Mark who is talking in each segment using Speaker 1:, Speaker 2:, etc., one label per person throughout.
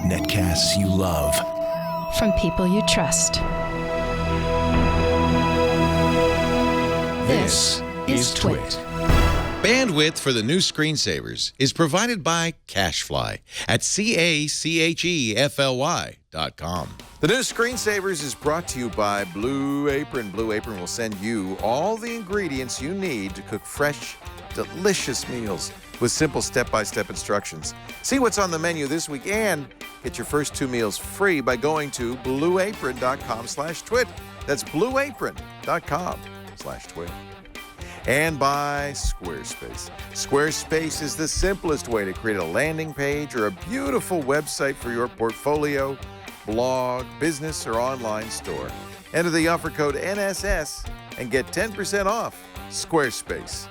Speaker 1: Netcasts you love.
Speaker 2: From people you trust.
Speaker 1: This is Twit.
Speaker 3: Bandwidth for the new screensavers is provided by CacheFly at CacheFly.com. The new screensavers is brought to you by Blue Apron. Blue Apron will send you all the ingredients you need to cook fresh, delicious meals with simple step-by-step instructions. See what's on the menu this week and get your first 2 meals free by going to blueapron.com/twit. That's blueapron.com/twit. And by Squarespace. Squarespace is the simplest way to create a landing page or a beautiful website for your portfolio, blog, business, or online store. Enter the offer code NSS and get 10% off. Squarespace.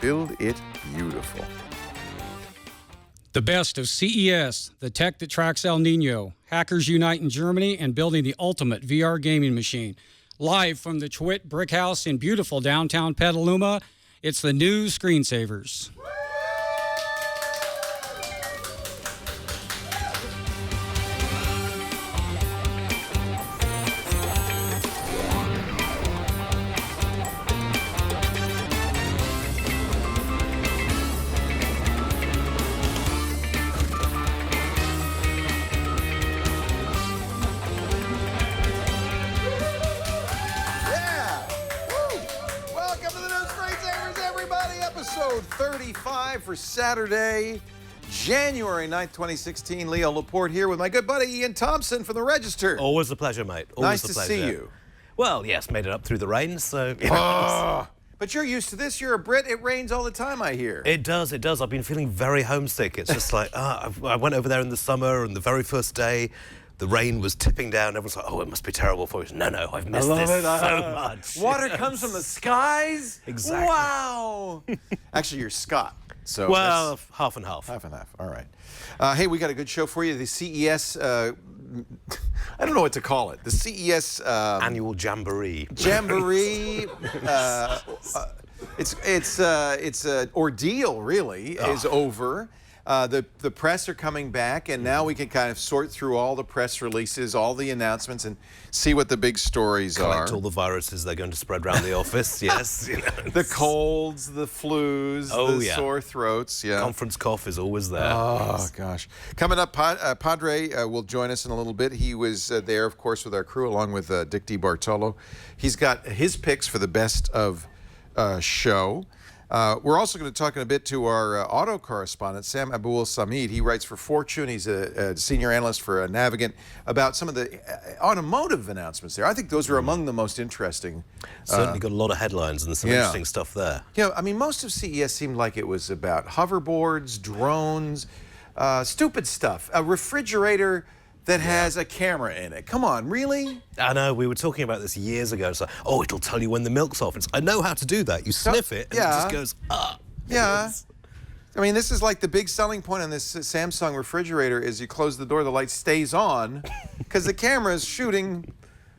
Speaker 3: Build it beautiful.
Speaker 4: The best of CES, the tech that tracks El Nino. Hackers unite in Germany and building the ultimate VR gaming machine. Live from the Twit Brick House in beautiful downtown Petaluma, it's the new Screensavers.
Speaker 3: Episode 35 for Saturday, January 9th, 2016. Leo Laporte here with my good buddy Iain Thomson from the Register.
Speaker 5: Always a pleasure, mate. Always
Speaker 3: nice
Speaker 5: a pleasure.
Speaker 3: to see you.
Speaker 5: Well, yes, made it up through the rain, so...
Speaker 3: But you're used to this. You're a Brit. It rains all the time, I hear.
Speaker 5: It does, it does. I've been feeling very homesick. It's just like, I went over there in the summer, and the very first day, the rain was tipping down. Everyone's like, oh, it must be terrible for you. No, I've missed this so much.
Speaker 3: Water comes from the skies?
Speaker 5: Exactly.
Speaker 3: Wow. Actually, you're Scot. So
Speaker 5: well, half and half.
Speaker 3: Half and half. All right. Hey, we got a good show for you. The CES, I don't know what to call it. The CES...
Speaker 5: Annual Jamboree.
Speaker 3: Jamboree. It's an ordeal, really, is over. The press are coming back, and now we can kind of sort through all the press releases, all the announcements, and see what the big stories
Speaker 5: Collect
Speaker 3: are.
Speaker 5: all the viruses they're going to spread around the office, yes. You know,
Speaker 3: the colds, the flus, the sore throats. Yeah.
Speaker 5: Conference cough is always there.
Speaker 3: Oh,
Speaker 5: yes.
Speaker 3: gosh. Coming up, Padre will join us in a little bit. He was there, of course, with our crew, along with Dick DeBartolo. He's got his picks for the best of show. We're also going to talk in a bit to our auto correspondent, Sam Abuelsamid. He writes for Fortune. He's a senior analyst for Navigant about some of the automotive announcements there. I think those are among the most interesting.
Speaker 5: Certainly got a lot of headlines and some interesting stuff there.
Speaker 3: Yeah, I mean, most of CES seemed like it was about hoverboards, drones, stupid stuff. A refrigerator that has a camera in it. Come on, really?
Speaker 5: I know, we were talking about this years ago. It's like, oh, it'll tell you when the milk's off. I know how to do that. You sniff it, and it just goes, ah.
Speaker 3: Yeah. I mean, this is like the big selling point on this Samsung refrigerator is you close the door, the light stays on, because the camera is shooting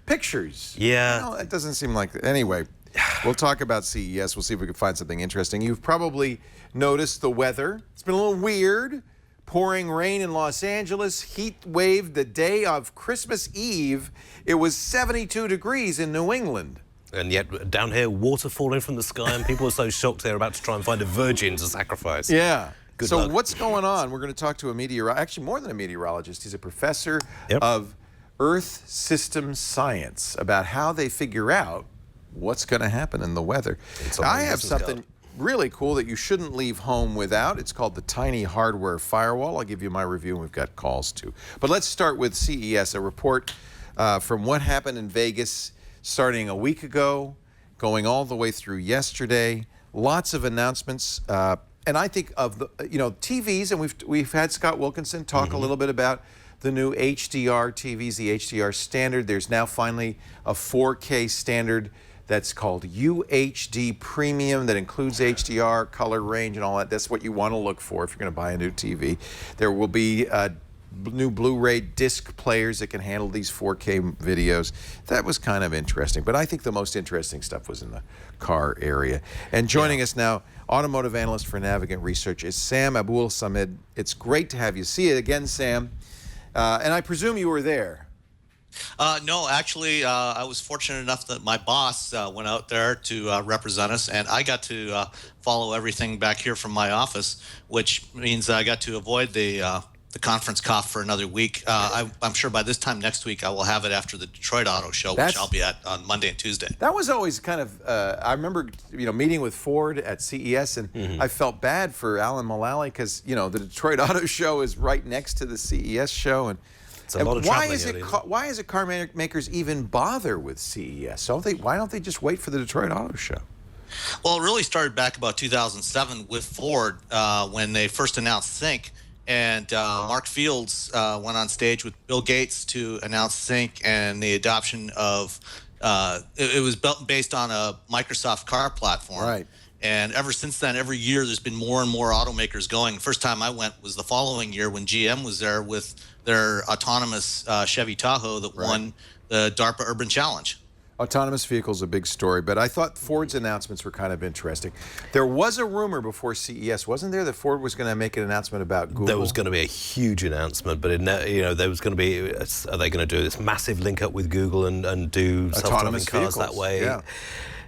Speaker 3: pictures.
Speaker 5: Yeah.
Speaker 3: You know, it doesn't seem like... Anyway, we'll talk about CES. We'll see if we can find something interesting. You've probably noticed the weather. It's been a little weird. Pouring rain in Los Angeles, heat wave the day of Christmas Eve. It was 72 degrees in New England.
Speaker 5: And yet, down here, water falling from the sky, and people are so shocked they're about to try and find a virgin to sacrifice.
Speaker 3: Yeah.
Speaker 5: Good
Speaker 3: luck.
Speaker 5: So
Speaker 3: what's going on? We're going to talk to a meteorologist, actually more than a meteorologist. He's a professor of Earth system science about how they figure out what's going to happen in the weather. I have something really cool that you shouldn't leave home without. It's called the Tiny Hardware Firewall. I'll give you my review, and we've got calls too. But let's start with CES, a report from what happened in Vegas starting a week ago, going all the way through yesterday. Lots of announcements. And I think of the, TVs, and we've had Scott Wilkinson talk a little bit about the new HDR TVs, the HDR standard. There's now finally a 4K standard that's called UHD Premium that includes HDR, color range, and all that. That's what you want to look for if you're going to buy a new TV. There will be new Blu-ray disc players that can handle these 4K videos. That was kind of interesting. But I think the most interesting stuff was in the car area. And joining us now, automotive analyst for Navigant Research, is Sam Abuelsamid. It's great to have you. See you again, Sam. And I presume you were there.
Speaker 1: No, actually, I was fortunate enough that my boss went out there to represent us, and I got to follow everything back here from my office, which means I got to avoid the conference cough for another week. I'm sure by this time next week I will have it after the Detroit Auto Show, which I'll be at on Monday and Tuesday. That
Speaker 3: was always kind of, I remember, meeting with Ford at CES, and I felt bad for Alan Mulally because, the Detroit Auto Show is right next to the CES show, and why is it car makers even bother with CES? Why don't they just wait for the Detroit Auto Show?
Speaker 1: Well, it really started back about 2007 with Ford when they first announced Sync, and Mark Fields went on stage with Bill Gates to announce Sync and the adoption of it was based on a Microsoft car platform.
Speaker 3: Right.
Speaker 1: And ever since then, every year there's been more and more automakers going. The first time I went was the following year when GM was there with their autonomous Chevy Tahoe that won the DARPA Urban Challenge.
Speaker 3: Autonomous vehicles a big story, but I thought Ford's announcements were kind of interesting. There was a rumor before CES, wasn't there, that Ford was going to make an announcement about Google?
Speaker 5: There was going to be a huge announcement, but there was going to be, are they going to do this massive link up with Google and do self-driving cars that way?
Speaker 3: Yeah.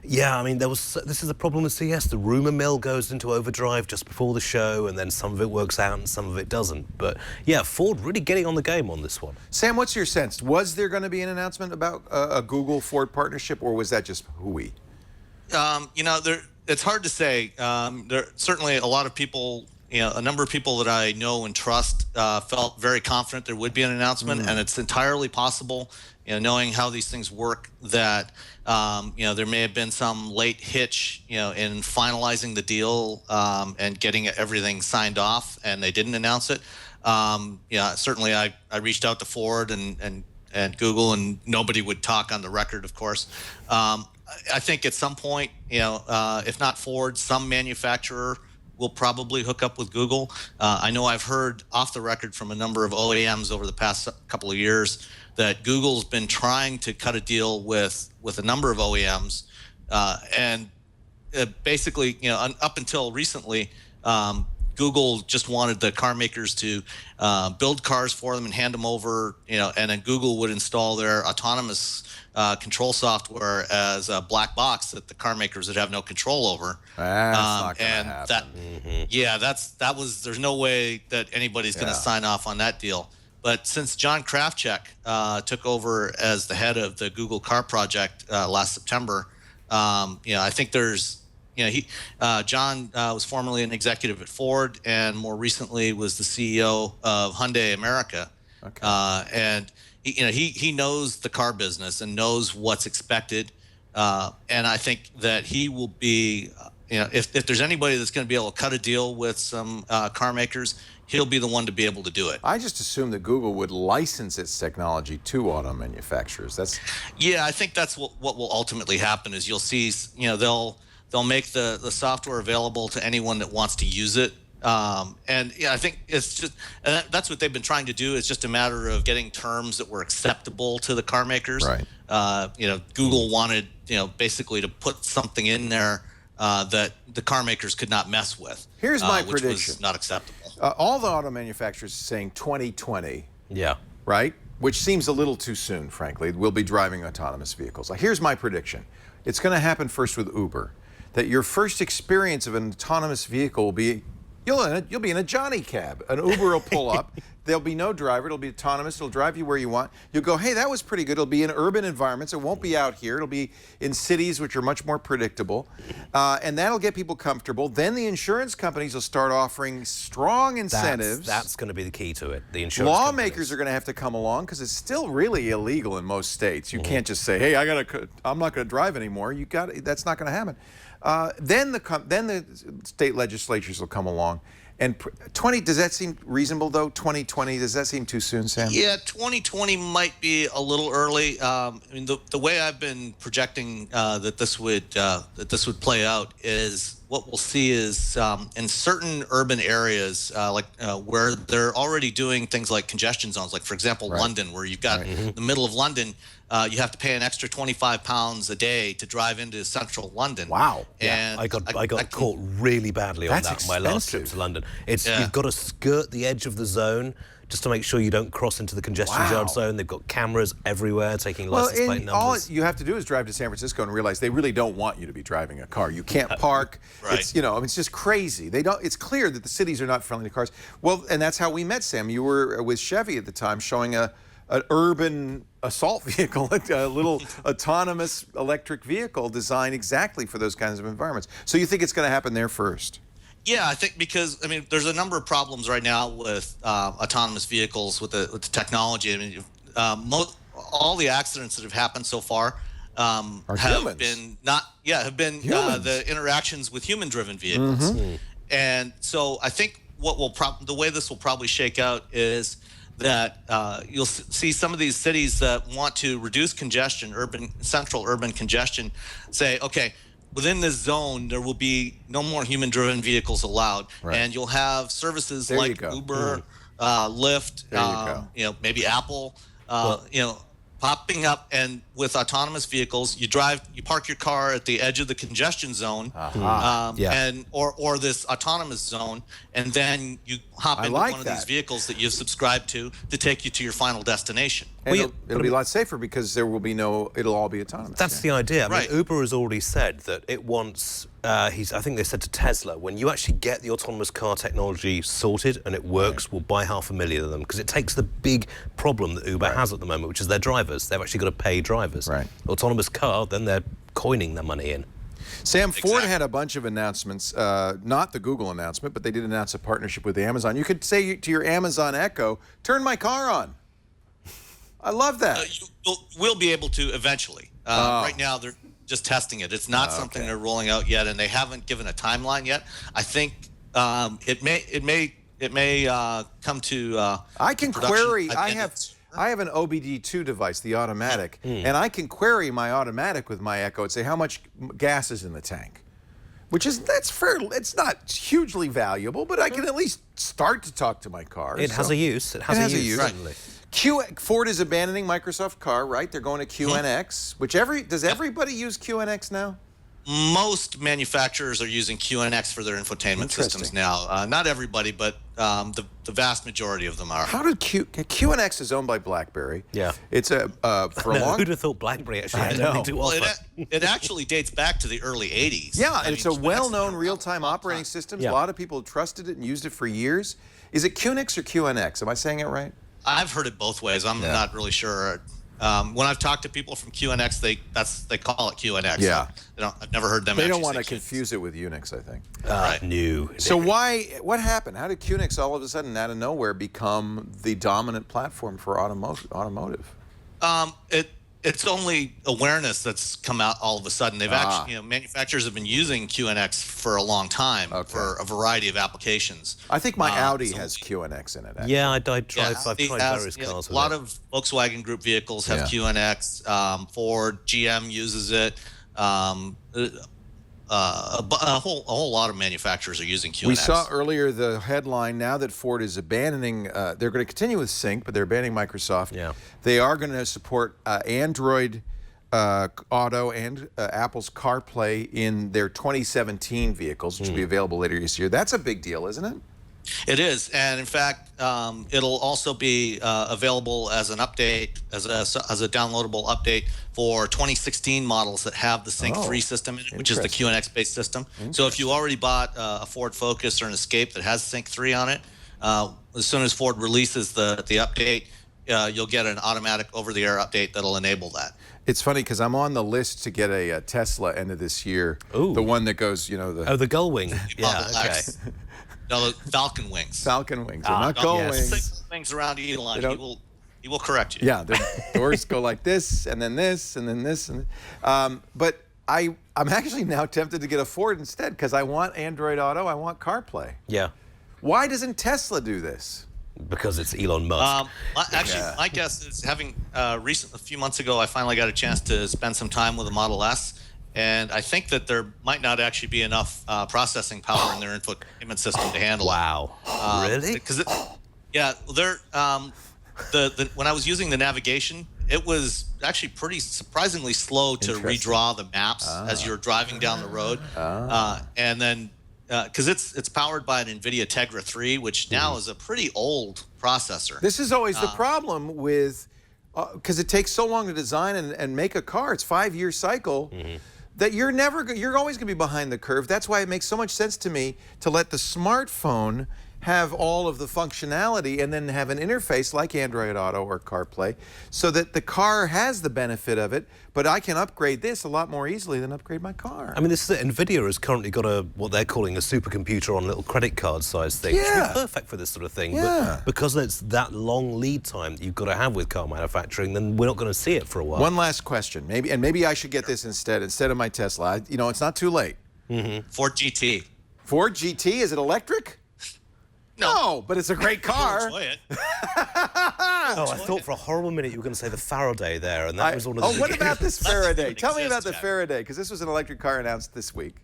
Speaker 5: Yeah, I mean, this is a problem with CES. The rumor mill goes into overdrive just before the show, and then some of it works out and some of it doesn't. But yeah, Ford really getting on the game on this one.
Speaker 3: Sam, what's your sense? Was there going to be an announcement about a Google-Ford partnership, or was that just hooey?
Speaker 1: It's hard to say. There certainly a lot of people, a number of people that I know and trust felt very confident there would be an announcement, and it's entirely possible, knowing how these things work, that there may have been some late hitch, in finalizing the deal and getting everything signed off, and they didn't announce it. Certainly I reached out to Ford and Google, and nobody would talk on the record, of course. I think at some point, if not Ford, some manufacturer will probably hook up with Google. I know I've heard off the record from a number of OEMs over the past couple of years that Google's been trying to cut a deal with a number of OEMs, and basically, up until recently, Google just wanted the car makers to build cars for them and hand them over, and then Google would install their autonomous control software as a black box that the car makers would have no control over.
Speaker 3: That's not gonna happen.
Speaker 1: There's no way that anybody's going to sign off on that deal. But since John Krafchick took over as the head of the Google Car Project last September, I think there's, John was formerly an executive at Ford and more recently was the CEO of Hyundai America.
Speaker 3: Okay.
Speaker 1: And he knows the car business and knows what's expected. And I think that he will be, if there's anybody that's going to be able to cut a deal with some car makers, he'll be the one to be able to do it.
Speaker 3: I just assumed that Google would license its technology to auto manufacturers.
Speaker 1: Yeah, I think that's what will ultimately happen. Is you'll see, they'll make the software available to anyone that wants to use it. And I think it's just that's what they've been trying to do. It's just a matter of getting terms that were acceptable to the car makers.
Speaker 3: Right.
Speaker 1: Google wanted, basically to put something in there that the car makers could not mess with.
Speaker 3: Here's my
Speaker 1: which
Speaker 3: prediction.
Speaker 1: was not acceptable.
Speaker 3: All the auto manufacturers are saying 2020.
Speaker 5: Yeah.
Speaker 3: Right? Which seems a little too soon, frankly. We'll be driving autonomous vehicles. Here's my prediction. It's going to happen first with Uber. That your first experience of an autonomous vehicle will be, you'll be in a Johnny cab. An Uber will pull up. There'll be no driver. It'll be autonomous. It'll drive you where you want. You'll go, hey, that was pretty good. It'll be in urban environments. It won't be out here. It'll be in cities, which are much more predictable. And that'll get people comfortable. Then the insurance companies will start offering strong incentives.
Speaker 5: That's going to be the key to it. The insurance
Speaker 3: Lawmakers are going to have to come along because it's still really illegal in most states. You can't just say, hey, I'm not going to drive anymore. That's not going to happen. Then the state legislatures will come along. And does that seem reasonable, though? 2020, does that seem too soon, Sam?
Speaker 1: Yeah, 2020 might be a little early. I mean, the way I've been projecting that this would play out is what we'll see is in certain urban areas, where they're already doing things like congestion zones, like for example, London, where you've got the middle of London, you have to pay an extra £25 a day to drive into central London.
Speaker 3: Wow.
Speaker 1: And
Speaker 5: I got caught really badly on that on my last trip to London. You've got to skirt the edge of the zone just to make sure you don't cross into the congestion yard zone. They've got cameras everywhere taking license plate numbers.
Speaker 3: All you have to do is drive to San Francisco and realize they really don't want you to be driving a car. You can't park. It's, you know, it's just crazy. They don't. It's clear that the cities are not friendly to cars. Well, and that's how we met, Sam. You were with Chevy at the time, showing an urban assault vehicle, a little autonomous electric vehicle designed exactly for those kinds of environments. So you think it's going to happen there first?
Speaker 1: Yeah, I think because, I mean, there's a number of problems right now with autonomous vehicles with the technology. I mean, all the accidents that have happened so far have been the interactions with human-driven vehicles. And so I think the way this will probably shake out is that you'll see some of these cities that want to reduce congestion, central urban congestion, say, okay, within this zone, there will be no more human-driven vehicles allowed, and you'll have services like Uber, Lyft, you know, maybe Apple, you know, popping up. And with autonomous vehicles, you park your car at the edge of the congestion zone, and or this autonomous zone, and then you hop into one of these vehicles that you've subscribed to take you to your final destination.
Speaker 3: And it'll be a lot safer because there will be it'll all be autonomous.
Speaker 5: That's the idea. I mean, Uber has already said that it wants, I think they said to Tesla, when you actually get the autonomous car technology sorted and it works, we'll buy 500,000 of them, because it takes the big problem that Uber has at the moment, which is their drivers. They've actually got to pay drivers. Autonomous car, then they're coining their money in.
Speaker 3: Sam, Ford had a bunch of announcements, not the Google announcement, but they did announce a partnership with Amazon. You could say to your Amazon Echo, turn my car on. I love that.
Speaker 1: We'll be able to eventually. Right now, they're just testing it. It's not something they're rolling out yet, and they haven't given a timeline yet. I think it may come to.
Speaker 3: I can query. I have an OBD2 device, the automatic, and I can query my automatic with my Echo and say how much gas is in the tank, that's fair. It's not hugely valuable, but I can at least start to talk to my car.
Speaker 5: It has a use. It has a use. Certainly.
Speaker 3: Ford is abandoning Microsoft Car, right? They're going to QNX. Does everybody use QNX now?
Speaker 1: Most manufacturers are using QNX for their infotainment systems now. Not everybody, but the vast majority of them are.
Speaker 3: How did QNX is owned by BlackBerry? Yeah, it's for a long.
Speaker 5: Who'd have thought BlackBerry actually had anything to offer?
Speaker 1: It actually dates back to the early '80s.
Speaker 3: Yeah, and it's a well-known real-time operating system. A lot of people have trusted it and used it for years. Is it QNX or QNX? Am I saying it right?
Speaker 1: I've heard it both ways. I'm not really sure. When I've talked to people from QNX, they call it QNX. Yeah, I've never heard them.
Speaker 3: They don't want to confuse it with Unix, I think.
Speaker 5: New.
Speaker 3: So what happened? How did QNX all of a sudden, out of nowhere, become the dominant platform for automotive?
Speaker 1: It's only awareness that's come out all of a sudden. They've actually, manufacturers have been using QNX for a long time for a variety of applications.
Speaker 3: I think my Audi has QNX in it. Actually.
Speaker 5: Yeah, I've tried various cars.
Speaker 1: A lot of Volkswagen Group vehicles have QNX. Ford, GM uses it. A whole lot of manufacturers are using QNX.
Speaker 3: We saw earlier the headline now that Ford is abandoning, they're going to continue with Sync, but they're abandoning Microsoft. Yeah. They are going to support Android Auto and Apple's CarPlay in their 2017 vehicles, which will be available later this year. That's a big deal, isn't it?
Speaker 1: It is, and in fact, it'll also be available as an update, as a downloadable update for 2016 models that have the Sync 3 system in it, which is the QNX-based system. So if you already bought a Ford Focus or an Escape that has Sync 3 on it, as soon as Ford releases the update, you'll get an automatic over-the-air update that'll enable that.
Speaker 3: It's funny because I'm on the list to get a Tesla end of this year. Ooh. The one that goes,
Speaker 5: the Gull Wing.
Speaker 1: Yeah, okay. No, Falcon Wings.
Speaker 3: Falcon Wings. They're not Gull Wings.
Speaker 1: Six things around Elon. He will correct you.
Speaker 3: Yeah, the doors go like this, and then this, and then this. But I'm actually now tempted to get a Ford instead because I want Android Auto. I want CarPlay.
Speaker 5: Yeah.
Speaker 3: Why doesn't Tesla do this?
Speaker 5: Because it's Elon Musk.
Speaker 1: My guess is a few months ago, I finally got a chance to spend some time with the Model S. and I think that there might not actually be enough processing power in their infotainment system to handle it.
Speaker 5: Wow. Really?
Speaker 1: Because when I was using the navigation, it was actually pretty surprisingly slow to redraw the maps as you're driving down the road. And then, because it's powered by an NVIDIA Tegra 3, which now is a pretty old processor.
Speaker 3: This is always the problem with, because it takes so long to design and make a car. It's a 5-year cycle. That you're always going to be behind the curve. That's why it makes so much sense to me to let the smartphone have all of the functionality and then have an interface like Android Auto or CarPlay so that the car has the benefit of it, but I can upgrade this a lot more easily than upgrade my car.
Speaker 5: I mean, this is it. NVIDIA has currently got what they're calling a supercomputer on a little credit card size thing, which would be perfect for this sort of thing. But because it's that long lead time that you've got to have with car manufacturing, then we're not going to see it for a while.
Speaker 3: One last question, maybe I should get this instead of my Tesla. You know, it's not too late.
Speaker 1: Ford GT.
Speaker 3: Ford GT, is it electric? No, but it's a great car.
Speaker 1: Enjoy it.
Speaker 5: I thought for a horrible minute you were going to say the Faraday there, and that was one of the...
Speaker 3: Oh, what about this Faraday? Tell me about the
Speaker 1: Jack.
Speaker 3: Faraday, because this was an electric car announced this week.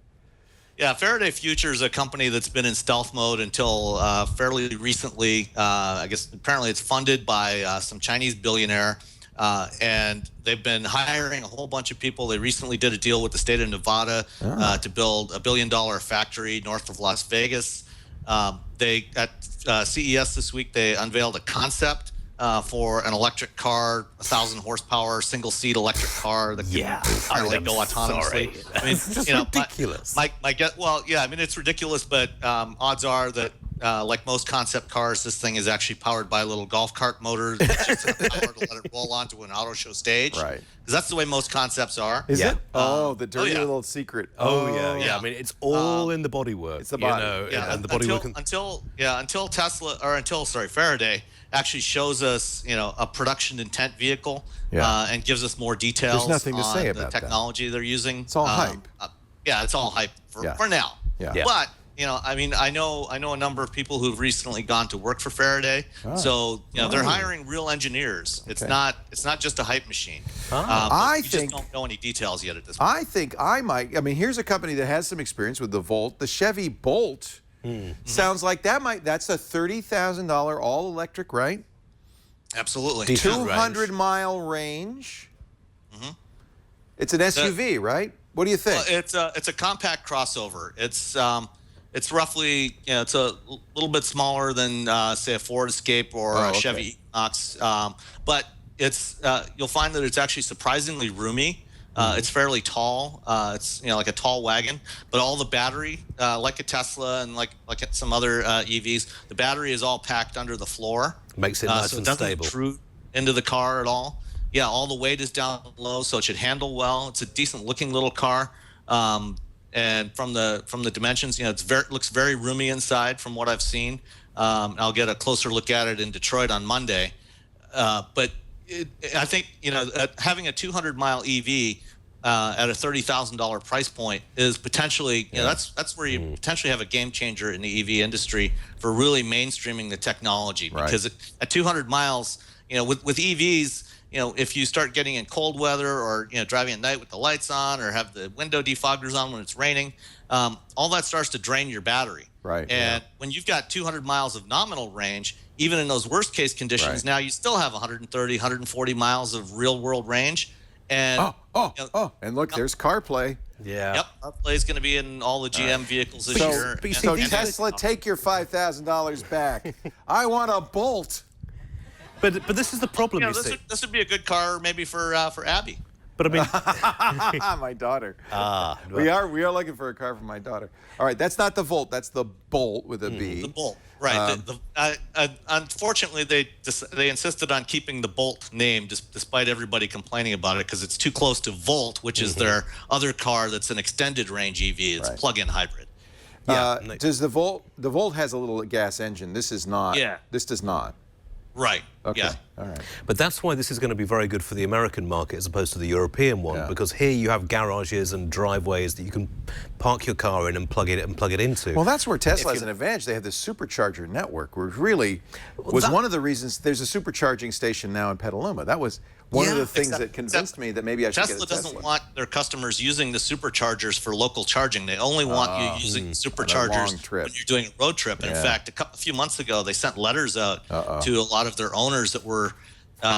Speaker 1: Yeah, Faraday Future is a company that's been in stealth mode until fairly recently. I guess apparently it's funded by some Chinese billionaire, and they've been hiring a whole bunch of people. They recently did a deal with the state of Nevada to build a $1 billion factory north of Las Vegas. At CES this week, they unveiled a concept for an electric car, 1,000 horsepower, single-seat electric car that can apparently go autonomously. I mean,
Speaker 5: it's just ridiculous.
Speaker 1: I mean, it's ridiculous, but odds are that, like most concept cars, this thing is actually powered by a little golf cart motor that's just enough power to let it roll onto an auto show stage.
Speaker 3: Right.
Speaker 1: Because that's the way most concepts are.
Speaker 3: Is it? Oh, the dirty little secret.
Speaker 5: Yeah. I mean, it's all in the bodywork.
Speaker 3: It's the body.
Speaker 5: And the bodywork.
Speaker 1: Until Faraday actually shows us, a production intent vehicle and gives us more details.
Speaker 3: There's nothing to say
Speaker 1: on the
Speaker 3: about
Speaker 1: technology they're using.
Speaker 3: It's all hype.
Speaker 1: It's all hype for now.
Speaker 3: Yeah.
Speaker 1: But I mean, I know a number of people who've recently gone to work for Faraday. So they're hiring real engineers. It's not just a hype machine. We just don't know any details yet at this point.
Speaker 3: I think I might. I mean, here's a company that has some experience with the Volt. The Chevy Bolt sounds like that's a $30,000 all electric, right?
Speaker 1: Absolutely.
Speaker 3: 200-mile range. It's an SUV, right? What do you think?
Speaker 1: Well, it's a compact crossover. It's roughly, it's a little bit smaller than say a Ford Escape or a Chevy Equinox, but you'll find that it's actually surprisingly roomy. It's fairly tall. It's like a tall wagon, but all the battery, like a Tesla and like some other EVs, the battery is all packed under the floor.
Speaker 5: Makes it nice
Speaker 1: so
Speaker 5: and
Speaker 1: it doesn't
Speaker 5: stable.
Speaker 1: intrude into the car at all. Yeah, all the weight is down low, so it should handle well. It's a decent looking little car. And from the dimensions, it looks very roomy inside from what I've seen. I'll get a closer look at it in Detroit on Monday. But I think having a 200-mile EV at a $30,000 price point is potentially that's where you potentially have a game changer in the EV industry for really mainstreaming the technology. Because at 200 miles, with EVs. If you start getting in cold weather or, driving at night with the lights on or have the window defoggers on when it's raining, all that starts to drain your battery.
Speaker 3: Right.
Speaker 1: And when you've got 200 miles of nominal range, even in those worst case conditions, now you still have 130, 140 miles of real world range. And
Speaker 3: and look, there's CarPlay.
Speaker 5: Yeah.
Speaker 1: Yep. CarPlay is going to be in all the GM vehicles this year.
Speaker 3: So Tesla, take your $5,000 back. I want a Bolt.
Speaker 5: But this is the problem, you see.
Speaker 1: This would be a good car maybe for Abby.
Speaker 5: But I mean,
Speaker 3: my daughter. We are looking for a car for my daughter. All right, that's not the Volt. That's the Bolt with a B.
Speaker 1: The Bolt, right? Unfortunately, they insisted on keeping the Bolt name, despite everybody complaining about it, because it's too close to Volt, which is their other car that's an extended range EV. It's a plug-in hybrid.
Speaker 3: Does the Volt has a little gas engine? This is not.
Speaker 1: Yeah.
Speaker 3: This does not.
Speaker 1: Right.
Speaker 3: Okay.
Speaker 1: Yeah.
Speaker 3: All right.
Speaker 5: But that's why this is going to be very good for the American market as opposed to the European one, because here you have garages and driveways that you can park your car in and plug it into.
Speaker 3: Well, that's where Tesla has an advantage. They have this supercharger network, which really was one of the reasons there's a supercharging station now in Petaluma. That was one of the things that convinced me that maybe I should get a Tesla.
Speaker 1: Tesla doesn't want their customers using the superchargers for local charging. They only want you using superchargers when you're doing a road trip. And in fact, a few months ago, they sent letters out to a lot of their owners that were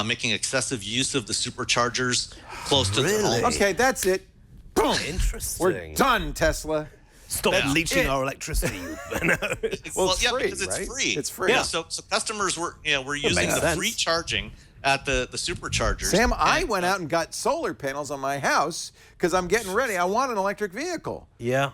Speaker 1: making excessive use of the superchargers close to their home.
Speaker 3: Okay, that's it. Boom.
Speaker 5: Interesting.
Speaker 3: We're done, Tesla.
Speaker 5: Stop leeching our electricity.
Speaker 3: Well, it's free,
Speaker 1: because it's
Speaker 3: right?
Speaker 1: free.
Speaker 3: It's free.
Speaker 1: Yeah, so customers were using the free charging at the superchargers.
Speaker 3: Sam, I went out and got solar panels on my house because I'm getting ready. I want an electric vehicle.
Speaker 5: Yeah.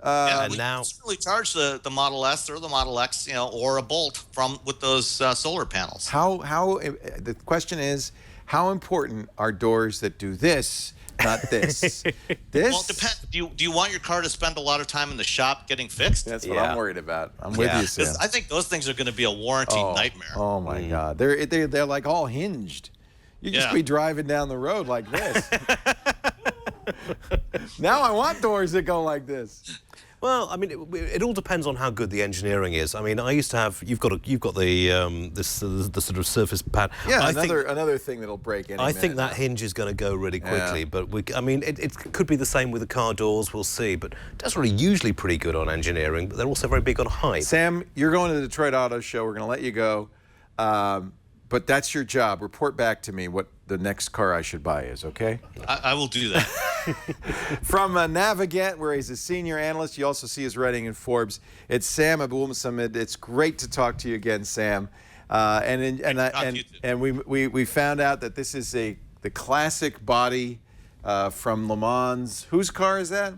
Speaker 1: And
Speaker 5: now
Speaker 1: you can really charge the Model S or the Model X, or a Bolt with those solar panels.
Speaker 3: The question is, how important are doors that do this, not this? This?
Speaker 1: Well, it depends. Do you want your car to spend a lot of time in the shop getting fixed?
Speaker 3: That's what I'm worried about. I'm with you, Sam.
Speaker 1: I think those things are going to be a warranty nightmare.
Speaker 3: Oh my God, they're like all hinged. You just be driving down the road like this. Now I want doors that go like this.
Speaker 5: Well, I mean, it all depends on how good the engineering is. I mean, I used to have. You've got the the sort of surface pad.
Speaker 3: Yeah, another thing that'll break any
Speaker 5: I think
Speaker 3: minute
Speaker 5: that hinge is going to go really quickly. But I mean, it could be the same with the car doors. We'll see. But Tesla are usually pretty good on engineering, but they're also very big on height.
Speaker 3: Sam, you're going to the Detroit Auto Show. We're going to let you go. But that's your job. Report back to me what the next car I should buy is, okay?
Speaker 1: I will do that.
Speaker 3: From Navigant, where he's a senior analyst, you also see his writing in Forbes. It's Sam Abuelsamid. It's great to talk to you again, Sam. And we found out that this is the classic body from Le Mans. Whose car is that?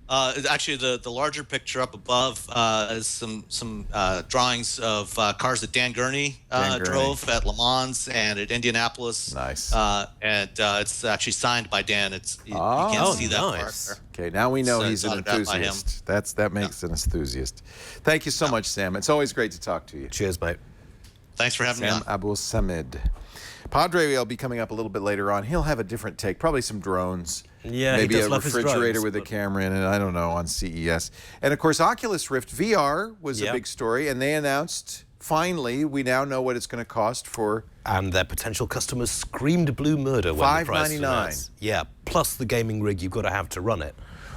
Speaker 1: Actually, the larger picture up above is some drawings of cars that Dan Gurney drove at Le Mans and at Indianapolis.
Speaker 3: Nice.
Speaker 1: And it's actually signed by Dan. You can't see that part.
Speaker 3: Okay, now we know he's an enthusiast. That makes an enthusiast. Thank you so much, Sam. It's always great to talk to you.
Speaker 5: Cheers, mate.
Speaker 1: Thanks for having me on.
Speaker 3: Sam Abuelsamid. Padre will be coming up a little bit later on. He'll have a different take, probably some drones.
Speaker 5: Yeah,
Speaker 3: maybe
Speaker 5: he does
Speaker 3: a
Speaker 5: love his
Speaker 3: refrigerator
Speaker 5: drones,
Speaker 3: with a camera in it. I don't know, on CES. And of course, Oculus Rift VR was a big story, and they announced finally we now know what it's going to cost for.
Speaker 5: And their potential customers screamed blue murder when the price was announced. Yeah, plus the gaming rig you've got to have to run it.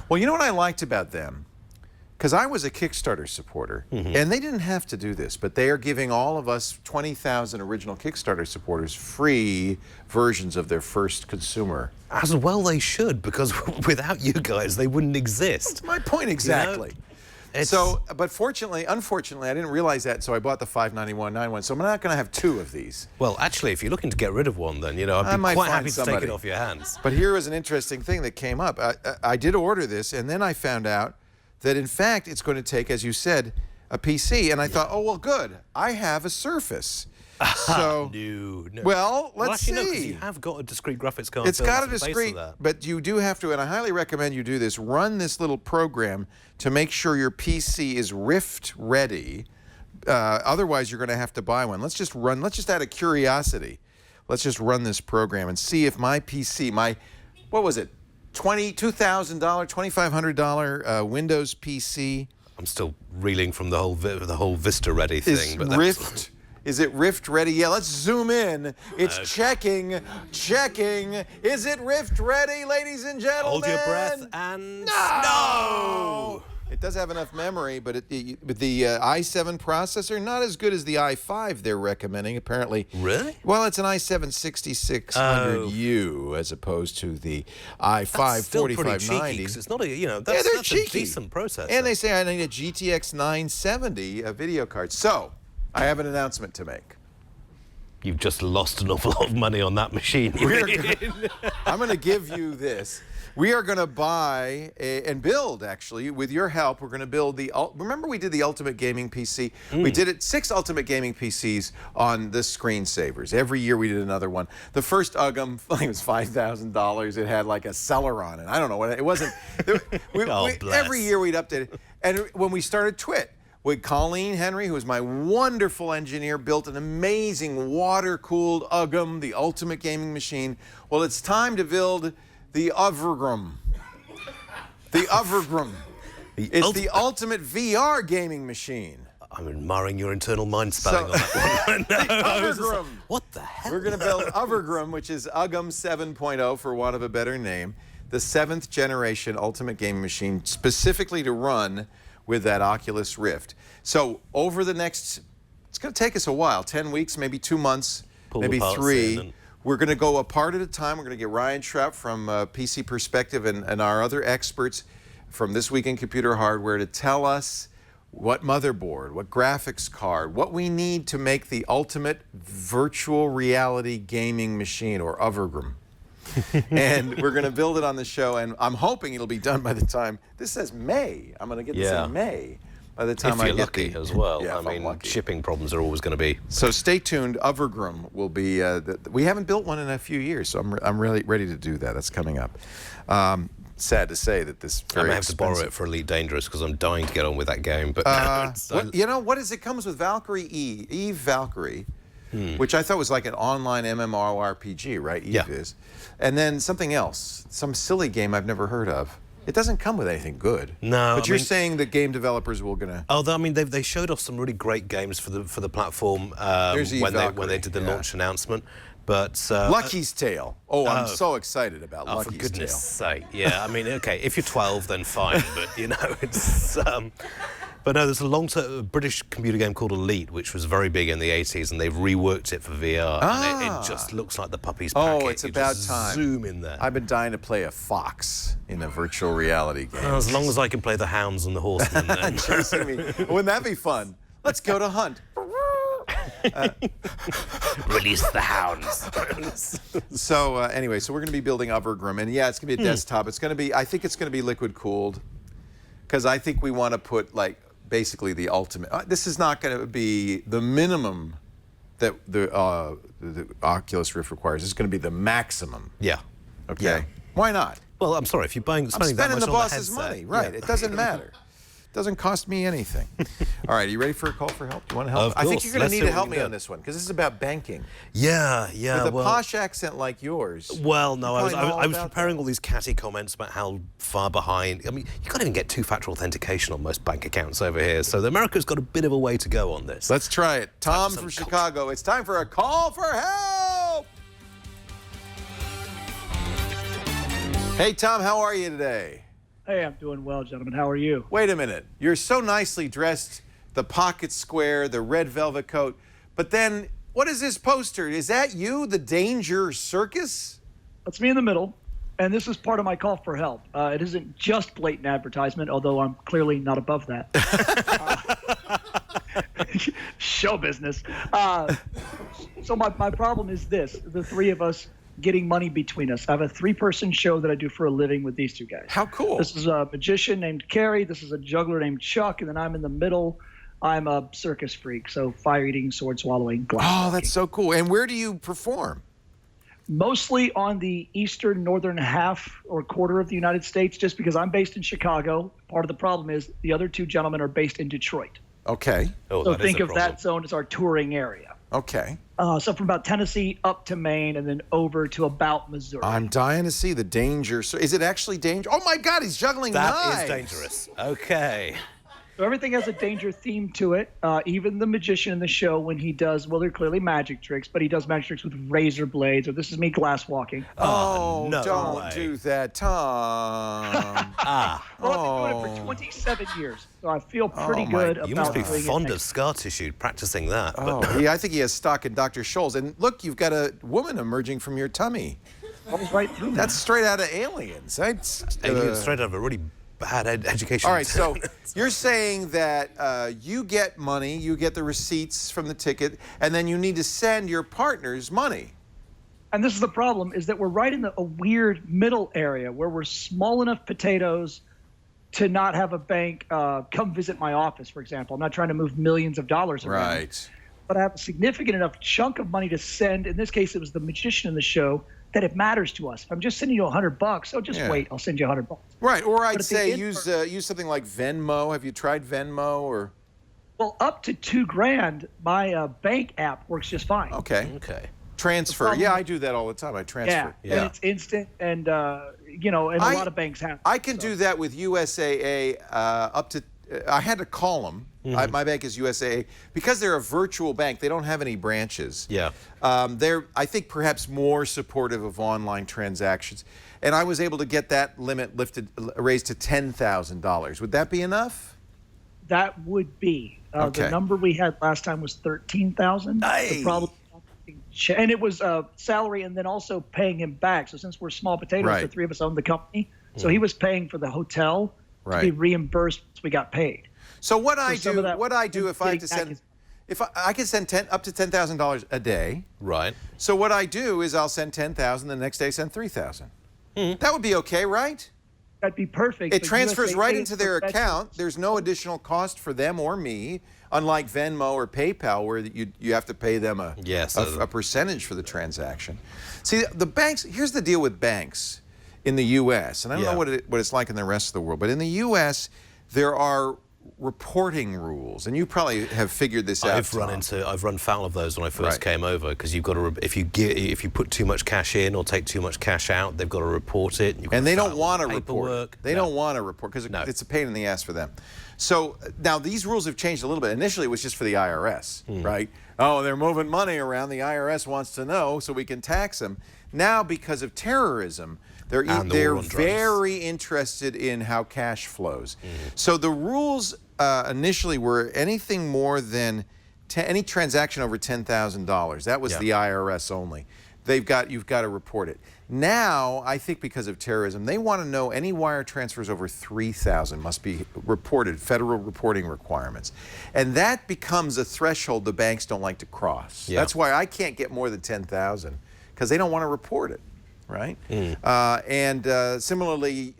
Speaker 3: Well, you know what I liked about them? Because I was a Kickstarter supporter, and they didn't have to do this, but they are giving all of us 20,000 original Kickstarter supporters free versions of their first consumer.
Speaker 5: As well they should, because without you guys, they wouldn't exist.
Speaker 3: That's my point exactly. But unfortunately, I didn't realize that, so I bought the $591.91. So I'm not going to have two of these.
Speaker 5: Well, actually, if you're looking to get rid of one, then I'd be quite happy to take it off your hands.
Speaker 3: But here was an interesting thing that came up. I did order this, and then I found out that in fact it's going to take, as you said, a PC. And I thought, oh well, good. I have a Surface. So
Speaker 5: no.
Speaker 3: Well, let's see.
Speaker 5: No, 'cause you have got a discrete graphics card.
Speaker 3: It's got a discrete, but you do have to, and I highly recommend you do this. Run this little program to make sure your PC is Rift ready. Otherwise, you're going to have to buy one. Let's just out of curiosity, let's just run this program and see if my PC, what was it? $2,000, $2,500 Windows PC.
Speaker 5: I'm still reeling from the whole Vista Ready thing.
Speaker 3: Is it Rift ready? Yeah, let's zoom in. It's checking. Is it Rift ready, ladies and gentlemen?
Speaker 5: Hold your breath and
Speaker 3: no! It does have enough memory, but the i7 processor, not as good as the i5 they're recommending, apparently.
Speaker 5: Really?
Speaker 3: Well, it's an i7 6600U as opposed to the i5 4590.
Speaker 5: It's not that's a decent processor.
Speaker 3: And they say I need a GTX 970 video card. So, I have an announcement to make.
Speaker 5: You've just lost an awful lot of money on that machine.
Speaker 3: I'm going to give you this. We are going to buy and build, actually, with your help. We're going to build remember we did the Ultimate Gaming PC? We did it 6 Ultimate Gaming PCs on the screensavers. Every year we did another one. The first UGM, I think it was $5,000. It had like a Celeron, and I don't know what it wasn't.
Speaker 5: Bless.
Speaker 3: Every year we'd update it. And when we started Twit, with Colleen Henry, who is my wonderful engineer, built an amazing water-cooled UGM, the ultimate gaming machine. Well, it's time to build the Overgrum. The Overgrum. It's the ultimate VR gaming machine.
Speaker 5: I'm admiring your internal mind spelling on that one.
Speaker 3: The Overgrum.
Speaker 5: What the hell?
Speaker 3: We're going to build Overgrum, which is UGM 7.0, for want of a better name, the 7th generation ultimate gaming machine, specifically to run with that Oculus Rift. So over the next, it's going to take us a while, 10 weeks, maybe 2 months, maybe 3. We're going to go a part at a time. We're going to get Ryan Schrapp from PC Perspective and our other experts from This Week in Computer Hardware to tell us what motherboard, what graphics card, what we need to make the ultimate virtual reality gaming machine, or Overgrum. And we're going to build it on the show, and I'm hoping it'll be done by the time, this says May. I'm going to get this in May. By the time
Speaker 5: if you're
Speaker 3: I get
Speaker 5: lucky as well.
Speaker 3: Yeah,
Speaker 5: I mean, shipping problems are always going to be.
Speaker 3: So stay tuned. Overgrum will be. We haven't built one in a few years, so I'm really ready to do that. That's coming up. Sad to say that this very
Speaker 5: I may have to borrow it for Elite Dangerous because I'm dying to get on with that game. But
Speaker 3: you know what is it? Comes with Valkyrie Eve Valkyrie, which I thought was like an online MMORPG, right? Eve is, and then something else, some silly game I've never heard of. It doesn't come with anything good.
Speaker 5: No,
Speaker 3: but you're saying that game developers will gonna.
Speaker 5: Oh, I mean, they showed off some really great games for the platform when they did the launch announcement. But
Speaker 3: Lucky's Tale. Oh, I'm so excited about Lucky's Tale.
Speaker 5: For goodness' sake! Yeah, I mean, okay, if you're 12, then fine. But you know, it's. But no, there's a long-term British computer game called Elite, which was very big in the 80s, and they've reworked it for VR, and it just looks like the puppy's packet.
Speaker 3: Oh, it's about time.
Speaker 5: Zoom in there.
Speaker 3: I've been dying to play a fox in a virtual reality game.
Speaker 5: Oh, as long as I can play the hounds and the horsemen. Then.
Speaker 3: Chasing me. Wouldn't that be fun? Let's go to hunt.
Speaker 5: Release the hounds.
Speaker 3: So anyway, so we're going to be building Overgrum, and yeah, it's going to be a desktop. It's going to be. I think it's going to be liquid cooled, because I think we want to put like basically the ultimate. This is not going to be the minimum that the Oculus Rift requires. It's going to be the maximum.
Speaker 5: Yeah.
Speaker 3: Okay.
Speaker 5: Yeah.
Speaker 3: Why not?
Speaker 5: Well, I'm sorry if you're spending that much
Speaker 3: the
Speaker 5: on the
Speaker 3: boss's
Speaker 5: headset.
Speaker 3: money, right? It doesn't matter. Doesn't cost me anything. All right, are you ready for a call for help? Do you want to help?
Speaker 5: Of course.
Speaker 3: I think you're going to need to help me
Speaker 5: do.
Speaker 3: on this one, because this is about banking.
Speaker 5: Yeah.
Speaker 3: With a posh accent like yours.
Speaker 5: Well, no, I was
Speaker 3: about
Speaker 5: preparing all these catty comments about how far behind. I mean, you can't even get two-factor authentication on most bank accounts over here, so America's got a bit of a way to go on this.
Speaker 3: Let's try it. Tom from Chicago, it's time for a call for help! Hey, Tom, how are you today?
Speaker 6: Hey, I'm doing well, gentlemen. How are you?
Speaker 3: Wait a minute. You're so nicely dressed, the pocket square, the red velvet coat, but then what is this poster? Is that you, the Danger Circus?
Speaker 6: That's me in the middle, and this is part of my call for help. It isn't just blatant advertisement, although I'm clearly not above that. Show business. So my problem is this, the three of us getting money between us. I have a 3-person show that I do for a living with these two guys.
Speaker 3: How cool.
Speaker 6: This is a magician named Carrie. This is a juggler named Chuck. And then I'm in the middle. I'm a circus freak. So fire-eating, sword-swallowing, glass
Speaker 3: Oh,
Speaker 6: walking.
Speaker 3: that's so cool. And where do you perform?
Speaker 6: Mostly on the eastern northern half or quarter of the United States, just because I'm based in Chicago. Part of the problem is the other two gentlemen are based in Detroit.
Speaker 3: Okay.
Speaker 5: Oh,
Speaker 6: So think of that zone as our touring area.
Speaker 3: Okay.
Speaker 6: So from about Tennessee up to Maine and then over to about Missouri.
Speaker 3: I'm dying to see the Danger. So is it actually danger? Oh my God, he's juggling
Speaker 5: That
Speaker 3: knives.
Speaker 5: is dangerous. Okay.
Speaker 6: So everything has a danger theme to it. Even the magician in the show, when he does, well, they're clearly magic tricks, but he does magic tricks with razor blades, or this is me glass walking.
Speaker 3: Oh,
Speaker 5: no
Speaker 3: don't
Speaker 5: way.
Speaker 3: do that, Tom.
Speaker 6: Well, I've been doing it for 27 years, so I feel pretty good about
Speaker 5: You must be
Speaker 6: doing it
Speaker 5: fond
Speaker 6: next-
Speaker 5: of scar tissue practicing that.
Speaker 3: Oh, I think he has stock in Dr. Scholl's. And look, you've got a woman emerging from your tummy.
Speaker 6: I was right through
Speaker 3: That's straight out of Aliens.
Speaker 5: Alien straight out of a really bad education.
Speaker 3: All right, so you're saying that you get money, you get the receipts from the ticket, and then you need to send your partners money.
Speaker 6: And this is the problem, is that we're right in a weird middle area where we're small enough potatoes to not have a bank come visit my office, for example. I'm not trying to move millions of dollars around.
Speaker 3: Right.
Speaker 6: But I have a significant enough chunk of money to send. In this case, it was the magician in the show, that it matters to us. If I'm just sending you $100, oh, just wait, I'll send you $100.
Speaker 3: Right, or I'd
Speaker 6: But at the
Speaker 3: say
Speaker 6: end
Speaker 3: use something like Venmo. Have you tried Venmo or?
Speaker 6: Well, up to $2,000, my bank app works just fine.
Speaker 3: Okay.
Speaker 5: Okay.
Speaker 3: Transfer. Yeah, I do that all the time. I transfer.
Speaker 6: Yeah, and it's instant, and and a lot of banks have.
Speaker 3: I can do that with USAA up to. I had to call them. My bank is USAA because they're a virtual bank. They don't have any branches.
Speaker 5: Yeah.
Speaker 3: They're, I think, perhaps more supportive of online transactions, and I was able to get that limit raised to $10,000. Would that be enough?
Speaker 6: That would be.
Speaker 3: Okay.
Speaker 6: The number we had last time was 13,000. The problem, and it was salary and then also paying him back. So since we're small potatoes,
Speaker 3: Right.
Speaker 6: the three of us owned the company. So he was paying for the hotel to
Speaker 3: Right.
Speaker 6: be reimbursed once we got paid.
Speaker 3: So what
Speaker 6: some of that
Speaker 3: I do if I have to
Speaker 6: getting
Speaker 3: send, if I can send up to $10,000 a day.
Speaker 5: Right.
Speaker 3: So what I do is I'll send 10,000, the next day send 3,000. That would be okay, right?
Speaker 6: That'd be perfect.
Speaker 3: It
Speaker 6: but
Speaker 3: transfers
Speaker 6: USAA
Speaker 3: right
Speaker 6: is
Speaker 3: into their
Speaker 6: for
Speaker 3: account. There's no additional cost for them or me, unlike Venmo or PayPal, where you have to pay them a percentage for the transaction. See, the banks. Here's the deal with banks in the U.S., and I don't know what it's like in the rest of the world, but in the U.S. there are reporting rules, and you probably have figured this out.
Speaker 5: I've run foul of those when I first came over, because you've got to if you put too much cash in or take too much cash out, they've got to report it.
Speaker 3: And they don't want to report.
Speaker 5: Paperwork.
Speaker 3: They don't want to report because it's a pain in the ass for them. So now these rules have changed a little bit. Initially, it was just for the IRS, right? Oh, they're moving money around. The IRS wants to know so we can tax them. Now, because of terrorism, they're very interested in how cash flows. So the rules initially were anything more than any transaction over $10,000. That was the IRS only. You've got to report it. Now, I think because of terrorism, they want to know any wire transfers over $3,000 must be reported, federal reporting requirements. And that becomes a threshold the banks don't like to cross.
Speaker 5: Yeah.
Speaker 3: That's why I can't get more than $10,000, because they don't want to report it, right? Similarly,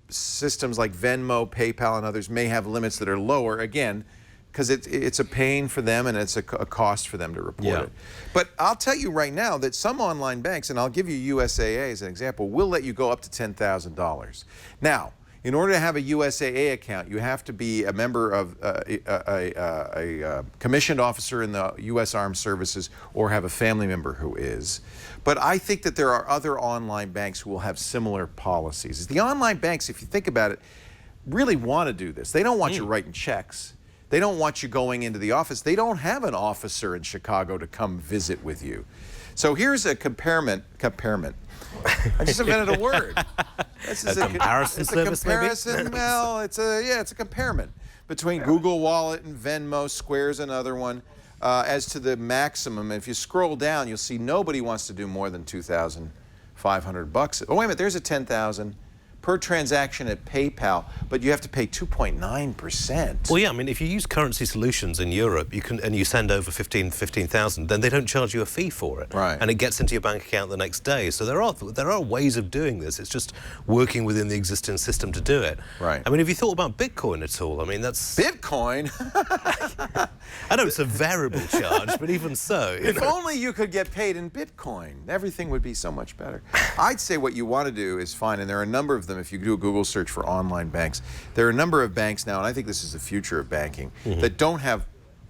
Speaker 3: systems like Venmo, PayPal, and others may have limits that are lower, again, because it's a pain for them and it's a cost for them to report it. But I'll tell you right now that some online banks, and I'll give you USAA as an example, will let you go up to $10,000. Now, in order to have a USAA account, you have to be a member of a commissioned officer in the U.S. Armed Services or have a family member who is. But I think that there are other online banks who will have similar policies. The online banks, if you think about it, really want to do this. They don't want you writing checks. They don't want you going into the office. They don't have an officer in Chicago to come visit with you. So here's a comparison. I just invented a word. This is a
Speaker 5: comparison service,
Speaker 3: comparison. Well, it's a comparison between Google Wallet and Venmo. Square's another one. As to the maximum, if you scroll down, you'll see nobody wants to do more than $2,500. Oh, wait a minute. There's a $10,000 per transaction at PayPal, but you have to pay 2.9%.
Speaker 5: Well, yeah, I mean, if you use currency solutions in Europe, and you send over 15,000, then they don't charge you a fee for it,
Speaker 3: right?
Speaker 5: And it gets into your bank account the next day. So there are ways of doing this. It's just working within the existing system to do it,
Speaker 3: right?
Speaker 5: I mean, have you thought about Bitcoin at all? I mean, that's
Speaker 3: Bitcoin.
Speaker 5: I know it's a variable charge, but even so,
Speaker 3: if only you could get paid in Bitcoin, everything would be so much better. I'd say what you want to do is find, and there are a number of them. If you do a Google search for online banks, there are a number of banks now, and I think this is the future of banking, that don't have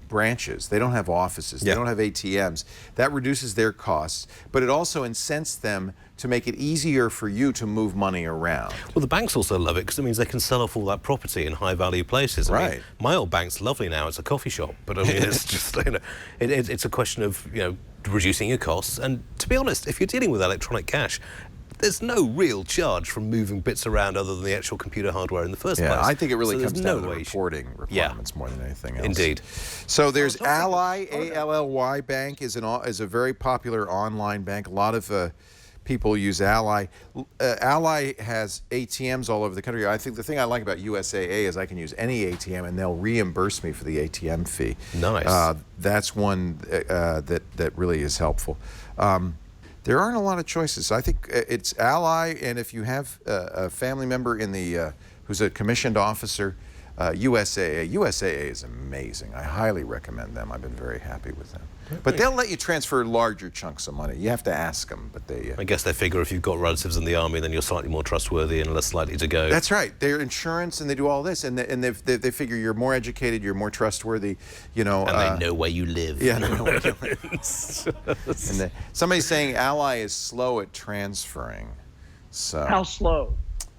Speaker 3: branches. They don't have offices. They don't have ATMs. That reduces their costs, but it also incents them to make it easier for you to move money around.
Speaker 5: Well, the banks also love it because it means they can sell off all that property in high-value places. I mean, my old bank's lovely now. It's a coffee shop, but I mean, it's just, it's a question of, reducing your costs. And to be honest, if you're dealing with electronic cash, there's no real charge from moving bits around other than the actual computer hardware in the first place.
Speaker 3: I think it really comes down to the reporting requirements more than anything ally.
Speaker 5: Indeed.
Speaker 3: So there's Ally, A-L-L-Y Bank is a very popular online bank. A lot of people use Ally. Ally has ATMs all over the country. I think the thing I like about USAA is I can use any ATM and they'll reimburse me for the ATM fee.
Speaker 5: Nice.
Speaker 3: That's one that really is helpful. There aren't a lot of choices. So I think it's Ally, and if you have a family member in the who's a commissioned officer, USAA. USAA is amazing. I highly recommend them. I've been very happy with them. But they'll let you transfer larger chunks of money. You have to ask them, but they...
Speaker 5: I guess they figure if you've got relatives in the army, then you're slightly more trustworthy and less likely to go.
Speaker 3: That's right. They're insurance, and they do all this, and they figure you're more educated, you're more trustworthy, you know.
Speaker 5: And they know where you live.
Speaker 3: Yeah, they know where you live. Somebody's saying Ally is slow at transferring. So
Speaker 6: How slow?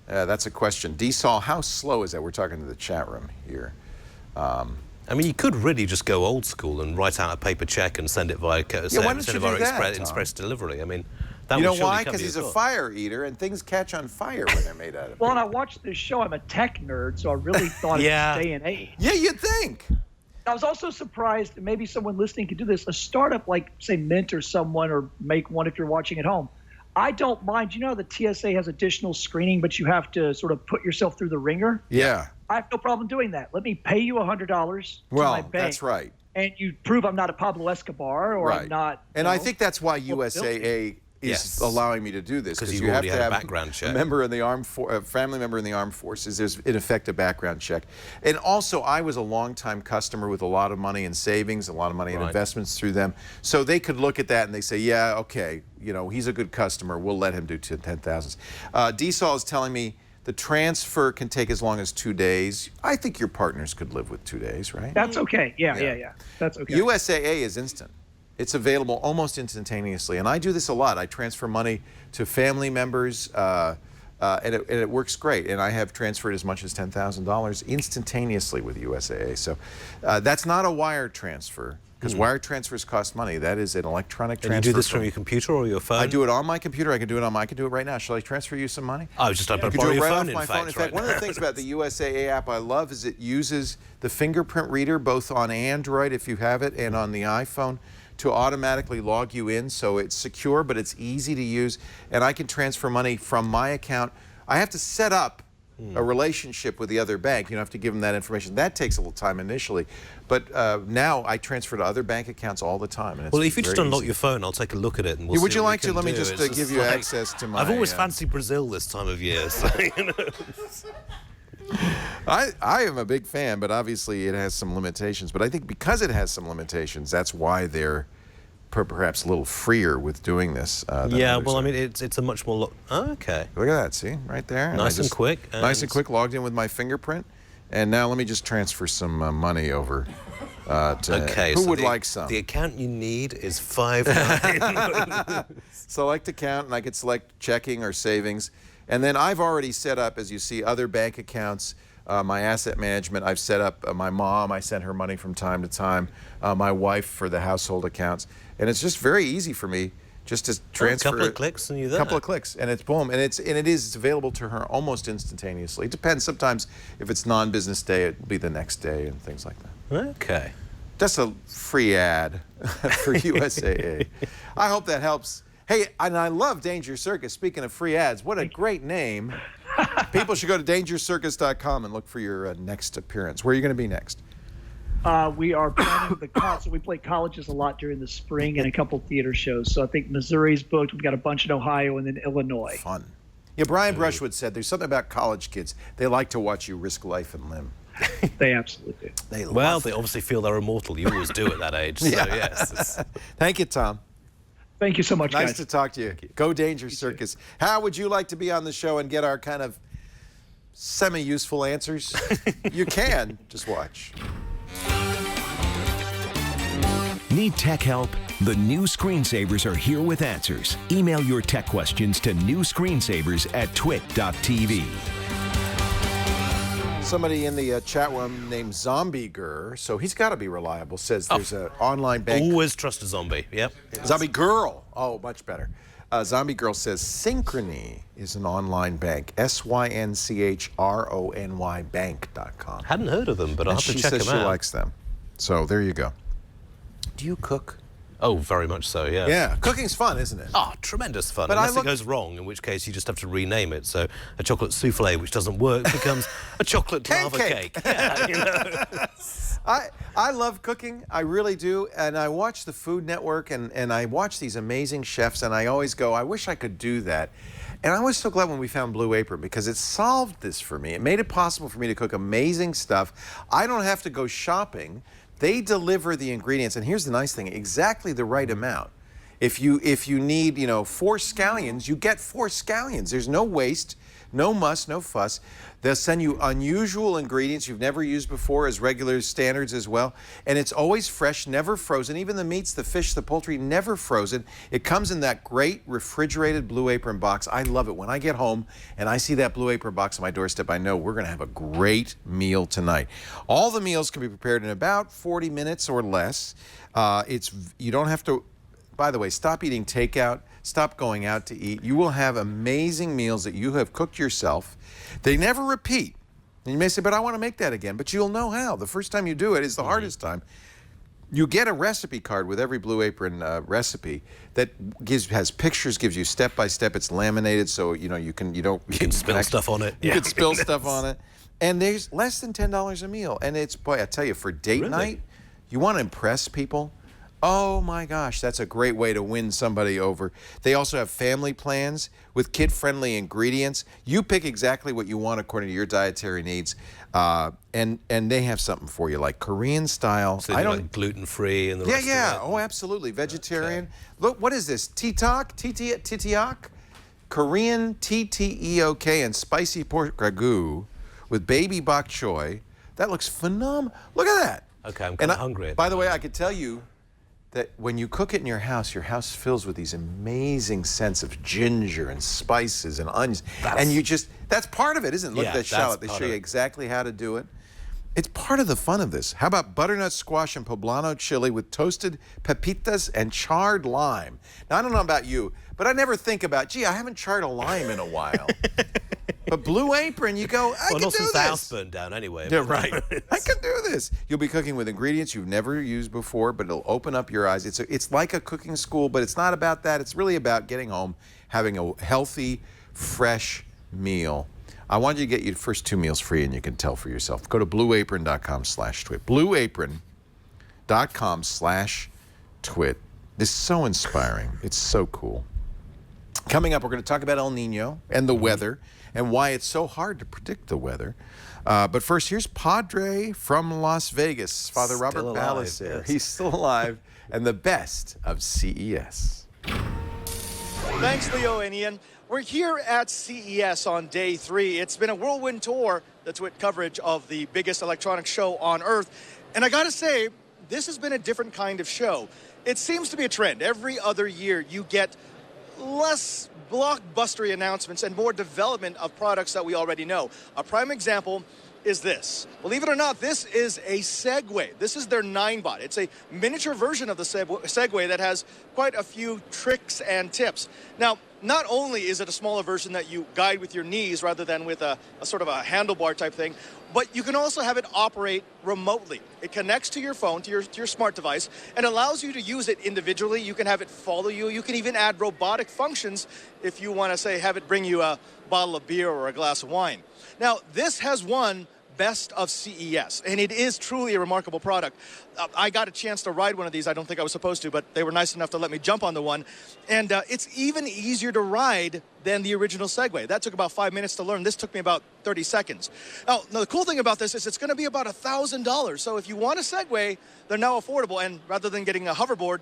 Speaker 3: that's a question. D-Sol, how slow is that? We're talking to the chat room here.
Speaker 5: I mean, you could really just go old school and write out a paper check and send it via, express delivery. I mean, that
Speaker 3: you know
Speaker 5: would surely
Speaker 3: why?
Speaker 5: come
Speaker 3: Because
Speaker 5: to
Speaker 3: he's
Speaker 5: your
Speaker 3: a
Speaker 5: door.
Speaker 3: fire eater, and things catch on fire when they're made out of.
Speaker 6: Well, and I watched this show. I'm a tech nerd, so I really thought
Speaker 5: Yeah.
Speaker 6: it was day and age.
Speaker 3: Yeah, you'd think.
Speaker 6: I was also surprised, and maybe someone listening could do this, a startup like, say, Mint or someone, or Make One if you're watching at home. I don't mind. You know, the TSA has additional screening, but you have to sort of put yourself through the ringer.
Speaker 3: Yeah.
Speaker 6: I have no problem doing that. Let me pay you $100 to
Speaker 3: Well,
Speaker 6: my bank.
Speaker 3: that's right.
Speaker 6: And you prove I'm not a Pablo Escobar, or
Speaker 3: Right.
Speaker 6: I'm not.
Speaker 3: And
Speaker 6: you
Speaker 3: I
Speaker 6: know,
Speaker 3: think that's why USAA is
Speaker 5: Yes.
Speaker 3: allowing me to do this,
Speaker 5: 'Cause
Speaker 3: because
Speaker 5: you
Speaker 3: you have
Speaker 5: already
Speaker 3: to
Speaker 5: had a
Speaker 3: have
Speaker 5: background check.
Speaker 3: a member in the a family member in the armed forces. There's in effect a background check, and also I was a longtime customer with a lot of money in savings, a lot of money in investments through them, so they could look at that and they say, yeah, okay, you know, he's a good customer. We'll let him do 10,000. D-Sol is telling me the transfer can take as long as 2 days. I think your partners could live with 2 days, right?
Speaker 6: That's okay. Yeah. That's okay.
Speaker 3: USAA is instant. It's available almost instantaneously, and I do this a lot. I transfer money to family members, and it works great. And I have transferred as much as $10,000 instantaneously with USAA. So that's not a wire transfer, because wire transfers cost money. That is an electronic transfer.
Speaker 5: And you do this from your computer or your phone?
Speaker 3: I do it on my computer. I can do it on my. I can do it right now. Shall I transfer you some money?
Speaker 5: I was just about
Speaker 3: You
Speaker 5: to
Speaker 3: can
Speaker 5: borrow
Speaker 3: do it
Speaker 5: your
Speaker 3: right
Speaker 5: phone,
Speaker 3: off my phone. In fact,
Speaker 5: right
Speaker 3: one of the
Speaker 5: now.
Speaker 3: things about the USAA app I love is it uses the fingerprint reader both on Android, if you have it, and on the iPhone, to automatically log you in. So it's secure, but it's easy to use. And I can transfer money from my account. I have to set up a relationship with the other bank. You don't have to give them that information. That takes a little time initially. But now I transfer to other bank accounts all the time. And it's
Speaker 5: Well, if you just
Speaker 3: very
Speaker 5: unlock
Speaker 3: easy.
Speaker 5: your phone, I'll take a look at it and we'll
Speaker 3: Would
Speaker 5: see
Speaker 3: you
Speaker 5: what we
Speaker 3: like to?
Speaker 5: can
Speaker 3: Let me
Speaker 5: do.
Speaker 3: just
Speaker 5: It's
Speaker 3: give you
Speaker 5: like-
Speaker 3: access to my...
Speaker 5: I've always fancied Brazil this time of year, so, you know.
Speaker 3: I am a big fan, but obviously it has some limitations. But I think because it has some limitations, that's why they're perhaps a little freer with doing this. Than
Speaker 5: Yeah,
Speaker 3: others
Speaker 5: well, I
Speaker 3: are.
Speaker 5: mean, it's a much more... okay.
Speaker 3: Look at that, see? Right there.
Speaker 5: Nice
Speaker 3: I
Speaker 5: and quick,
Speaker 3: Nice and
Speaker 5: and-
Speaker 3: quick, logged in with my fingerprint. And now let me just transfer some money over to...
Speaker 5: Okay,
Speaker 3: Who
Speaker 5: so
Speaker 3: would
Speaker 5: the,
Speaker 3: like some?
Speaker 5: The account you need is 59.
Speaker 3: Select account, and I could select checking or savings. And then I've already set up, as you see, other bank accounts. My asset management, I've set up my mom. I send her money from time to time. My wife for the household accounts. And it's just very easy for me just to transfer.
Speaker 5: A couple of clicks and you're there.
Speaker 3: A couple of clicks, and it's boom. And it's available to her almost instantaneously. It depends. Sometimes if it's non-business day, it'll be the next day and things like that.
Speaker 5: Okay.
Speaker 3: That's a free ad for USAA. I hope that helps. Hey, and I love Danger Circus. Speaking of free ads, what a great name. People should go to dangercircus.com and look for your next appearance. Where are you going to be next?
Speaker 6: We are planning the concert. We play colleges a lot during the spring and a couple theater shows. So I think Missouri's booked. We've got a bunch in Ohio and then Illinois.
Speaker 3: Fun. Yeah, Brian Brushwood said there's something about college kids. They like to watch you risk life and limb.
Speaker 6: They absolutely do.
Speaker 3: They
Speaker 5: Well,
Speaker 3: love
Speaker 5: they
Speaker 3: it.
Speaker 5: obviously feel they're immortal. You always do at that age, so yes.
Speaker 3: Thank you, Tom.
Speaker 6: Thank you so much,
Speaker 3: Nice
Speaker 6: guys.
Speaker 3: to talk to you. Go Danger Circus. How would you like to be on the show and get our kind of semi-useful answers? You can. Just watch.
Speaker 7: Need tech help? The new screensavers are here with answers. Email your tech questions to newscreensavers@twit.tv.
Speaker 3: Somebody in the chat room named Zombie Girl, so he's got to be reliable, says there's an online bank.
Speaker 5: Always trust a zombie. Yep.
Speaker 3: Zombie Girl. Oh, much better. Zombie Girl says Synchrony is an online bank. SYNCHRONY bank.com.
Speaker 5: Hadn't heard of them, but I'll
Speaker 3: And
Speaker 5: have to
Speaker 3: she
Speaker 5: check
Speaker 3: says
Speaker 5: them
Speaker 3: she
Speaker 5: out.
Speaker 3: likes them. So there you go. Do you cook?
Speaker 5: Oh, very much so, yeah.
Speaker 3: Yeah, cooking's fun, isn't it?
Speaker 5: Oh, tremendous fun.
Speaker 3: But
Speaker 5: Unless it goes wrong, in which case you just have to rename it. So a chocolate souffle, which doesn't work, becomes a chocolate lava cake. Yeah, you know.
Speaker 3: I love cooking. I really do. And I watch the Food Network, and I watch these amazing chefs, and I always go, I wish I could do that. And I was so glad when we found Blue Apron, because it solved this for me. It made it possible for me to cook amazing stuff. I don't have to go shopping. They deliver the ingredients, and here's the nice thing, exactly the right amount. If you need, 4 scallions, you get 4 scallions. There's no waste, no muss, no fuss. They'll send you unusual ingredients you've never used before as regular standards as well. And it's always fresh, never frozen. Even the meats, the fish, the poultry, never frozen. It comes in that great refrigerated Blue Apron box. I love it. When I get home and I see that Blue Apron box on my doorstep, I know we're going to have a great meal tonight. All the meals can be prepared in about 40 minutes or less. You don't have to... By the way, stop eating takeout. Stop going out to eat. You will have amazing meals that you have cooked yourself. They never repeat. And you may say, but I want to make that again. But you'll know how. The first time you do it is the hardest time. You get a recipe card with every Blue Apron recipe that has pictures, gives you step by step. It's laminated, so you can
Speaker 5: spill stuff on it.
Speaker 3: You can spill stuff on it. And there's less than $10 a meal. And it's, boy, I tell you, for date night, you want to impress people. Oh my gosh, that's a great way to win somebody over. They also have family plans with kid-friendly ingredients. You pick exactly what you want according to your dietary needs, and they have something for you, like Korean style.
Speaker 5: So like gluten-free and the rest of it?
Speaker 3: Oh, absolutely. Vegetarian. Okay. Look, what is this? Tteok? Korean Tteok and spicy pork ragu with baby bok choy. That looks phenomenal. Look at that.
Speaker 5: Okay, I'm kind of hungry.
Speaker 3: By the way, I could tell you that when you cook it in your house fills with these amazing scents of ginger and spices and onions. That's part of it, isn't it? Look at that shallot. They show you exactly how to do it. It's part of the fun of this. How about butternut squash and poblano chili with toasted pepitas and charred lime? Now, I don't know about you, but I never think about, gee, I haven't charred a lime in a while. But Blue Apron, you go, I can do this. Well, not since the house
Speaker 5: burned down anyway.
Speaker 3: Yeah, right. I can do this. You'll be cooking with ingredients you've never used before, but it'll open up your eyes. It's like a cooking school, but it's not about that. It's really about getting home, having a healthy, fresh meal. I want you to get your first 2 meals free, and you can tell for yourself. Go to blueapron.com/twit. Blueapron.com/twit. This is so inspiring. It's so cool. Coming up, we're going to talk about El Nino and the weather, and why it's so hard to predict the weather. But first, here's Padre from Las Vegas, Father Robert Ballecer. Yes. He's still alive, and the best of CES.
Speaker 8: Thanks, Leo and Ian. We're here at CES on day 3. It's been a whirlwind tour, the Twit coverage of the biggest electronic show on Earth. And I gotta say, this has been a different kind of show. It seems to be a trend. Every other year, you get less blockbustery announcements and more development of products that we already know. A prime example is this. Believe it or not, this is a Segway. This is their 9bot. It's a miniature version of the Segway that has quite a few tricks and tips. Now, not only is it a smaller version that you guide with your knees rather than with a sort of a handlebar type thing, but you can also have it operate remotely. It connects to your phone, to your smart device, and allows you to use it individually. You can have it follow you. You can even add robotic functions if you want to, say, have it bring you a bottle of beer or a glass of wine. Now, this has won Best of CES, and it is truly a remarkable product. I got a chance to ride one of these. I don't think I was supposed to, but they were nice enough to let me jump on the one. And it's even easier to ride than the original Segway. That took about 5 minutes to learn. This took me about 30 seconds. Now, the cool thing about this is it's going to be about $1,000. So if you want a Segway, they're now affordable. And rather than getting a hoverboard,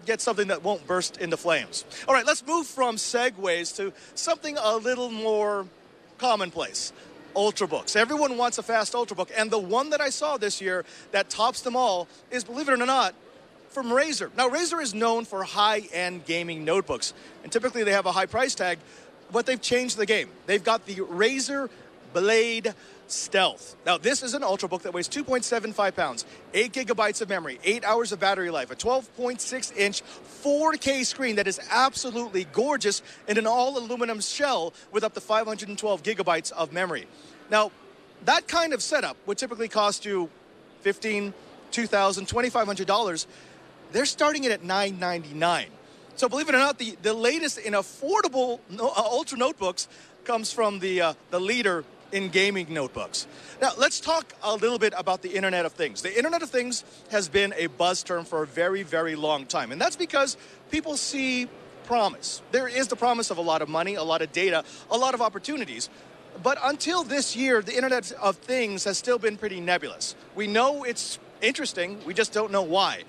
Speaker 8: get something that won't burst into flames. All right, let's move from Segways to something a little more commonplace. Ultrabooks. Everyone wants a fast Ultrabook, and the one that I saw this year that tops them all is, believe it or not, from Razer. Now, Razer is known for high-end gaming notebooks, and typically they have a high price tag, but they've changed the game. They've got the Razer Blade Stealth. Now, this is an Ultrabook that weighs 2.75 pounds, 8 gigabytes of memory, 8 hours of battery life, a 12.6-inch 4K screen that is absolutely gorgeous in an all-aluminum shell with up to 512 gigabytes of memory. Now, that kind of setup would typically cost you $1,500, $2,000, $2,500. they're starting it at $999. So believe it or not, the latest in affordable ultra notebooks comes from the leader in gaming notebooks. Now, let's talk a little bit about the Internet of Things. The Internet of Things has been a buzz term for a very, very long time, and that's because people see promise. There is the promise of a lot of money, a lot of data, a lot of opportunities. But until this year, the Internet of Things has still been pretty nebulous. We know it's interesting, we just don't know why.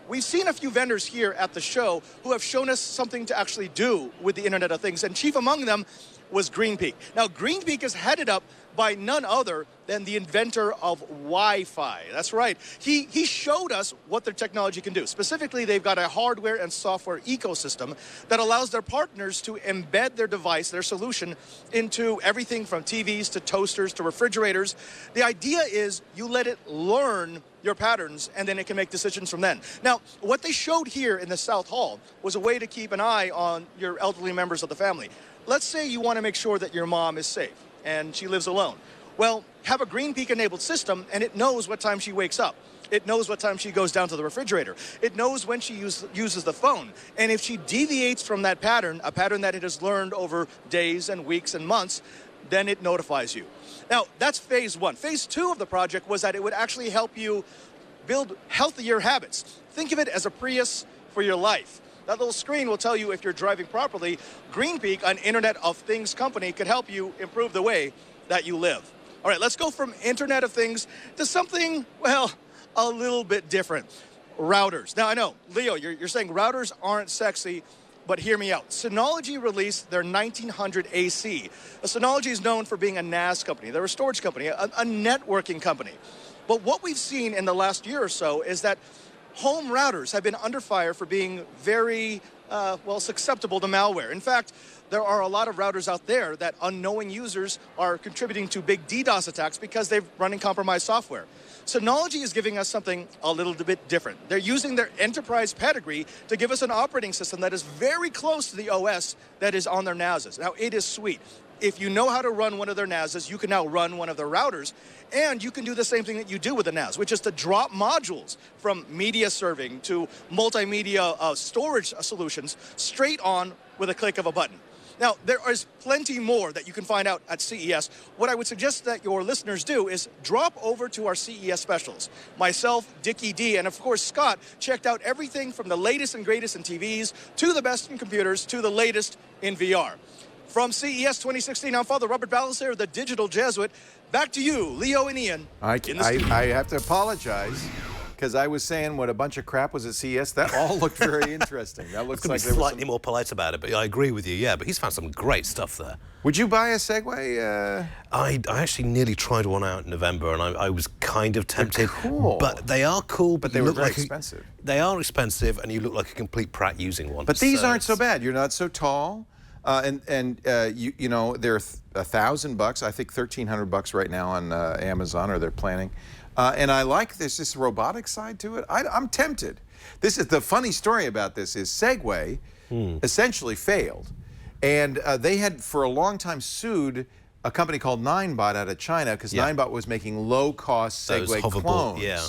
Speaker 8: We've seen a few vendors here at the show who have shown us something to actually do with the Internet of Things, and chief among them was GreenPeak. Now, GreenPeak is headed up by none other than the inventor of Wi-Fi. That's right. He showed us what their technology can do. Specifically, they've got a hardware and software ecosystem that allows their partners to embed their device, their solution, into everything from TVs to toasters to refrigerators. The idea is you let it learn your patterns, and then it can make decisions from then. Now, what they showed here in the South Hall was a way to keep an eye on your elderly members of the family. Let's say you want to make sure that your mom is safe and she lives alone. Well, have a GreenPeak-enabled system, and it knows what time she wakes up. It knows what time she goes down to the refrigerator. It knows when she uses the phone. And if she deviates from that pattern, a pattern that it has learned over days and weeks and months, then it notifies you. Now, that's phase one. Phase two of the project was that it would actually help you build healthier habits. Think of it as a Prius for your life. That little screen will tell you if you're driving properly. GreenPeak, an Internet of Things company, could help you improve the way that you live. All right, let's go from Internet of Things to something, well, a little bit different. Routers. Now, I know, Leo, you're saying routers aren't sexy, but hear me out. Synology released their 1900 AC. Synology is known for being a NAS company. They're a storage company, a networking company. But what we've seen in the last year or so is that home routers have been under fire for being very, susceptible to malware. In fact, there are a lot of routers out there that unknowing users are contributing to big DDoS attacks because they're running compromised software. Synology is giving us something a little bit different. They're using their enterprise pedigree to give us an operating system that is very close to the OS that is on their NASs. Now, it is sweet. If you know how to run one of their NASs, you can now run one of their routers, and you can do the same thing that you do with the NAS, which is to drop modules from media serving to multimedia storage solutions straight on with a click of a button. Now, there is plenty more that you can find out at CES. What I would suggest that your listeners do is drop over to our CES specials. Myself, Dickie D, and of course Scott checked out everything from the latest and greatest in TVs to the best in computers to the latest in VR. From CES 2016, I'm Father Robert Ballecer, the digital Jesuit. Back to you, Leo and Ian.
Speaker 3: I have to apologize because I was saying what a bunch of crap was at CES. That all looked very interesting. That looks like there was
Speaker 5: slightly more polite about it, but I agree with you. Yeah, but he's found some great stuff there.
Speaker 3: Would you buy a Segway?
Speaker 5: I actually nearly tried one out in November, and I was kind of tempted.
Speaker 3: They're cool.
Speaker 5: But they are cool.
Speaker 3: But they were very expensive.
Speaker 5: They are expensive, and you look like a complete prat using one.
Speaker 3: But these aren't so bad. You're not so tall. You know, they're $1,000. I think $1,300 right now on Amazon, or they're planning. And I like this robotic side to it. I'm tempted. This is the funny story about this is Segway essentially failed, and they had for a long time sued a company called Ninebot out of China because Ninebot was making low-cost Segway clones.
Speaker 5: Yeah.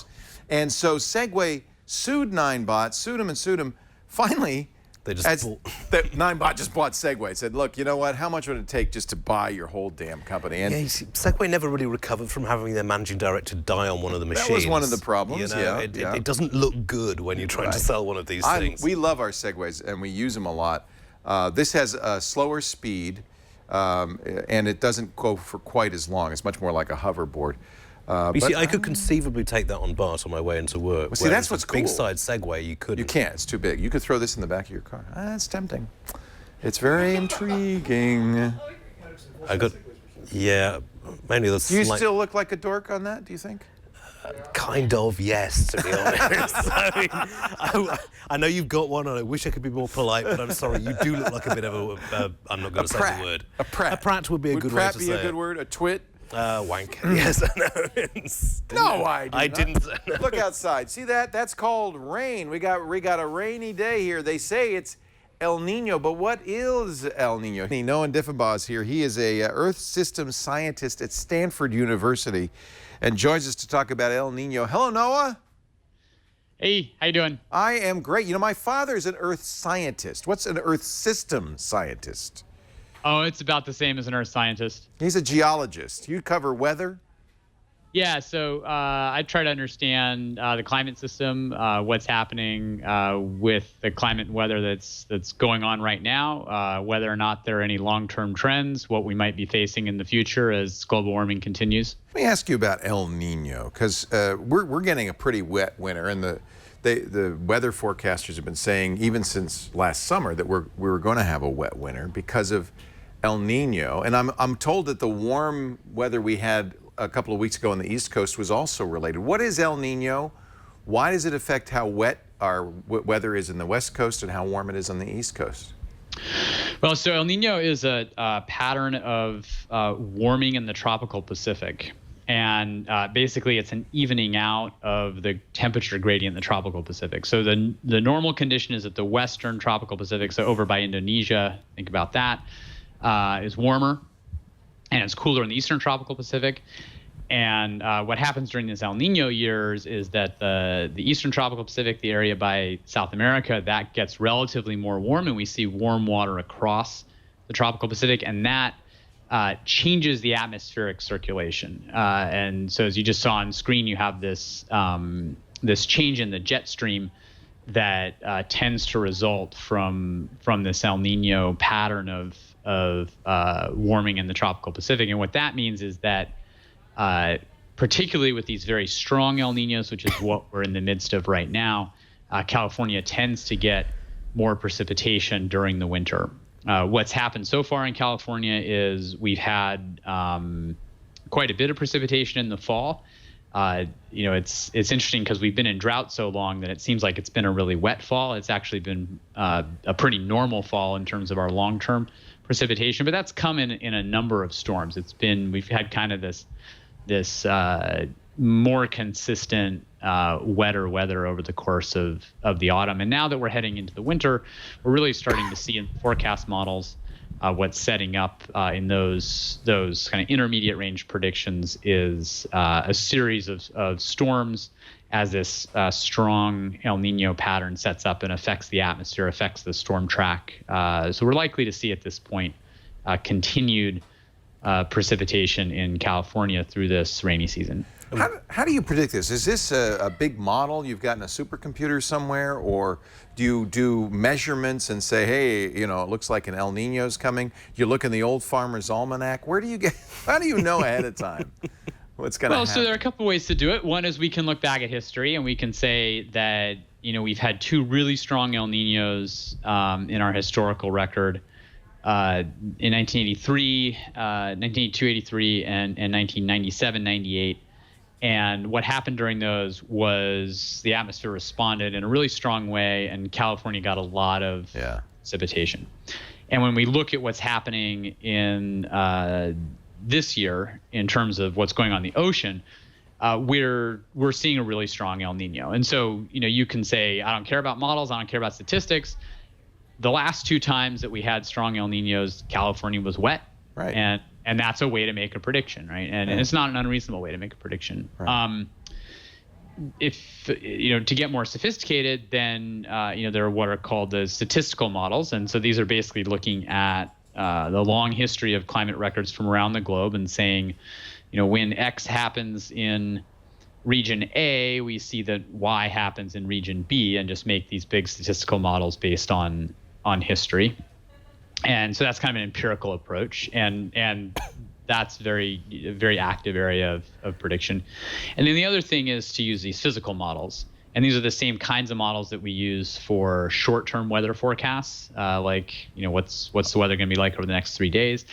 Speaker 3: And so Segway sued Ninebot, sued him. Finally, Ninebot just bought Segway. Said, look, you know what? How much would it take just to buy your whole damn company? And
Speaker 5: you see, Segway never really recovered from having their managing director die on one of the machines.
Speaker 3: That was one of the problems,
Speaker 5: you know, it doesn't look good when you're trying to sell one of these things.
Speaker 3: We love our Segways, and we use them a lot. This has a slower speed, and it doesn't go for quite as long. It's much more like a hoverboard.
Speaker 5: You see, I could conceivably take that on BART on my way into work.
Speaker 3: Well, see, that's what's cool.
Speaker 5: Big side Segway, you couldn't.
Speaker 3: You can't. It's too big. You could throw this in the back of your car. That's tempting. It's very intriguing.
Speaker 5: mainly the
Speaker 3: Do you still look like a dork on that, do you think?
Speaker 5: Kind of, yes, to be honest. I know you've got one, and I wish I could be more polite, but I'm sorry, you do look like a bit of a I'm not going to say the word.
Speaker 3: A prat.
Speaker 5: A prat would be a good way to say it.
Speaker 3: Would prat be a good word? A twit?
Speaker 5: Wank. Yes, I know.
Speaker 3: No, I
Speaker 5: didn't say no.
Speaker 3: Look outside. See that? That's called rain. We got a rainy day here. They say it's El Nino, but what is El Nino? Nino Diffenbaugh is here. He is a Earth systems scientist at Stanford University and joins us to talk about El Nino. Hello, Noah.
Speaker 9: Hey, how you doing?
Speaker 3: I am great. You know, my father's an Earth scientist. What's an Earth system scientist?
Speaker 9: Oh, it's about the same as an Earth scientist.
Speaker 3: He's a geologist. You cover weather?
Speaker 9: Yeah, so I try to understand the climate system, what's happening with the climate and weather that's going on right now, whether or not there are any long-term trends, what we might be facing in the future as global warming continues.
Speaker 3: Let me ask you about El Nino, because we're getting a pretty wet winter, and the weather forecasters have been saying even since last summer that we were going to have a wet winter because of El Nino. And I'm told that the warm weather we had a couple of weeks ago on the East Coast was also related. What is El Nino? Why does it affect how wet our weather is in the West Coast and how warm it is on the East Coast?
Speaker 9: Well, so El Nino is a pattern of warming in the tropical Pacific. And basically, it's an evening out of the temperature gradient in the tropical Pacific. So the normal condition is that the western tropical Pacific, so over by Indonesia, think about that, is warmer. And it's cooler in the eastern tropical Pacific. And what happens during these El Nino years is that the eastern tropical Pacific, the area by South America, that gets relatively more warm, and we see warm water across the tropical Pacific, and that changes the atmospheric circulation. And so as you just saw on screen, you have this this change in the jet stream that tends to result from this El Nino pattern of warming in the tropical Pacific. And what that means is that particularly with these very strong El Ninos, which is what we're in the midst of right now, California tends to get more precipitation during the winter. What's happened so far in California is we've had quite a bit of precipitation in the fall. You know, it's interesting because we've been in drought so long that it seems like it's been a really wet fall. It's actually been a pretty normal fall in terms of our long-term precipitation, but that's come in a number of storms. We've had kind of this more consistent wetter weather over the course of the autumn. And now that we're heading into the winter, we're really starting to see in forecast models what's setting up in those kind of intermediate range predictions is a series of storms as this strong El Nino pattern sets up and affects the atmosphere, affects the storm track. So we're likely to see at this point continued precipitation in California through this rainy season.
Speaker 3: How do you predict this? Is this a big model you've got in a supercomputer somewhere, or do you do measurements and say, hey, you know, it looks like an El Nino's coming? You look in the old Farmer's Almanac. How do you know ahead of time what's going to happen?
Speaker 9: Well, so there are a couple ways to do it. One is we can look back at history and we can say that, you know, we've had two really strong El Ninos in our historical record. In 1982, 83, and 1997, 98. And what happened during those was the atmosphere responded in a really strong way, and California got a lot of precipitation. And when we look at what's happening in this year in terms of what's going on in the ocean, we're seeing a really strong El Nino. And so, you know, you can say, I don't care about models, I don't care about statistics. The last two times that we had strong El Ninos, California was wet,
Speaker 3: right?
Speaker 9: And that's a way to make a prediction, right? And it's not an unreasonable way to make a prediction. Right. If you know, to get more sophisticated, then you know, there are what are called the statistical models, and so these are basically looking at the long history of climate records from around the globe and saying, you know, when X happens in region A, we see that Y happens in region B, and just make these big statistical models based on history. And so that's kind of an empirical approach, and that's very active area of prediction. And then the other thing is to use these physical models, and these are the same kinds of models that we use for short-term weather forecasts, like, you know, what's the weather going to be like over the next 3 days.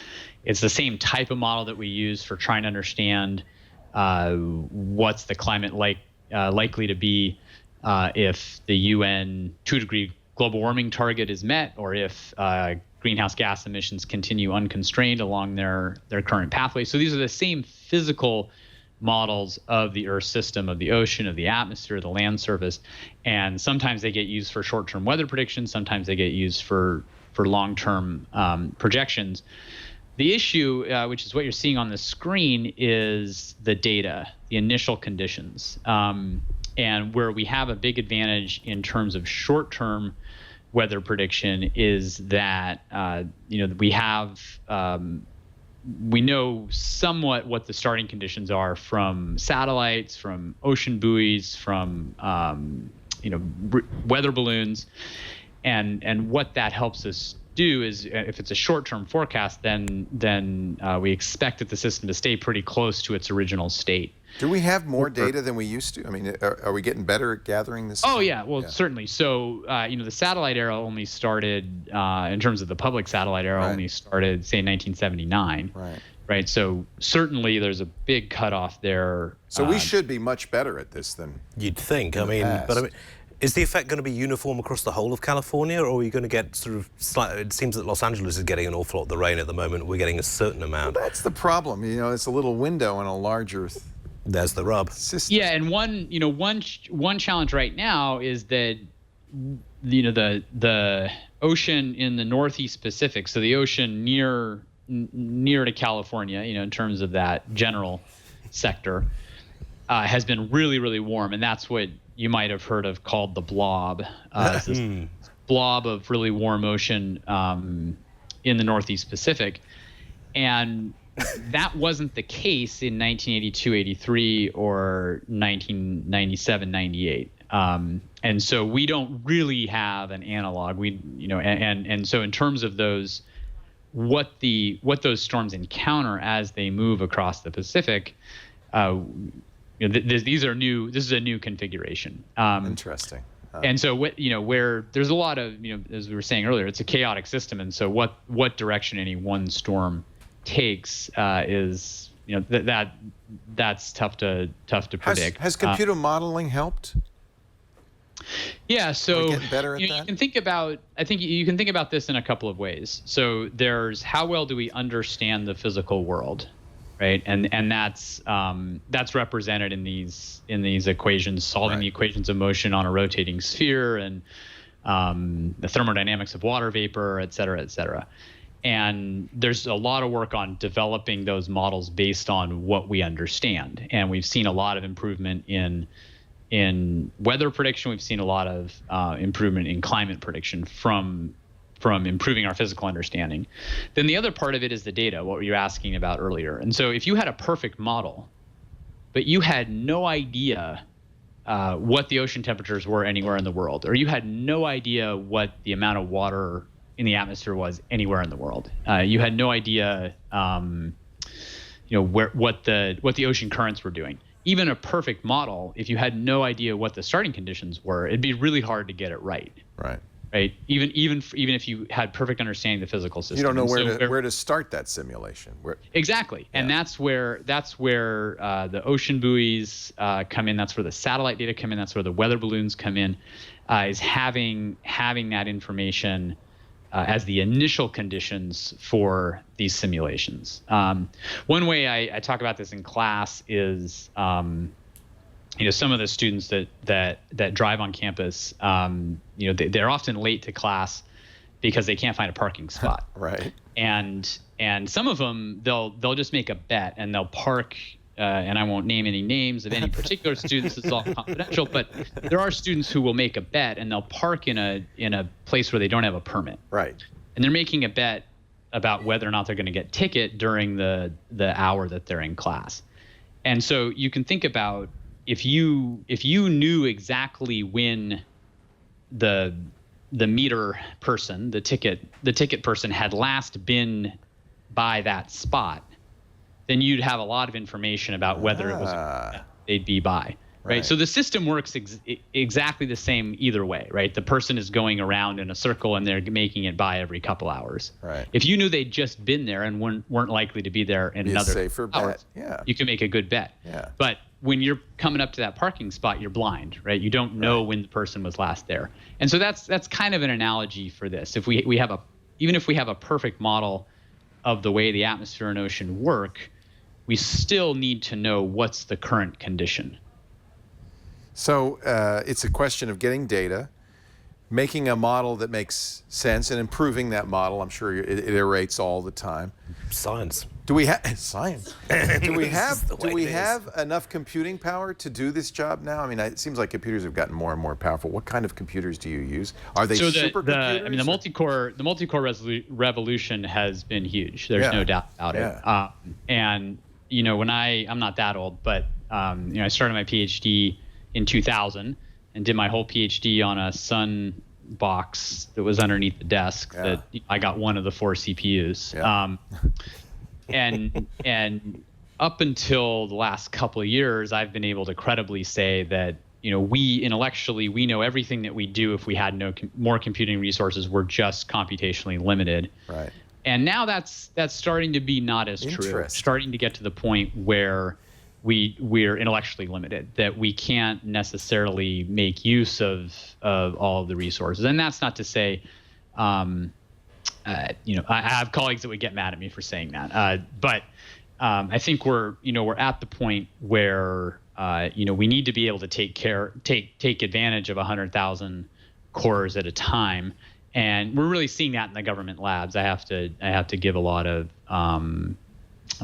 Speaker 9: It's the same type of model that we use for trying to understand what's the climate likely to be if the UN 2-degree global warming target is met, or if greenhouse gas emissions continue unconstrained along their current pathway. So these are the same physical models of the Earth system, of the ocean, of the atmosphere, the land surface, and sometimes they get used for short-term weather predictions, sometimes they get used for long-term projections. The issue, which is what you're seeing on the screen, is the data, the initial conditions. And where we have a big advantage in terms of short-term weather prediction is that we know somewhat what the starting conditions are from satellites, from ocean buoys, from weather balloons, and what that helps us do is, if it's a short-term forecast, then we expect the system to stay pretty close to its original state.
Speaker 3: Do we have more data than we used to? I mean, are we getting better at gathering this?
Speaker 9: Oh, yeah. Well, certainly. So, the satellite era only started, in terms of the public satellite era, only started, say, in 1979. Right. So, certainly there's a big cutoff there.
Speaker 3: So, we should be much better at this than
Speaker 5: you'd think. I mean, is the effect going to be uniform across the whole of California, or are we going to get sort of it seems that Los Angeles is getting an awful lot of the rain at the moment. We're getting a certain amount.
Speaker 3: Well, that's the problem. It's a little window in a larger
Speaker 5: There's the rub.
Speaker 3: system.
Speaker 9: Yeah, and one challenge right now is that the ocean in the Northeast Pacific, so the ocean near to California, in terms of that general sector, has been really, really warm, and that's what you might have heard of called the blob. It's this blob of really warm ocean in the Northeast Pacific, and that wasn't the case in 1982-83 or 1997-98. And so we don't really have an analog. And so in terms of those, what those storms encounter as they move across the Pacific, this is a new configuration.
Speaker 3: Interesting.
Speaker 9: And so where there's a lot of, as we were saying earlier, it's a chaotic system. And so what direction any one storm takes is that's tough to predict.
Speaker 3: Has computer modeling helped?
Speaker 9: Yeah, so
Speaker 3: are we getting better at that?
Speaker 9: you can think about this in a couple of ways. So there's how well do we understand the physical world, right? And that's represented in these equations, solving the equations of motion on a rotating sphere, and the thermodynamics of water vapor, et cetera. And there's a lot of work on developing those models based on what we understand. And we've seen a lot of improvement in weather prediction. We've seen a lot of improvement in climate prediction from improving our physical understanding. Then the other part of it is the data, what you were asking about earlier. And so if you had a perfect model, but you had no idea what the ocean temperatures were anywhere in the world, or you had no idea what the amount of water in the atmosphere was anywhere in the world, you had no idea what the ocean currents were doing. Even a perfect model, if you had no idea what the starting conditions were, it'd be really hard to get it right. Right. Even if you had perfect understanding of the physical system,
Speaker 3: you don't know where to start that simulation.
Speaker 9: Exactly, and that's where the ocean buoys come in. That's where the satellite data come in. That's where the weather balloons come in. Is having that information as the initial conditions for these simulations. One way I talk about this in class is, some of the students that drive on campus, they're often late to class because they can't find a parking spot.
Speaker 3: Right.
Speaker 9: And some of them, they'll just make a bet and they'll park. And I won't name any names of any particular students. It's all confidential. But there are students who will make a bet and they'll park in a place where they don't have a permit.
Speaker 3: Right.
Speaker 9: And they're making a bet about whether or not they're going to get ticket during the hour that they're in class. And so you can think about if you knew exactly when the meter person, the ticket person had last been by that spot, then you'd have a lot of information about whether it was they'd be by. Right. So the system works exactly the same either way. Right. The person is going around in a circle and they're making it by every couple hours.
Speaker 3: Right.
Speaker 9: If you knew they'd just been there and weren't likely to be there in another
Speaker 3: safer
Speaker 9: hours,
Speaker 3: bet. Yeah.
Speaker 9: you can make a good bet.
Speaker 3: Yeah.
Speaker 9: But when you're coming up to that parking spot, you're blind. Right. You don't know when the person was last there. And so that's kind of an analogy for this. If we have even if we have a perfect model of the way the atmosphere and ocean work, we still need to know what's the current condition.
Speaker 3: So it's a question of getting data, making a model that makes sense and improving that model. I'm sure it iterates all the time.
Speaker 5: Science.
Speaker 3: Do we have science? Do we
Speaker 5: This
Speaker 3: have enough computing power to do this job now? I mean, it seems like computers have gotten more and more powerful. What kind of computers do you use? Are they supercomputers?
Speaker 9: I mean, the multi-core revolution has been huge. There's no doubt about it. And you know, when I'm not that old, but you know, I started my PhD in 2000 and did my whole PhD on a Sun box that was underneath the desk that I got one of the 4 CPUs. And up until the last couple of years, I've been able to credibly say that, you know, we intellectually, we know everything that we do. If we had more computing resources, we're just computationally limited.
Speaker 3: Right.
Speaker 9: And now that's starting to be not as true. Starting to get to the point where we're intellectually limited, that we can't necessarily make use of all of the resources. And that's not to say, you know, I have colleagues that would get mad at me for saying that. But I think we're at the point where, you know, we need to be able to take advantage of 100,000 cores at a time. And we're really seeing that in the government labs. I have to give a lot of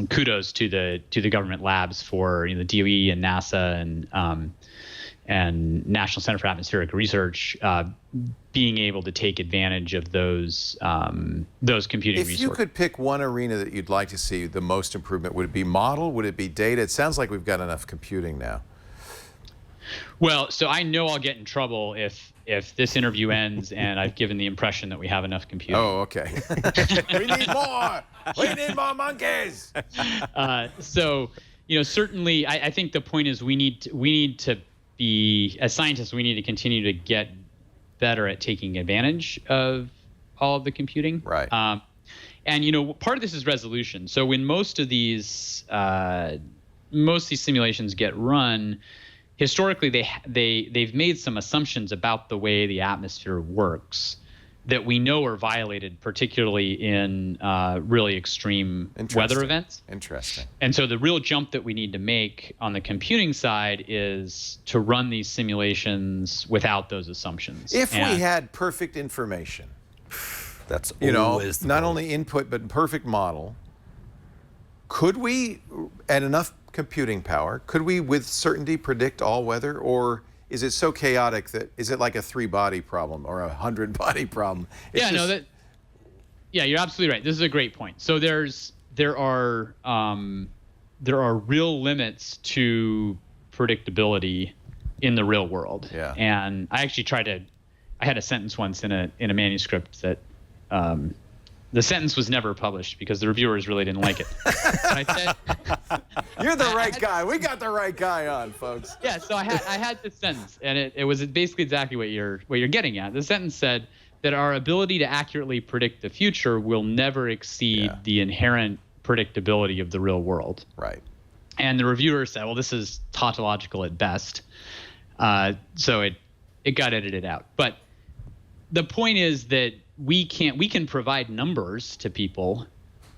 Speaker 9: kudos to the government labs for, you know, the DOE and NASA and National Center for Atmospheric Research being able to take advantage of those computing resources.
Speaker 3: If you could pick one arena that you'd like to see the most improvement, would it be model? Would it be data? It sounds like we've got enough computing now.
Speaker 9: Well, so I know I'll get in trouble if this interview ends and I've given the impression that we have enough computing.
Speaker 3: Oh, okay. We need more. We need more monkeys.
Speaker 9: So, you know, certainly, I think the point is we need to be, as scientists, we need to continue to get better at taking advantage of all of the computing.
Speaker 3: Right.
Speaker 9: And you know, part of this is resolution. So when most of these simulations get run, historically they've made some assumptions about the way the atmosphere works that we know are violated, particularly in really extreme weather events.
Speaker 3: Interesting.
Speaker 9: And so the real jump that we need to make on the computing side is to run these simulations without those assumptions.
Speaker 3: If we had perfect information,
Speaker 5: that's
Speaker 3: always not only input but perfect model, could we, at enough computing power, could we with certainty predict all weather, or is it so chaotic that, is it like a 3-body problem or a 100-body problem?
Speaker 9: You're absolutely right. This is a great point. So there are real limits to predictability in the real world.
Speaker 3: Yeah.
Speaker 9: And I actually I had a sentence once in a manuscript that the sentence was never published because the reviewers really didn't like it. I said,
Speaker 3: "You're the right guy. We got the right guy on, folks."
Speaker 9: Yeah. So I had this sentence, and it was basically exactly what you're getting at. The sentence said that our ability to accurately predict the future will never exceed the inherent predictability of the real world.
Speaker 3: Right.
Speaker 9: And the reviewer said, "Well, this is tautological at best." So it got edited out. But the point is that we can provide numbers to people,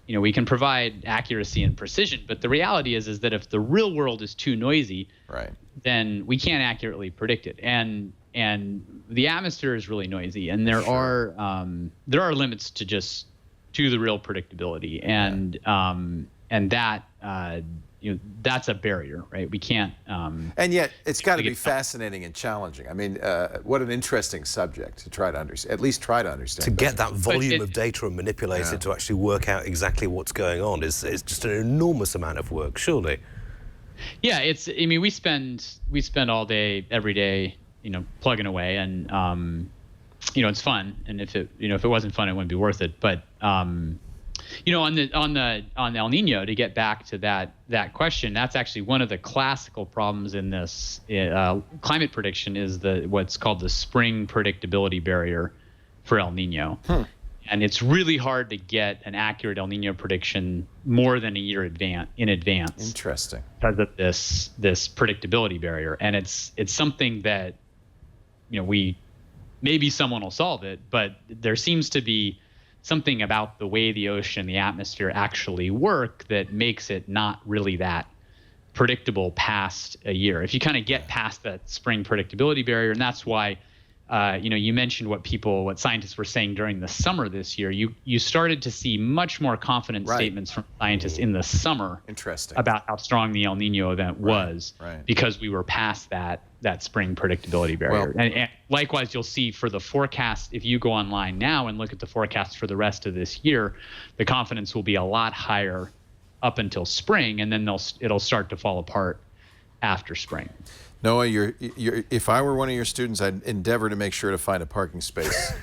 Speaker 9: you know, we can provide accuracy and precision, but the reality is that if the real world is too noisy,
Speaker 3: right,
Speaker 9: then we can't accurately predict it. And the atmosphere is really noisy, and there are limits to the real predictability, and that you know, that's a barrier, right? We can't.
Speaker 3: And yet, it's got to be fascinating and challenging. I mean, what an interesting subject to try to understand. At least try to understand.
Speaker 5: To get that volume of data and manipulate it to actually work out exactly what's going on is just an enormous amount of work, surely.
Speaker 9: Yeah, I mean, we spend all day, every day, you know, plugging away, and you know, it's fun. And if it wasn't fun, it wouldn't be worth it. But you know, on El Nino, to get back to that question, that's actually one of the classical problems in this climate prediction is what's called the spring predictability barrier for El Nino. And it's really hard to get an accurate El Nino prediction more than a year in advance.
Speaker 3: Interesting.
Speaker 9: Because of this predictability barrier, and it's something that, you know, maybe someone will solve it, but there seems to be something about the way the ocean and the atmosphere actually work that makes it not really that predictable past a year. If you kind of get past that spring predictability barrier, and that's why you mentioned what scientists were saying during the summer this year. You started to see much more confident statements from scientists in the summer.
Speaker 3: Interesting.
Speaker 9: About how strong the El Nino event was, because we were past that spring predictability barrier.
Speaker 3: Well,
Speaker 9: and likewise, you'll see for the forecast, if you go online now and look at the forecast for the rest of this year, the confidence will be a lot higher up until spring, and then it'll start to fall apart after spring.
Speaker 3: Noah, if I were one of your students, I'd endeavor to make sure to find a parking space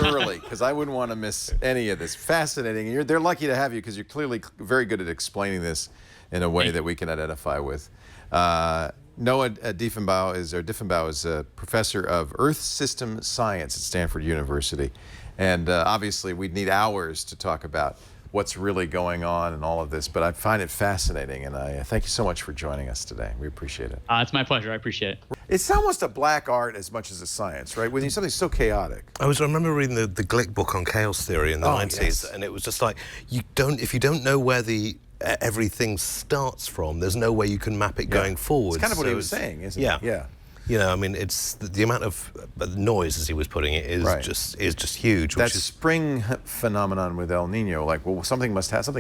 Speaker 3: early, because I wouldn't want to miss any of this. Fascinating. They're lucky to have you, because you're clearly very good at explaining this in a way that we can identify with. Noah Diffenbaugh is a professor of Earth System Science at Stanford University. And obviously, we'd need hours to talk about what's really going on and all of this, but I find it fascinating, and I thank you so much for joining us today. We appreciate it.
Speaker 9: It's my pleasure. I appreciate it.
Speaker 3: It's almost a black art as much as a science, right? When something so chaotic.
Speaker 5: I remember reading the Glick book on chaos theory in the 90s, and it was just like, if you don't know where everything starts from, there's no way you can map it going forward.
Speaker 3: It's kind of what he was saying, isn't it? Yeah.
Speaker 5: I mean, it's the amount of noise, as he was putting it, is just huge.
Speaker 3: That spring phenomenon with El Nino, something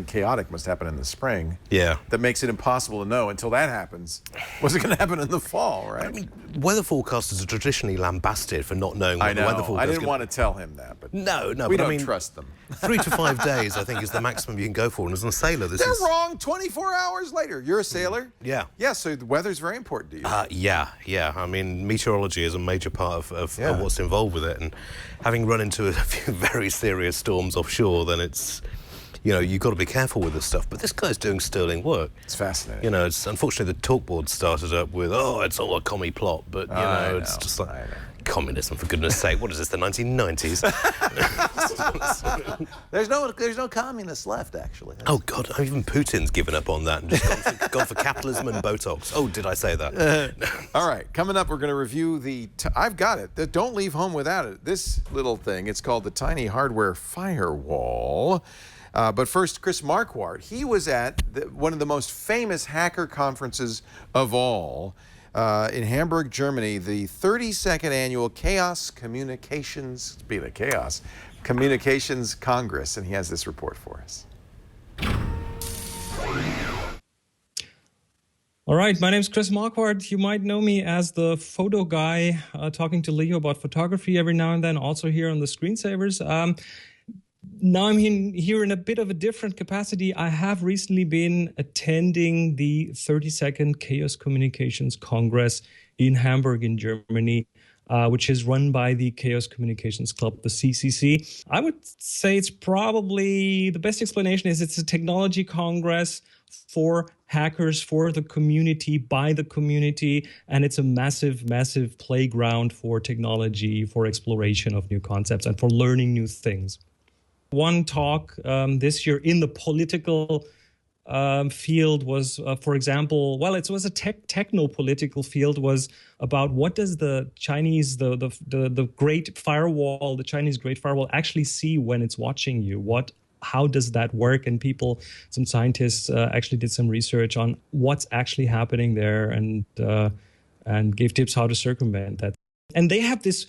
Speaker 3: chaotic must happen in the spring.
Speaker 5: Yeah.
Speaker 3: That makes it impossible to know until that happens. What's it going to happen in the fall, right?
Speaker 5: I mean, weather forecasters are traditionally lambasted for not knowing what the weather forecast is.
Speaker 3: I didn't want to tell him that, but
Speaker 5: no,
Speaker 3: we don't trust them.
Speaker 5: 3 to 5 days, I think, is the maximum you can go for. And as a sailor,
Speaker 3: they're wrong 24 hours later. You're a sailor?
Speaker 5: Yeah.
Speaker 3: Yeah, so the weather's very important to you.
Speaker 5: Yeah. I mean, meteorology is a major part of what's involved with it. And having run into a few very serious storms offshore, then it's, you've got to be careful with this stuff. But this guy's doing sterling work.
Speaker 3: It's fascinating.
Speaker 5: It's unfortunately the talk board started up with, it's all a commie plot. But, it's just like... Communism, for goodness sake. What is this, the 1990s?
Speaker 3: There's no communists left, actually.
Speaker 5: Oh, God, even Putin's given up on that and just gone for capitalism and Botox. Oh, did I say that?
Speaker 3: All right, coming up, we're going to review I've got it. Don't leave home without it. This little thing, it's called the Tiny Hardware Firewall. But first, Chris Marquardt. He was at one of the most famous hacker conferences of all, in Hamburg, Germany, the 32nd annual Communications Congress, and he has this report for us.
Speaker 10: All right, my name is Chris Marquardt. You might know me as the photo guy, talking to Leo about photography every now and then, also here on the Screensavers. Now I'm here in a bit of a different capacity. I have recently been attending the 32nd Chaos Communications Congress in Hamburg in Germany, which is run by the Chaos Communications Club, the CCC. I would say it's probably, the best explanation is it's a technology congress for hackers, for the community, by the community, and it's a massive, massive playground for technology, for exploration of new concepts, and for learning new things. One talk this year in the political field was, for example, it was a techno-political field, was about what does the Chinese, the Great Firewall, the Chinese Great Firewall actually see when it's watching you? How does that work? And some scientists actually did some research on what's actually happening there, and gave tips how to circumvent that. And they have this,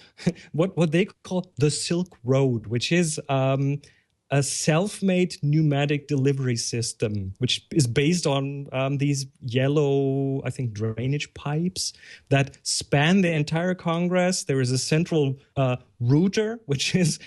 Speaker 10: what they call the Silk Road, which is a self-made pneumatic delivery system, which is based on these yellow, I think, drainage pipes that span the entire Congress. There is a central router, which is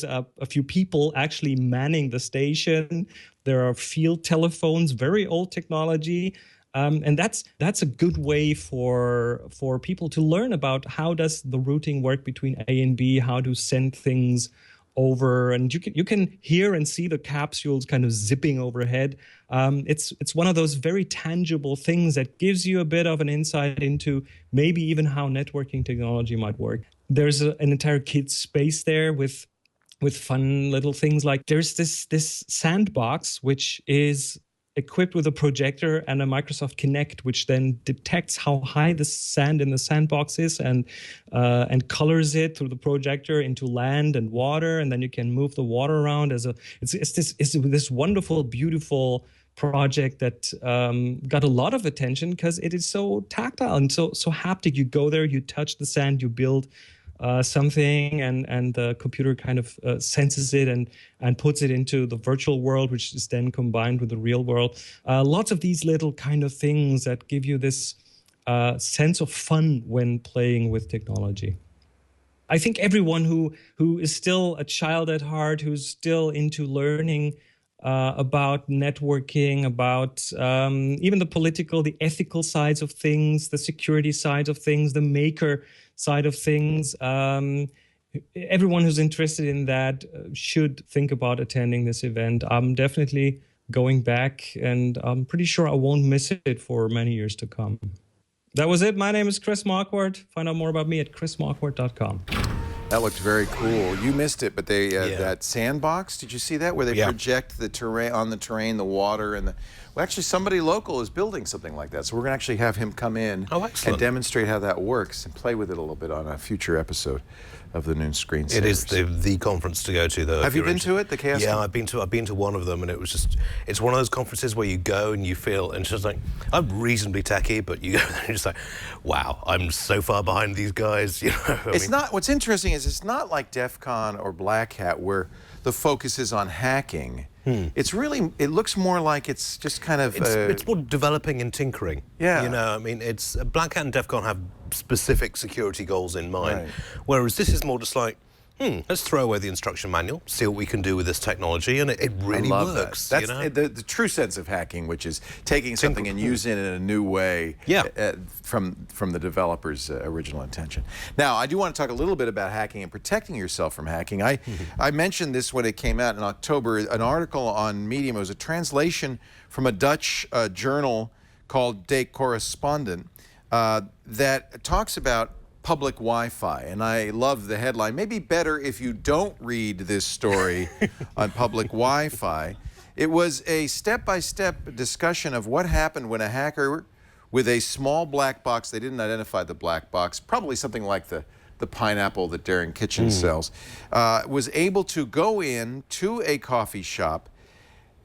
Speaker 10: a few people actually manning the station. There are field telephones, very old technology. And that's a good way for people to learn about how does the routing work between A and B, how to send things over, and you can hear and see the capsules kind of zipping overhead. It's one of those very tangible things that gives you a bit of an insight into maybe even how networking technology might work. There's an entire kids space there with fun little things, like there's this sandbox which is equipped with a projector and a Microsoft Kinect, which then detects how high the sand in the sandbox is and colors it through the projector into land and water, and then you can move the water around it's this wonderful, beautiful project that got a lot of attention because it is so tactile and so haptic. You go there, you touch the sand, you build something, and the computer kind of senses it and puts it into the virtual world, which is then combined with the real world. Lots of these little kind of things that give you this sense of fun when playing with technology. I think everyone who is still a child at heart, who's still into learning about networking, about even the political, the ethical sides of things, the security side of things, the maker side of things, everyone who's interested in that should think about attending this event. I'm definitely going back, and I'm pretty sure I won't miss it for many years to come. That was it. My name is Chris Marquardt. Find out more about me at chrismarquardt.com.
Speaker 3: That looked very cool. You missed it, but they that sandbox, did you see that? Where they project the terrain on the terrain, the water, and the... Well, actually, somebody local is building something like that. So we're going to actually have him come in and demonstrate how that works and play with it a little bit on a future episode of the Noon Screensavers.
Speaker 5: It is the conference to go to, though.
Speaker 3: Have you been to it, the Chaos?
Speaker 5: Yeah, I've been to one of them, and it was just, it's one of those conferences where you go and you feel, and it's just like, I'm reasonably techie, but you go there and you're just like, wow, I'm so far behind these guys. You know,
Speaker 3: it's not, what's interesting is it's not like DEF CON or Black Hat where the focus is on hacking. It's really, it looks more like it's just kind of...
Speaker 5: It's more developing and tinkering.
Speaker 3: Yeah.
Speaker 5: You know, I mean, it's Black Hat and DEF CON have specific security goals in mind, whereas this is more just like, let's throw away the instruction manual, see what we can do with this technology, and it really works.
Speaker 3: That's
Speaker 5: you know?
Speaker 3: the true sense of hacking, which is taking something and using it in a new way from the developer's original intention. Now, I do want to talk a little bit about hacking and protecting yourself from hacking. I mentioned this when it came out in October, an article on Medium. It was a translation from a Dutch journal called De Correspondent that talks about public Wi-Fi, and I love the headline. Maybe better if you don't read this story on public Wi-Fi. It was a step-by-step discussion of what happened when a hacker with a small black box, they didn't identify the black box, probably something like the pineapple that Darren Kitchen sells, was able to go in to a coffee shop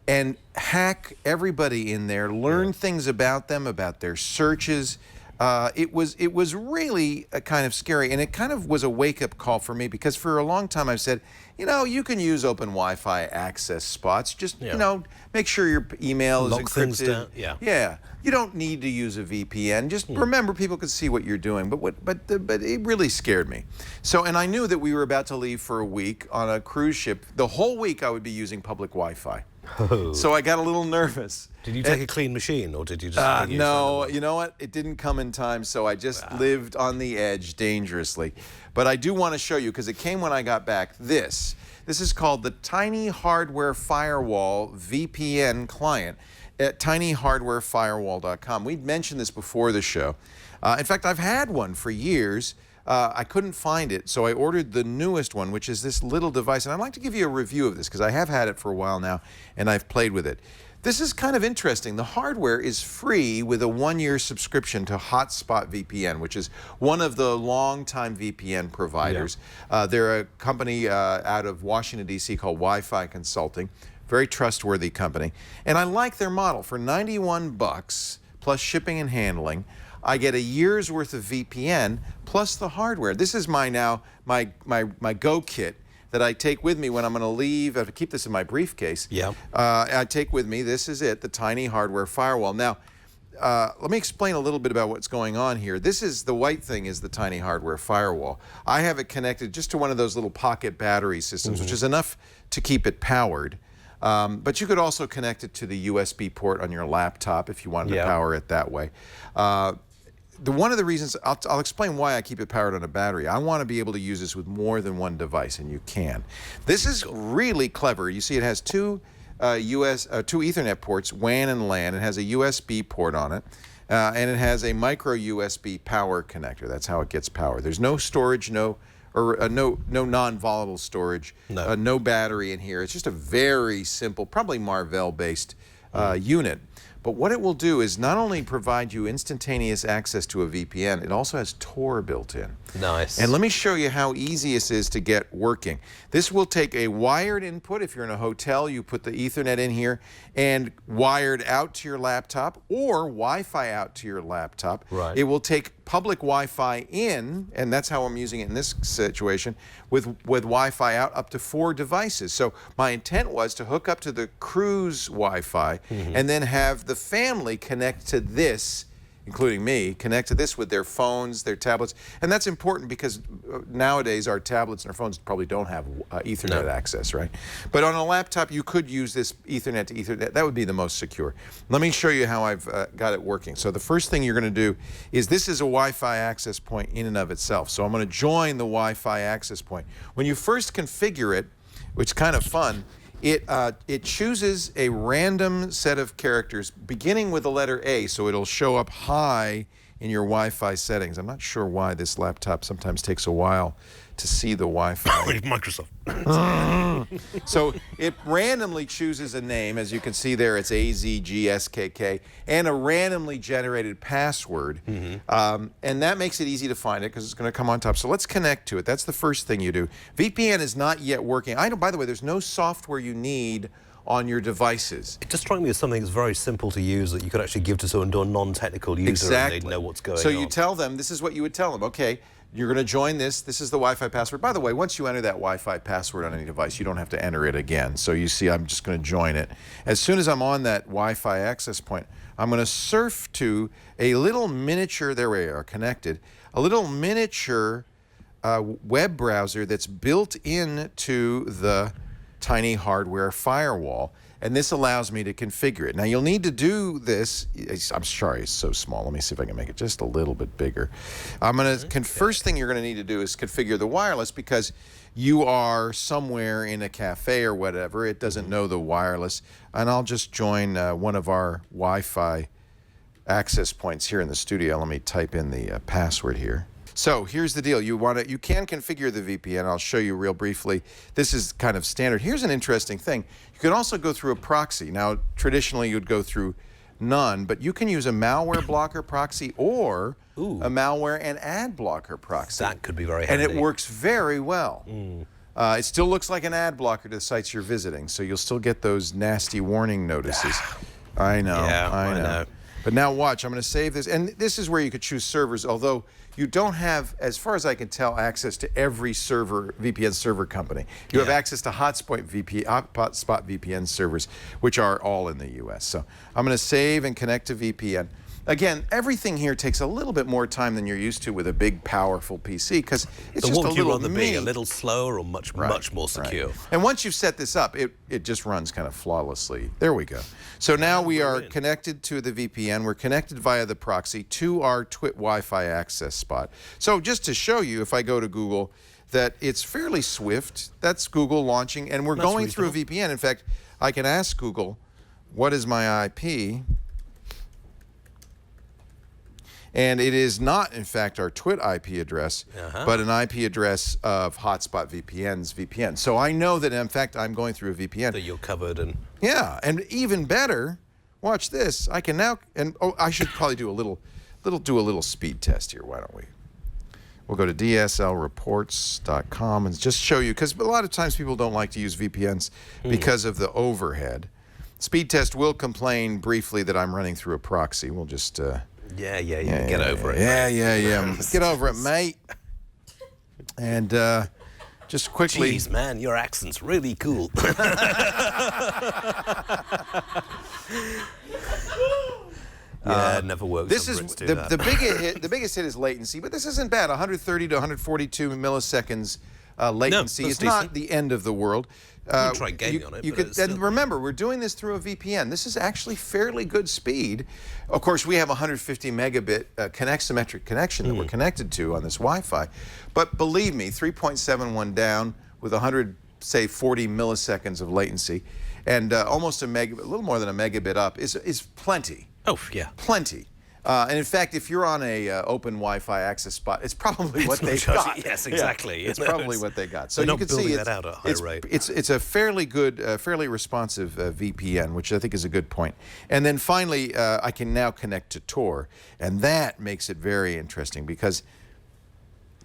Speaker 3: and hack everybody in there, learn things about them, about their searches. It was really kind of scary, and it kind of was a wake-up call for me, because for a long time I've said, you know, you can use open Wi-Fi access spots. Just, you know, make sure your email is encrypted.
Speaker 5: Things down.
Speaker 3: Yeah. You don't need to use a VPN. Just remember, people can see what you're doing. But it really scared me. So, and I knew that we were about to leave for a week on a cruise ship. The whole week I would be using public Wi-Fi. So I got a little nervous.
Speaker 5: Did you take a clean machine, or did you just...
Speaker 3: no, you know what? It didn't come in time, so I just lived on the edge dangerously. But I do want to show you, because it came when I got back, this. This is called the Tiny Hardware Firewall VPN client at tinyhardwarefirewall.com. We'd mentioned this before the show. In fact, I've had one for years. I couldn't find it, so I ordered the newest one, which is this little device. And I'd like to give you a review of this, because I have had it for a while now, and I've played with it. This is kind of interesting. The hardware is free with a 1-year subscription to Hotspot VPN, which is one of the longtime VPN providers. They're a company out of Washington, D.C. called Wi-Fi Consulting. Very trustworthy company. And I like their model. For $91 plus shipping and handling, I get a year's worth of VPN plus the hardware. This is my Go kit that I take with me when I'm going to leave. I have to keep this in my briefcase. I take with me, this is it, the Tiny Hardware Firewall. Now, let me explain a little bit about what's going on here. This is, the white thing is the Tiny Hardware Firewall. I have it connected just to one of those little pocket battery systems, which is enough to keep it powered. But you could also connect it to the USB port on your laptop if you wanted to power it that way. One of the reasons, I'll explain why I keep it powered on a battery. I want to be able to use this with more than one device, and you can. This is really clever. You see it has two Ethernet ports, WAN and LAN. It has a USB port on it, and it has a micro USB power connector. That's how it gets power. There's no storage, no non-volatile storage, no battery in here. It's just a very simple, probably Marvell-based unit. But what it will do is not only provide you instantaneous access to a VPN, it also has Tor built in.
Speaker 5: Nice.
Speaker 3: And let me show you how easy this is to get working. This will take a wired input. If you're in a hotel, you put the Ethernet in here, and wired out to your laptop, or Wi-Fi out to your laptop.
Speaker 5: Right.
Speaker 3: It will take public Wi-Fi in, and that's how I'm using it in this situation, with Wi-Fi out up to 4 devices. So my intent was to hook up to the cruise Wi-Fi and then have the family connect to this, including me, connect to this with their phones, their tablets. And that's important because nowadays our tablets and our phones probably don't have Ethernet access, right? But on a laptop, you could use this Ethernet to Ethernet. That would be the most secure. Let me show you how I've got it working. So the first thing you're going to do is this is a Wi-Fi access point in and of itself. So I'm going to join the Wi-Fi access point. When you first configure it, which is kind of fun, it chooses a random set of characters beginning with the letter A, so it'll show up high in your Wi-Fi settings. I'm not sure why this laptop sometimes takes a while to see the Wi-Fi.
Speaker 5: Microsoft.
Speaker 3: So it randomly chooses a name. As you can see there, it's AZGSKK, and a randomly generated password. And that makes it easy to find it because it's going to come on top. So let's connect to it. That's the first thing you do. VPN is not yet working. By the way, there's no software you need on your devices.
Speaker 5: It just struck me as something that's very simple to use that you could actually give to someone, to a non-technical user, and they'd know what's going on.
Speaker 3: So you tell them, this is what you would tell them. Okay, you're going to join this. This is the Wi-Fi password. By the way, once you enter that Wi-Fi password on any device, you don't have to enter it again. So you see, I'm just going to join it. As soon as I'm on that Wi-Fi access point, I'm going to surf to a little miniature, there we are, connected, a little miniature web browser that's built into the tiny hardware firewall, and this allows me to configure it. Now you'll need to do this. I'm sorry, it's so small. Let me see if I can make it just a little bit bigger. I'm going to first thing you're going to need to do is configure the wireless, because you are somewhere in a cafe or whatever. It doesn't know the wireless, and I'll just join one of our Wi-Fi access points here in the studio. Let me type in the password here. So here's the deal. You can configure the VPN. I'll show you real briefly. This is kind of standard. Here's an interesting thing. You can also go through a proxy. Now, traditionally, you'd go through none, but you can use a malware blocker proxy or a malware and ad blocker proxy.
Speaker 5: That could be very handy.
Speaker 3: And it works very well. It still looks like an ad blocker to the sites you're visiting, so you'll still get those nasty warning notices. I know,
Speaker 5: Yeah,
Speaker 3: I know. But now watch, I'm going to save this. And this is where you could choose servers, although you don't have, as far as I can tell, access to every VPN server company. You have access to hotspot VPN servers, which are all in the US. So I'm going to save and connect to VPN. Again, everything here takes a little bit more time than you're used to with a big, powerful PC, because it's just a little
Speaker 5: what would you rather be, a
Speaker 3: mini.
Speaker 5: little slower or much more secure?
Speaker 3: Right. And once you've set this up, it just runs kind of flawlessly. There we go. So now we are connected to the VPN. We're connected via the proxy to our TWIT Wi-Fi access spot. So just to show you, if I go to Google, that it's fairly swift. That's Google launching, and we're going through a VPN. In fact, I can ask Google, what is my IP? And it is not, in fact, our TWIT IP address, but an IP address of Hotspot VPN's VPN. So I know that, in fact, I'm going through a VPN.
Speaker 5: That you're covered and...
Speaker 3: Yeah, and even better, watch this. I can now, and I should probably do a little speed test here. Why don't we? We'll go to dslreports.com and just show you, because a lot of times people don't like to use VPNs because of the overhead. Speed test will complain briefly that I'm running through a proxy. We'll just...
Speaker 5: get over it.
Speaker 3: Yeah. Get over it, mate. And just quickly...
Speaker 5: Jeez, man, your accent's really cool. It never works.
Speaker 3: This is the biggest hit is latency, but this isn't bad. 130 to 142 milliseconds latency.
Speaker 5: No,
Speaker 3: it's not the end of the world.
Speaker 5: You can try gaming on it.
Speaker 3: And remember, we're doing this through a VPN. This is actually fairly good speed. Of course, we have 150 megabit connect-symmetric connection that we're connected to on this Wi-Fi. But believe me, 3.71 down with 40 milliseconds of latency, and almost a little more than a megabit up is plenty.
Speaker 5: Oh, yeah.
Speaker 3: Plenty. And in fact, if you're on a open Wi-Fi access spot, it's probably what they've got.
Speaker 5: Yes, exactly.
Speaker 3: Yeah, it's probably what they got. So you can see
Speaker 5: that out at a high rate.
Speaker 3: It's a fairly good, fairly responsive VPN, which I think is a good point. And then finally, I can now connect to Tor, and that makes it very interesting because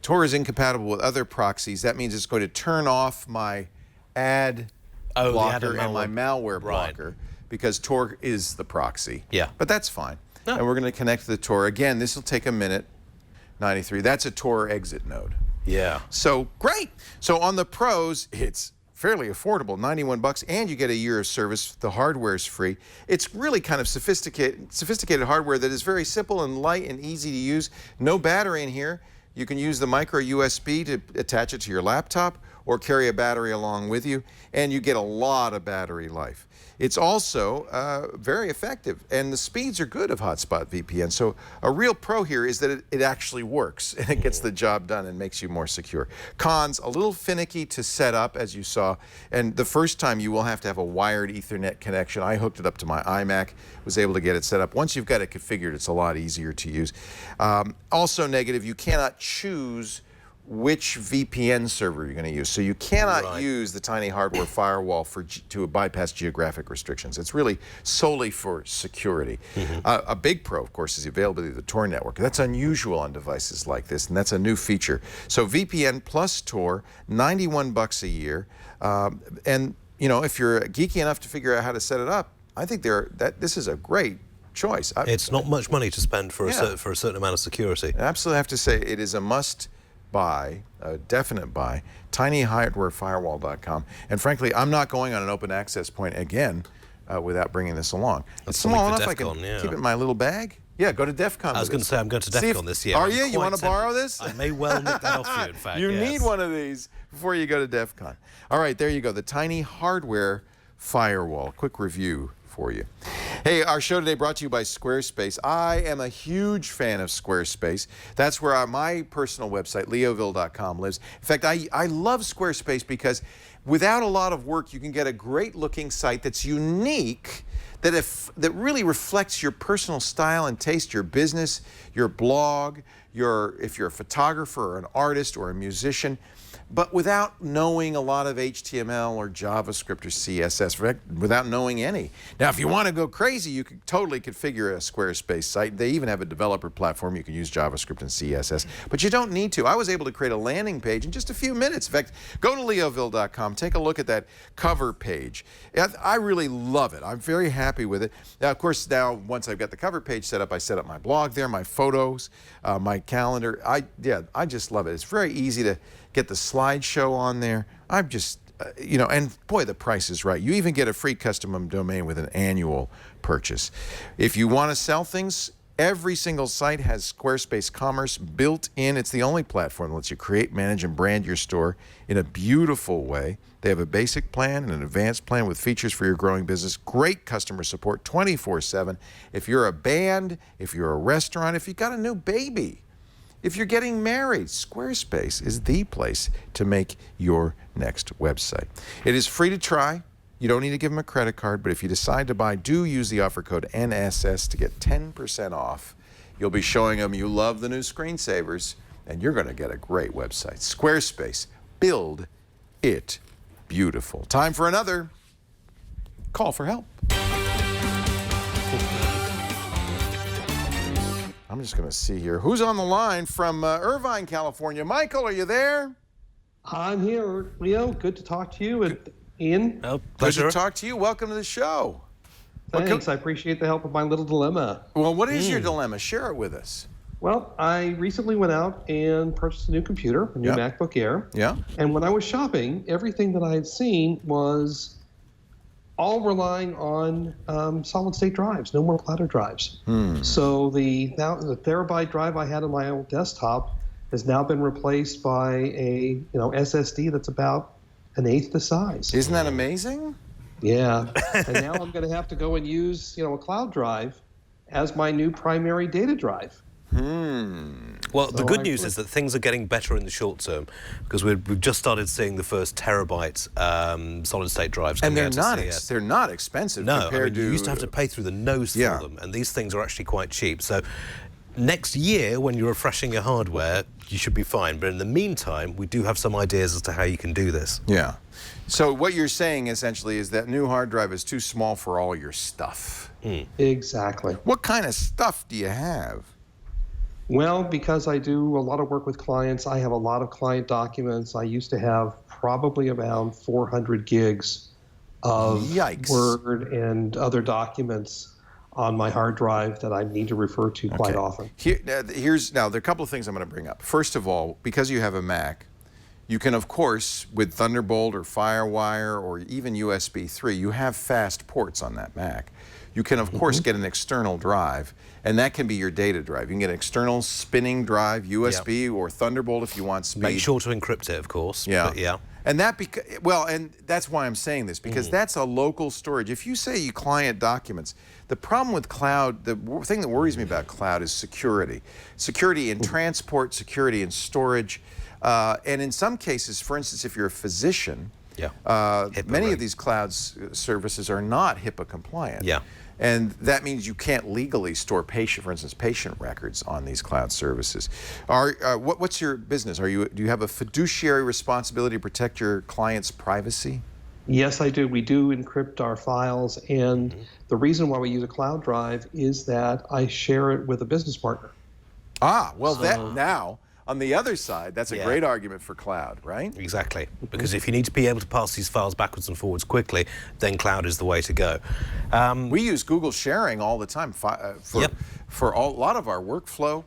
Speaker 3: Tor is incompatible with other proxies. That means it's going to turn off my ad blocker and my malware blocker because Tor is the proxy.
Speaker 5: Yeah.
Speaker 3: But that's fine.
Speaker 5: No.
Speaker 3: And we're going to connect to the Tor. Again, this will take a minute. $93. That's a Tor exit node.
Speaker 5: Yeah.
Speaker 3: So great. So on the Pros, it's fairly affordable, $91, and you get a year of service. The hardware's free. It's really kind of sophisticated hardware that is very simple and light and easy to use. No battery in here. You can use the micro USB to attach it to your laptop or carry a battery along with you, and you get a lot of battery life. It's also very effective, and the speeds are good of Hotspot VPN. So a real pro here is that it actually works, and it gets the job done and makes you more secure. Cons, a little finicky to set up, as you saw, and the first time you will have to have a wired Ethernet connection. I hooked it up to my iMac, was able to get it set up. Once you've got it configured, it's a lot easier to use. Also negative, you cannot choose which VPN server you're going to use. So you cannot use the tiny hardware firewall to bypass geographic restrictions. It's really solely for security. A big pro, of course, is the availability of the Tor network. That's unusual on devices like this, and that's a new feature. So VPN plus Tor, $91 a year. And you know, if you're geeky enough to figure out how to set it up, I think this is a great choice.
Speaker 5: It's not much money to spend for a certain amount of security.
Speaker 3: I absolutely have to say it is a must buy, a definite buy, tinyhardwarefirewall.com. And frankly, I'm not going on an open access point again without bringing this along. It's small enough I can keep it in my little bag. Yeah, go to DEF CON.
Speaker 5: I was going to say, I'm going to DEF CON this year.
Speaker 3: Are you? You want to borrow this?
Speaker 5: I may well nick that off you, in fact.
Speaker 3: You need one of these before you go to DEF CON. All right, there you go. The Tiny Hardware Firewall. Quick review for you. Hey, our show today brought to you by Squarespace. I am a huge fan of Squarespace. That's where my personal website, leoville.com, lives. In fact, I love Squarespace because without a lot of work, you can get a great looking site that's unique, that really reflects your personal style and taste, your business, your blog, if you're a photographer or an artist or a musician, but without knowing a lot of HTML or JavaScript or CSS, without knowing any. Now, if you want to go crazy, you could totally configure a Squarespace site. They even have a developer platform. You can use JavaScript and CSS, but you don't need to. I was able to create a landing page in just a few minutes. In fact, go to leoville.com, take a look at that cover page. I really love it. I'm very happy with it. Now, of course, once I've got the cover page set up, I set up my blog there, my photos, my calendar. I just love it. It's very easy to get the slideshow on there. I'm just, and boy, the price is right. You even get a free custom domain with an annual purchase. If you want to sell things, every single site has Squarespace Commerce built in. It's the only platform that lets you create, manage, and brand your store in a beautiful way. They have a basic plan and an advanced plan with features for your growing business. Great customer support 24/7. If you're a band, if you're a restaurant, if you've got a new baby, if you're getting married, Squarespace is the place to make your next website. It is free to try. You don't need to give them a credit card, but if you decide to buy, do use the offer code NSS to get 10% off. You'll be showing them you love the new screensavers, and you're going to get a great website. Squarespace, build it beautiful. Time for another call for help. I'm just going to see here. Who's on the line from Irvine, California? Michael, are you there?
Speaker 11: I'm here, Leo. Good to talk to you. And Ian?
Speaker 5: Oh,
Speaker 3: pleasure. Good to talk to you. Welcome to the show.
Speaker 11: Thanks. I appreciate the help with my little dilemma.
Speaker 3: Well, what is your dilemma? Share it with us.
Speaker 11: Well, I recently went out and purchased a new computer, a new MacBook Air.
Speaker 3: Yeah.
Speaker 11: And when I was shopping, everything that I had seen was all relying on solid-state drives, no more platter drives. So the terabyte drive I had on my old desktop has now been replaced by a SSD that's about an eighth the size.
Speaker 3: Isn't that amazing?
Speaker 11: Yeah. And now I'm going to have to go and use a cloud drive as my new primary data drive.
Speaker 5: Well, the good news is that things are getting better in the short term because we've just started seeing the first terabyte solid-state drives.
Speaker 3: And they're not expensive.
Speaker 5: No,
Speaker 3: compared
Speaker 5: you used to have to pay through the nose for them, and these things are actually quite cheap. So next year, when you're refreshing your hardware, you should be fine. But in the meantime, we do have some ideas as to how you can do this.
Speaker 3: Yeah. So what you're saying essentially is that new hard drive is too small for all your stuff.
Speaker 11: Exactly.
Speaker 3: What kind of stuff do you have?
Speaker 11: Well, because I do a lot of work with clients, I have a lot of client documents. I used to have probably around 400 gigs of Word and other documents on my hard drive that I need to refer to quite often.
Speaker 3: Now, there are a couple of things I'm going to bring up. First of all, because you have a Mac, you can, of course, with Thunderbolt or FireWire or even USB 3, you have fast ports on that Mac. You can, of course, get an external drive, and that can be your data drive. You can get an external spinning drive, USB or Thunderbolt if you want speed.
Speaker 5: Make sure to encrypt it, of course.
Speaker 3: Yeah.
Speaker 5: But yeah.
Speaker 3: And and that's why I'm saying this, because that's a local storage. If you say you client documents, the problem with cloud, the thing that worries me about cloud is security. Security in transport, security in storage, and in some cases, for instance, if you're a physician, many of these cloud services are not HIPAA compliant.
Speaker 5: Yeah.
Speaker 3: And that means you can't legally store for instance, patient records on these cloud services. What's your business? Do you have a fiduciary responsibility to protect your client's privacy?
Speaker 11: Yes, I do. We do encrypt our files, and the reason why we use a cloud drive is that I share it with a business partner.
Speaker 3: Now, on the other side, that's a great argument for cloud, right?
Speaker 5: Exactly. Because if you need to be able to pass these files backwards and forwards quickly, then cloud is the way to go.
Speaker 3: We use Google sharing all the time for a lot of our workflow.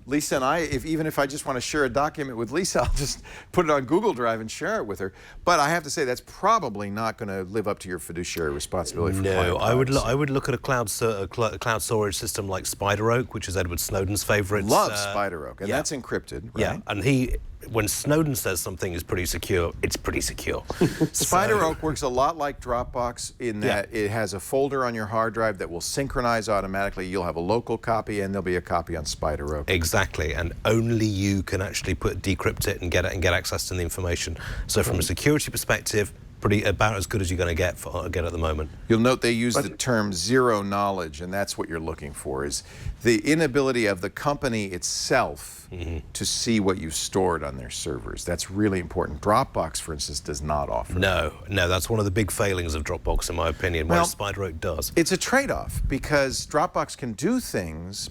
Speaker 3: Lisa and I, even if I just want to share a document with Lisa, I'll just put it on Google Drive and share it with her. But I have to say that's probably not going to live up to your fiduciary responsibility for client privacy.
Speaker 5: I would look at a cloud storage system like SpiderOak, which is Edward Snowden's favorite.
Speaker 3: Loves SpiderOak, and that's encrypted, right?
Speaker 5: Yeah, and when Snowden says something is pretty secure, it's pretty secure.
Speaker 3: SpiderOak works a lot like Dropbox in that it has a folder on your hard drive that will synchronize automatically. You'll have a local copy, and there'll be a copy on SpiderOak.
Speaker 5: Exactly, and only you can actually decrypt it and get access to the information. So from a security perspective, about as good as you're going to get at the moment.
Speaker 3: You'll note they use the term zero knowledge, and that's what you're looking for, is the inability of the company itself to see what you've stored on their servers. That's really important. Dropbox, for instance, does not offer that.
Speaker 5: No, that's one of the big failings of Dropbox, in my opinion, whereas SpiderOak does.
Speaker 3: It's a trade-off, because Dropbox can do things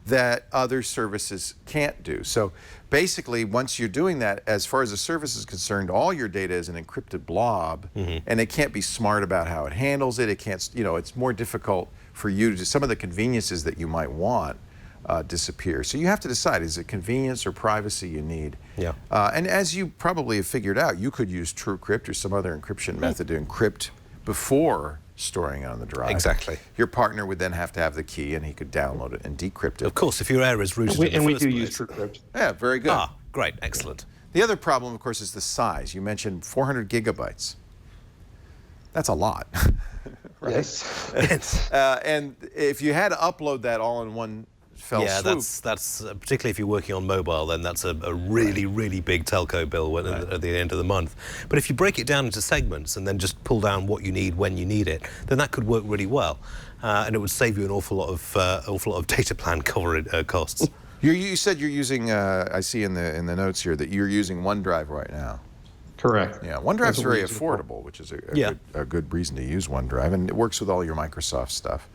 Speaker 3: that other services can't do. So basically, once you're doing that, as far as the service is concerned, all your data is an encrypted blob, and it can't be smart about how it handles it. It can't, it's more difficult for you to do. Some of the conveniences that you might want disappear. So you have to decide, is it convenience or privacy you need?
Speaker 5: Yeah.
Speaker 3: And as you probably have figured out, you could use TrueCrypt or some other encryption method to encrypt before storing it on the drive.
Speaker 5: Exactly.
Speaker 3: Your partner would then have to have the key, and he could download it and decrypt it.
Speaker 5: Of course, if your error is rooted in the
Speaker 11: and we
Speaker 5: first
Speaker 11: do
Speaker 5: place.
Speaker 11: use TrueCrypt.
Speaker 3: Yeah, very good.
Speaker 5: Great, excellent.
Speaker 3: The other problem, of course, is the size. You mentioned 400 gigabytes. That's a lot. Right?
Speaker 11: Yes.
Speaker 3: And if you had to upload that all in one fell swoop.
Speaker 5: that's particularly if you're working on mobile, then that's a really, really big telco bill at the end of the month. But if you break it down into segments and then just pull down what you need when you need it, then that could work really well, and it would save you an awful lot of data plan costs.
Speaker 3: You said you're using. I see in the notes here that you're using OneDrive right now.
Speaker 11: Correct.
Speaker 3: Yeah, OneDrive's very affordable, which is a good reason to use OneDrive, and it works with all your Microsoft stuff.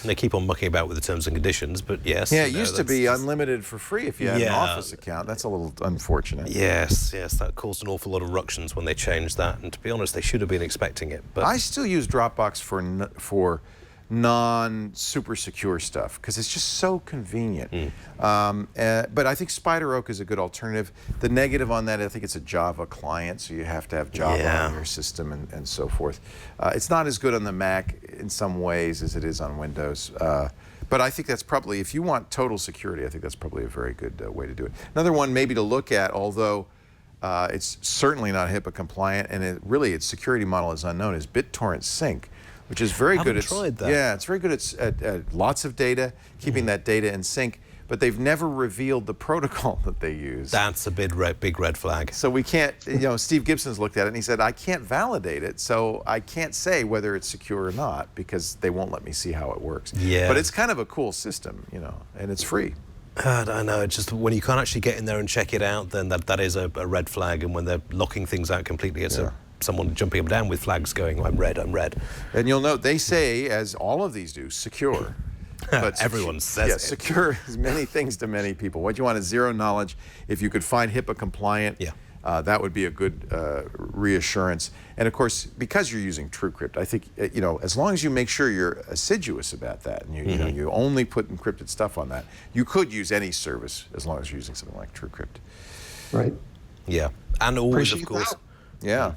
Speaker 5: And they keep on mucking about with the terms and conditions, but yes.
Speaker 3: Yeah, it used to be unlimited for free if you had an Office account. That's a little unfortunate.
Speaker 5: Yes, that caused an awful lot of ructions when they changed that, and to be honest, they should have been expecting it. But
Speaker 3: I still use Dropbox for non-super secure stuff because it's just so convenient. But I think SpiderOak is a good alternative. The negative on that, I think it's a Java client, so you have to have Java on your system and so forth. It's not as good on the Mac in some ways as it is on Windows. But I think that's probably, if you want total security, I think that's probably a very good way to do it. Another one maybe to look at, although it's certainly not HIPAA compliant, and its security model is unknown, is BitTorrent Sync, which is very good at
Speaker 5: tried that.
Speaker 3: Yeah, it's very good at lots of data, keeping that data in sync, but they've never revealed the protocol that they use.
Speaker 5: That's a big red flag.
Speaker 3: So we can't, Steve Gibson's looked at it and he said, I can't validate it, so I can't say whether it's secure or not because they won't let me see how it works.
Speaker 5: Yeah.
Speaker 3: But it's kind of a cool system, and it's free.
Speaker 5: I know, it's just when you can't actually get in there and check it out, then that is a red flag, and when they're locking things out completely, it's someone jumping up and down with flags going, I'm red.
Speaker 3: And you'll note they say, as all of these do, secure. But
Speaker 5: everyone says it.
Speaker 3: Secure is many things to many people. What you want is zero knowledge. If you could find HIPAA compliant That would be a good reassurance. And of course, because you're using TrueCrypt, I think as long as you make sure you're assiduous about that, and you only put encrypted stuff on that, you could use any service as long as you're using something like TrueCrypt.
Speaker 11: Right.
Speaker 5: Yeah, and always,
Speaker 11: Appreciate
Speaker 5: of course.
Speaker 11: that.
Speaker 3: Yeah.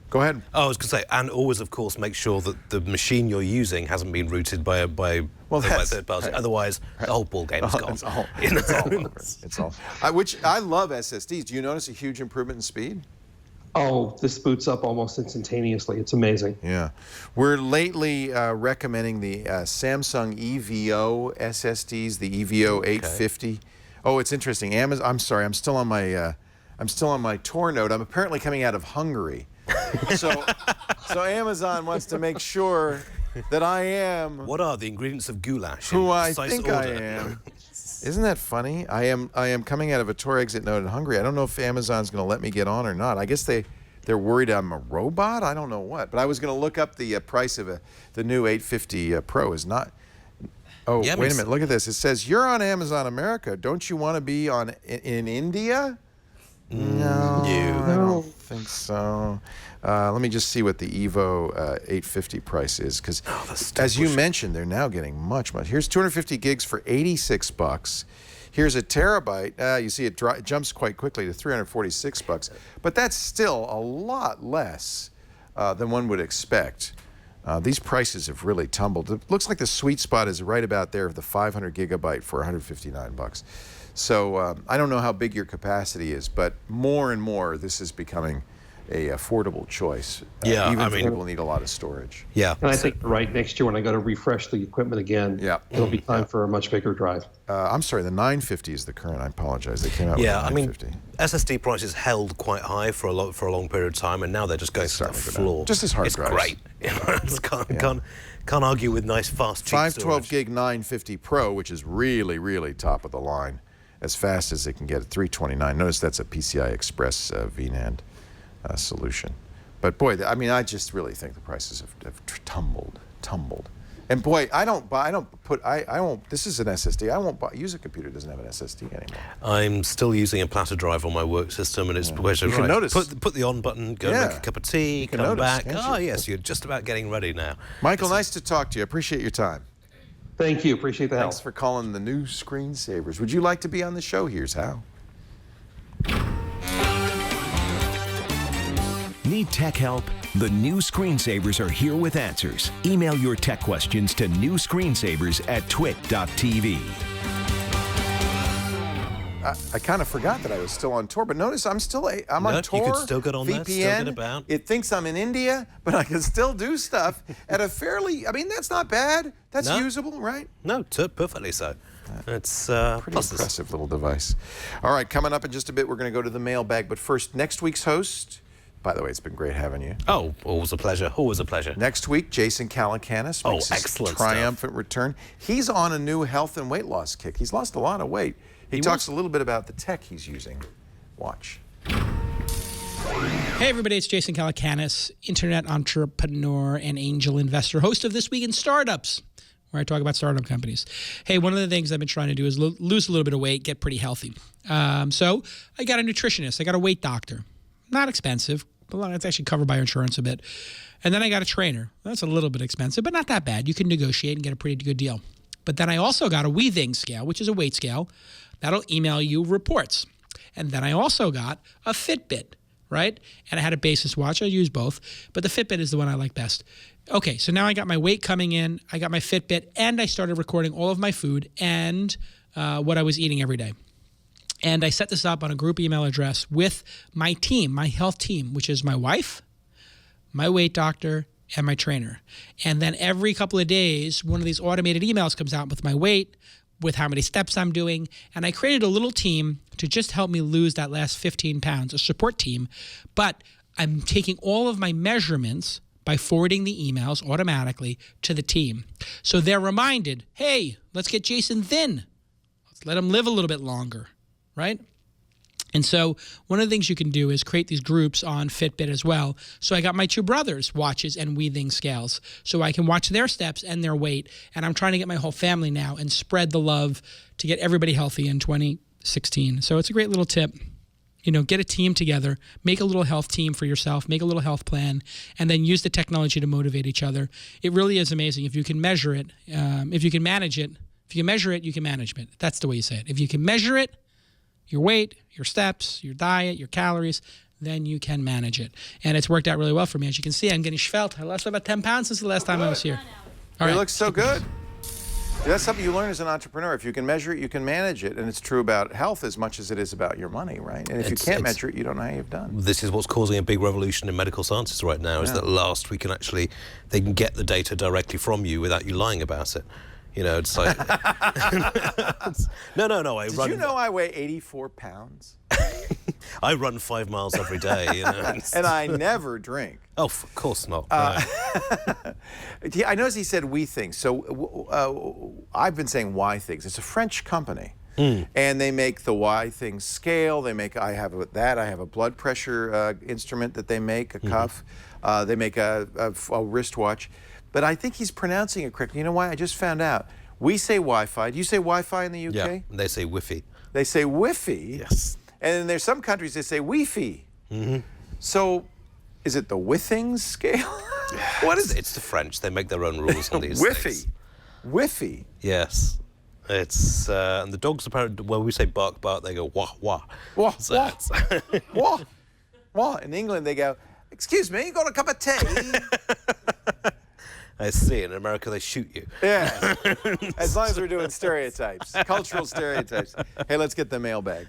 Speaker 3: Go ahead.
Speaker 5: Oh, I was going to say, and always, of course, make sure that the machine you're using hasn't been rooted by a third party.
Speaker 3: Right.
Speaker 5: Otherwise, the whole ball game is gone.
Speaker 3: It's all over. It's all. Which I love SSDs. Do you notice a huge improvement in speed?
Speaker 11: Oh, this boots up almost instantaneously. It's amazing.
Speaker 3: Yeah. We're lately recommending the Samsung EVO SSDs, the EVO 850. Oh, it's interesting. Amazon. I'm sorry. I'm still on my tour note. I'm apparently coming out of Hungary. So Amazon wants to make sure that I am.
Speaker 5: What are the ingredients of goulash?
Speaker 3: Who I think I am. Isn't that funny? I am coming out of a tour exit note in Hungary. I don't know if Amazon's going to let me get on or not. I guess they're worried I'm a robot. I don't know what. But I was going to look up the price of the new 850 Pro. Is not. Oh,
Speaker 5: yeah,
Speaker 3: wait a minute. Look at this. It says you're on Amazon America. Don't you want to be in India? No, I don't think so. Let me just see what the Evo 850 price is, because as you mentioned, they're now getting much. Here's 250 gigs for $86. Here's a terabyte. You see it jumps quite quickly to $346, but that's still a lot less than one would expect. These prices have really tumbled. It looks like the sweet spot is right about there of the 500 gigabyte for $159. So I don't know how big your capacity is, but more and more this is becoming a affordable choice. Even if people need a lot of storage.
Speaker 5: Yeah.
Speaker 11: And I think next year when I go to refresh the equipment again, it'll be time for a much bigger drive.
Speaker 3: I'm sorry, the 950 is the current. I apologize. They came out with the 950.
Speaker 5: SSD prices held quite high for a long period of time, and now they're just going to the floor.
Speaker 3: Just as hard drives.
Speaker 5: It's great. Can't argue with nice, fast, cheap
Speaker 3: 512 gig 950 Pro, which is really, really top of the line, as fast as it can get at 329. Notice that's a PCI Express VNAND solution. But boy, I mean, I just really think the prices have tumbled. And boy, this is an SSD. I won't use a computer that doesn't have an SSD anymore.
Speaker 5: I'm still using a platter drive on my work system, and it's
Speaker 3: You can notice.
Speaker 5: Put the on button, go make a cup of tea, come back. Oh, yes, you're just about getting ready now.
Speaker 3: Michael, nice to talk to you. Appreciate your time.
Speaker 11: Thank you. Appreciate the help.
Speaker 3: Thanks for calling the new Screensavers. Would you like to be on the show? Here's how.
Speaker 7: Need tech help? The new Screensavers are here with answers. Email your tech questions to newscreensavers@twit.tv.
Speaker 3: I kind of forgot that I was still on tour, but notice I'm on tour.
Speaker 5: You can still get on
Speaker 3: VPN,
Speaker 5: there, still get about.
Speaker 3: It thinks I'm in India, but I can still do stuff at a that's not bad. That's usable, right?
Speaker 5: No, perfectly so. It's
Speaker 3: pretty impressive little device. All right, coming up in just a bit, we're going to go to the mailbag, but first, next week's host. By the way, it's been great having you.
Speaker 5: Oh, always a pleasure. Always a pleasure.
Speaker 3: Next week, Jason Calacanis makes his triumphant return. He's on a new health and weight loss kick. He's lost a lot of weight. He talks a little bit about the tech he's using. Watch.
Speaker 12: Hey everybody, it's Jason Calacanis, internet entrepreneur and angel investor, host of This Week in Startups, where I talk about startup companies. Hey, one of the things I've been trying to do is lose a little bit of weight, get pretty healthy. So I got a nutritionist. I got a weight doctor. Not expensive, but it's actually covered by insurance a bit. And then I got a trainer. That's a little bit expensive, but not that bad. You can negotiate and get a pretty good deal. But then I also got a Weething scale, which is a weight scale. That'll email you reports. And then I also got a Fitbit, right? And I had a Basis watch. I use both, but the Fitbit is the one I like best. Okay, so now I got my weight coming in. I got my Fitbit, and I started recording all of my food and what I was eating every day. And I set this up on a group email address with my team, my health team, which is my wife, my weight doctor, and my trainer. And then every couple of days, one of these automated emails comes out with my weight, with how many steps I'm doing. And I created a little team to just help me lose that last 15 pounds, a support team. But I'm taking all of my measurements by forwarding the emails automatically to the team. So they're reminded, hey, let's get Jason thin. Let's let him live a little bit longer, right? And so one of the things you can do is create these groups on Fitbit as well. So I got my two brothers' watches and Weething scales, so I can watch their steps and their weight. And I'm trying to get my whole family now and spread the love to get everybody healthy in 2016. So it's a great little tip. Get a team together, make a little health team for yourself, make a little health plan, and then use the technology to motivate each other. It really is amazing. If you can measure it, if you can manage it, if you can measure it, you can manage it. That's the way you say it. If you can measure it, your weight, your steps, your diet, your calories, then you can manage it. And it's worked out really well for me. As you can see, I'm getting svelte. I lost about 10 pounds since the last time I was here.
Speaker 3: It looks so good. That's something you learn as an entrepreneur. If you can measure it, you can manage it. And it's true about health as much as it is about your money, right? And if you can't measure it, you don't know how you've done.
Speaker 5: This is what's causing a big revolution in medical sciences right now, is that they can get the data directly from you without you lying about it. It's like... No.
Speaker 3: Did you know I weigh 84 pounds?
Speaker 5: I run 5 miles every day.
Speaker 3: And I never drink.
Speaker 5: Oh, of course not.
Speaker 3: I noticed he said we things. So I've been saying why things. It's a French company. And they make the why things scale. They make, I have a blood pressure instrument that they make, a cuff. They make a wristwatch. But I think he's pronouncing it correctly. You know why? I just found out. We say Wi-Fi. Do you say Wi-Fi in the UK?
Speaker 5: Yeah, they say Wi-Fi.
Speaker 3: They say Wi-Fi?
Speaker 5: Yes.
Speaker 3: And then there's some countries that say Wi-Fi. So is it the Withings scale? What is it?
Speaker 5: It's the French. They make their own rules on these
Speaker 3: Wi-Fi.
Speaker 5: things.
Speaker 3: Wi-Fi.
Speaker 5: Yes. It's, and the dogs apparently, when we say bark, bark, they go wah, wah.
Speaker 3: Wah,
Speaker 5: So
Speaker 3: wah.
Speaker 5: it's-
Speaker 3: Wah. Wah. In England, they go, excuse me, you got a cup of tea?
Speaker 5: I see. In America, they shoot you.
Speaker 3: Yeah. As long as we're doing stereotypes, cultural stereotypes. Hey, let's get the mailbag.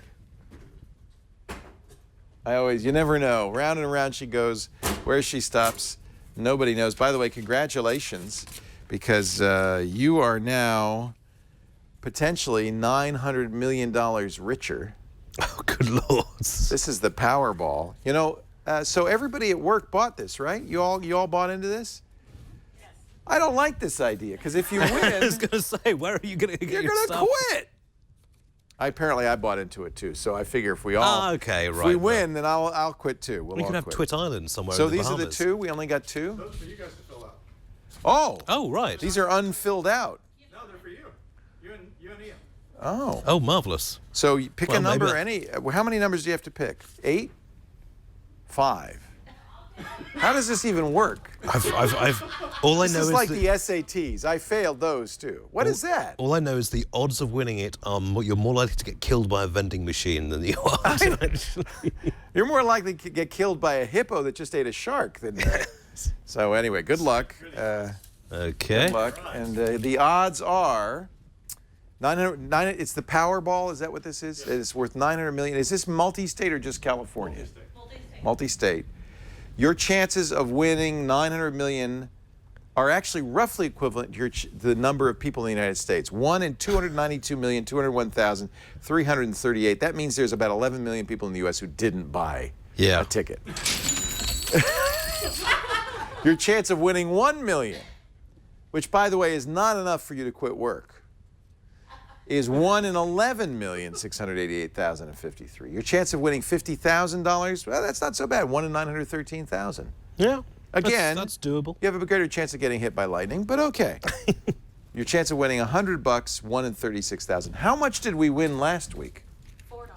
Speaker 3: You never know. Round and around she goes. Where she stops, nobody knows. By the way, congratulations, because you are now potentially $900 million richer.
Speaker 5: Oh, good Lord.
Speaker 3: This is the Powerball. So everybody at work bought this, right? You all bought into this? I don't like this idea, because if you win...
Speaker 5: I was going to say, where are you going to get
Speaker 3: You're
Speaker 5: your
Speaker 3: going to
Speaker 5: stuff?
Speaker 3: quit. Apparently, I bought into it, too. So I figure if we all...
Speaker 5: okay,
Speaker 3: if
Speaker 5: right.
Speaker 3: we win, then I'll quit, too.
Speaker 5: We can have Twit Island somewhere
Speaker 3: So
Speaker 5: in the
Speaker 3: these are the
Speaker 5: Bahamas.
Speaker 3: two? We only got two?
Speaker 13: Those for you guys to fill out.
Speaker 3: Oh,
Speaker 5: right.
Speaker 3: These are unfilled out.
Speaker 13: No, they're for you. You and Iain.
Speaker 3: Oh.
Speaker 5: Oh, marvelous.
Speaker 3: So you pick a number,
Speaker 5: maybe
Speaker 3: how many numbers do you have to pick? 8? 5? How does this even work?
Speaker 5: All I know
Speaker 3: This is
Speaker 5: is
Speaker 3: like
Speaker 5: that-
Speaker 3: the SATs. I failed those too. What is that?
Speaker 5: All I know is the odds of winning it are you're more likely to get killed by a vending machine than you are to actually...
Speaker 3: You're more likely to get killed by a hippo that just ate a shark than that. So anyway, good luck.
Speaker 5: Okay.
Speaker 3: Good luck. And the odds are 900. It's the Powerball. Is that what this is? It's worth 900 million. Is this multi-state or just California? Multi-state. Multi-state. Your chances of winning 900 million are actually roughly equivalent to the number of people in the United States. 1 in 292,201,338. That means there's about 11 million people in the U.S. who didn't buy a ticket. Your chance of winning 1 million, which, by the way, is not enough for you to quit work, is 1 in 11,688,053. Your chance of winning $50,000, well, that's not so bad. 1 in 913,000.
Speaker 5: Yeah.
Speaker 3: Again,
Speaker 5: that's doable.
Speaker 3: You have a greater chance of getting hit by lightning, but okay. Your chance of winning $100, 1 in 36,000. How much did we win last week? $4.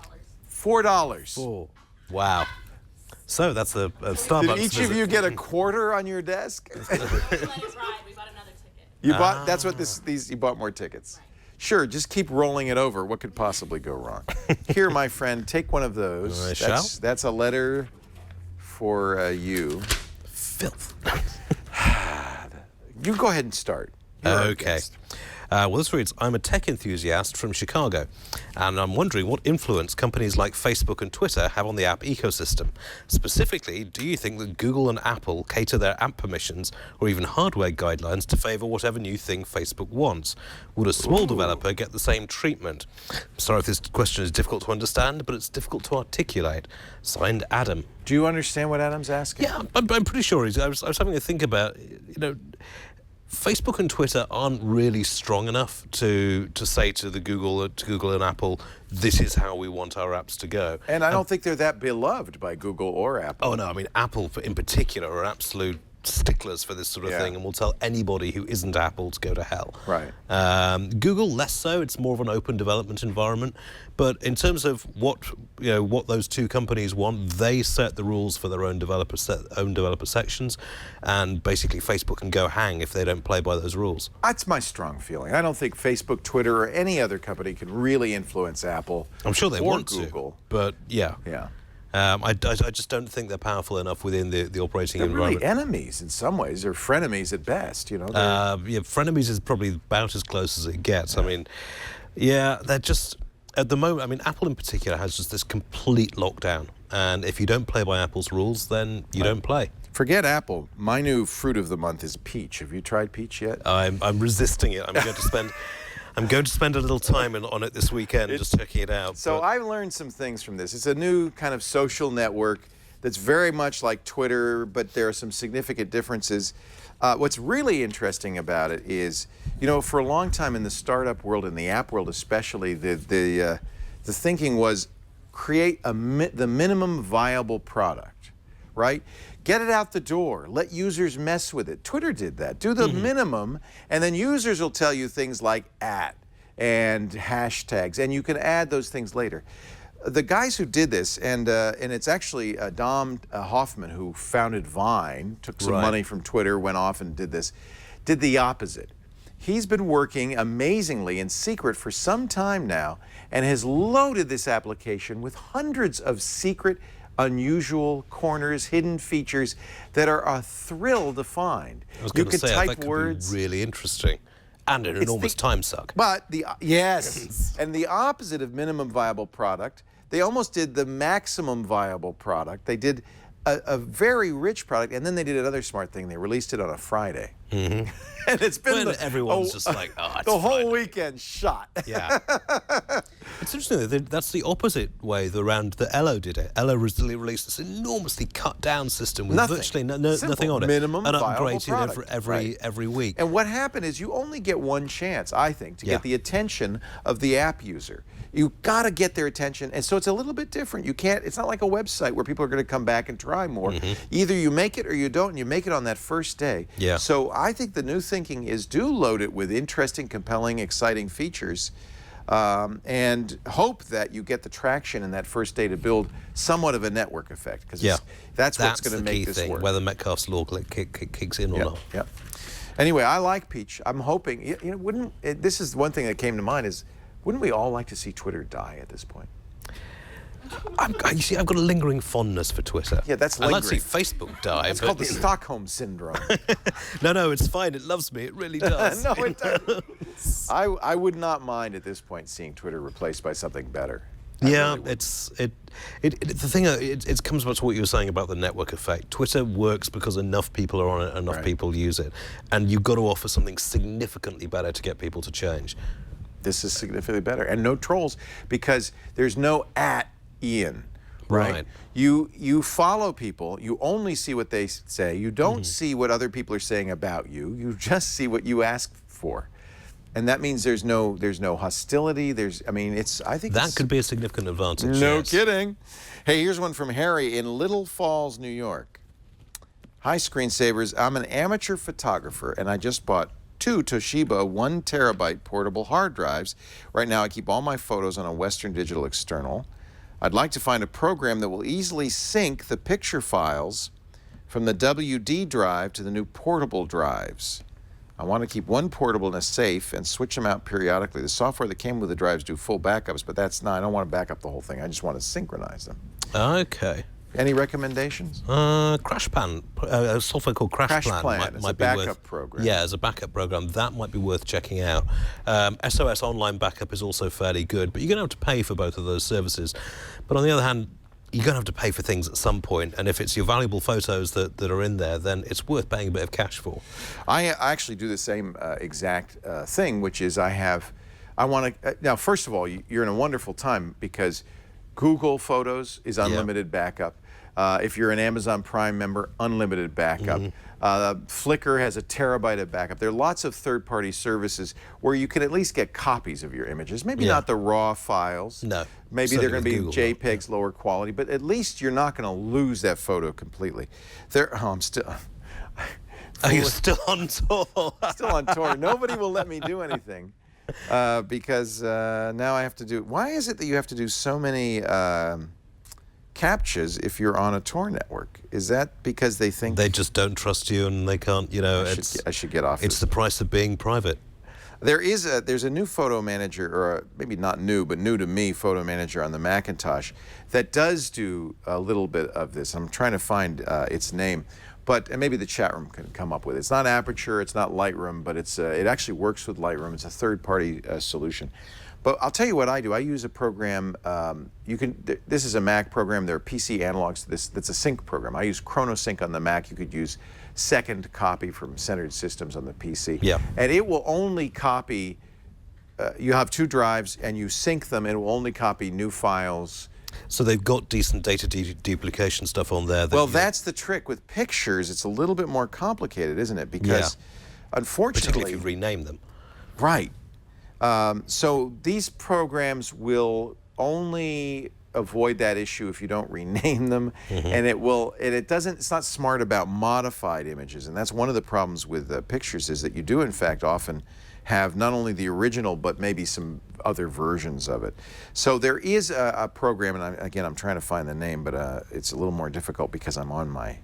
Speaker 5: $4. Wow. So that's a Starbucks
Speaker 3: Did each
Speaker 5: visit.
Speaker 3: of you get a quarter on your desk?
Speaker 14: We let it ride. We bought another ticket.
Speaker 3: You bought. That's what you bought more tickets. Right. Sure, just keep rolling it over. What could possibly go wrong? Here, my friend, take one of those. That's a letter for you.
Speaker 5: Filth.
Speaker 3: You go ahead and start. You're our
Speaker 5: Okay.
Speaker 3: guest.
Speaker 5: Well, this reads, I'm a tech enthusiast from Chicago, and I'm wondering what influence companies like Facebook and Twitter have on the app ecosystem. Specifically, do you think that Google and Apple cater their app permissions or even hardware guidelines to favor whatever new thing Facebook wants? Would a small developer get the same treatment? Sorry if this question is difficult to understand, but it's difficult to articulate. Signed, Adam.
Speaker 3: Do you understand what Adam's asking?
Speaker 5: Yeah, I'm pretty sure. I was having to think about, Facebook and Twitter aren't really strong enough to say to Google and Apple, this is how we want our apps to go.
Speaker 3: And I don't think they're that beloved by Google or Apple.
Speaker 5: Oh no, I mean Apple in particular are an absolute sticklers for this sort of thing and will tell anybody who isn't Apple to go to hell.
Speaker 3: Right.
Speaker 5: Google, less so. It's more of an open development environment. But in terms of what those two companies want, they set the rules for their own developer sections, and basically Facebook can go hang if they don't play by those rules.
Speaker 3: That's my strong feeling. I don't think Facebook, Twitter, or any other company can really influence Apple.
Speaker 5: I'm sure they
Speaker 3: or
Speaker 5: want
Speaker 3: Google.
Speaker 5: to, but yeah. I just don't think they're powerful enough within the operating environment.
Speaker 3: They're really enemies in some ways. They're frenemies at best,
Speaker 5: frenemies is probably about as close as it gets. I mean, they're just, at the moment, I mean, Apple in particular has just this complete lockdown. And if you don't play by Apple's rules, then you don't play.
Speaker 3: Forget Apple. My new fruit of the month is peach. Have you tried peach yet?
Speaker 5: I'm resisting it. I'm going to spend a little time on it this weekend, just checking it out.
Speaker 3: So I learned some things from this. It's a new kind of social network that's very much like Twitter, but there are some significant differences. What's really interesting about it is, for a long time in the startup world, in the app world especially, the thinking was create the minimum viable product, right? Get it out the door. Let users mess with it. Twitter did that. Do the minimum, and then users will tell you things like @ and hashtags, and you can add those things later. The guys who did this, and it's actually Dom Hoffman, who founded Vine, took some money from Twitter, went off and did this, did the opposite. He's been working amazingly in secret for some time now and has loaded this application with hundreds of secret, unusual corners, hidden features that are a thrill to find.
Speaker 5: I was going to say, that could be really interesting. And an enormous time suck.
Speaker 3: But and the opposite of minimum viable product, they almost did the maximum viable product. They did a very rich product, and then they did another smart thing. They released it on a Friday. And it's been
Speaker 5: everyone's just like, it's
Speaker 3: the whole
Speaker 5: Friday.
Speaker 3: Weekend shot.
Speaker 5: Yeah. It's interesting that that's the opposite way around that Elo did it. Elo released this enormously cut down system with virtually nothing on it.
Speaker 3: Minimum
Speaker 5: and
Speaker 3: viable
Speaker 5: upgraded
Speaker 3: product.
Speaker 5: every week.
Speaker 3: And what happened is you only get one chance, I think, to get the attention of the app user. You got to get their attention, and so it's a little bit different. You can't. It's not like a website where people are going to come back and try more. Either you make it or you don't, and you make it on that first day.
Speaker 5: Yeah.
Speaker 3: So I think the new thinking is do load it with interesting, compelling, exciting features, and hope that you get the traction in that first day to build somewhat of a network effect, because that's what's going to make this work.
Speaker 5: Whether Metcalfe's law kicks in or not.
Speaker 3: Yeah. Anyway, I like Peach. I'm hoping. This is one thing that came to mind is, wouldn't we all like to see Twitter die at this point?
Speaker 5: You see, I've got a lingering fondness for Twitter.
Speaker 3: Yeah, that's lingering.
Speaker 5: I'd like to see Facebook die.
Speaker 3: It's called the Stockholm Syndrome.
Speaker 5: No, it's fine. It loves me. It really does.
Speaker 3: No, it doesn't. I would not mind at this point seeing Twitter replaced by something better.
Speaker 5: The thing. It comes back to what you were saying about the network effect. Twitter works because enough people are on it, enough people use it, and you've got to offer something significantly better to get people to change.
Speaker 3: This is significantly better, and no trolls, because there's no @Iain. Right. You follow people. You only see what they say. You don't see what other people are saying about you. You just see what you ask for, and that means there's no hostility. I think
Speaker 5: that could be a significant advantage.
Speaker 3: No kidding. Hey, here's one from Harry in Little Falls, New York. Hi, Screensavers. I'm an amateur photographer, and I just bought 2 Toshiba 1 terabyte portable hard drives. Right now, I keep all my photos on a Western Digital external. I'd like to find a program that will easily sync the picture files from the WD drive to the new portable drives. I want to keep one portable in a safe and switch them out periodically. The software that came with the drives do full backups, but I don't want to back up the whole thing. I just want to synchronize them.
Speaker 5: Okay.
Speaker 3: Any recommendations?
Speaker 5: CrashPlan, a software called CrashPlan might be
Speaker 3: backup
Speaker 5: worth,
Speaker 3: program.
Speaker 5: Yeah, as a backup program, that might be worth checking out. SOS Online Backup is also fairly good, but you're going to have to pay for both of those services. But on the other hand, you're going to have to pay for things at some point, and if it's your valuable photos that are in there, then it's worth paying a bit of cash for.
Speaker 3: I actually do the same exact thing, which is now, first of all, you're in a wonderful time because Google Photos is unlimited backup. If you're an Amazon Prime member, unlimited backup. Flickr has a terabyte of backup. There are lots of third-party services where you can at least get copies of your images. Maybe not the raw files.
Speaker 5: No.
Speaker 3: Maybe they're going to be JPEGs, lower quality, but at least you're not going to lose that photo completely.
Speaker 5: Oh, you're still on tour.
Speaker 3: Still on tour. Nobody will let me do anything because now I have to do. Why is it that you have to do so many captchas if you're on a tour network? Is that because they think
Speaker 5: they just don't trust you and they can't? You know,
Speaker 3: I should get off.
Speaker 5: It's the price of being private.
Speaker 3: There's a new photo manager, or maybe not new, but new to me, photo manager on the Macintosh that does do a little bit of this. I'm trying to find its name, and maybe the chat room can come up with it. It's not Aperture, it's not Lightroom, but it actually works with Lightroom. It's a third-party solution. But I'll tell you what I do. I use a program. This is a Mac program. There are PC analogs to this. That's a sync program. I use ChronoSync on the Mac. You could use Second Copy from Centered Systems on the PC.
Speaker 5: Yeah.
Speaker 3: And it will only copy. You have 2 drives, and you sync them, and it will only copy new files.
Speaker 5: So they've got decent data duplication stuff on there.
Speaker 3: Well, that's the trick. With pictures, it's a little bit more complicated, isn't it? Because, unfortunately,
Speaker 5: particularly if you rename them.
Speaker 3: Right. So these programs will only avoid that issue if you don't rename them, and it's not smart about modified images, and that's one of the problems with pictures, is that you do in fact often have not only the original but maybe some other versions of it. So there is a program, and I'm trying to find the name, but it's a little more difficult because I'm on my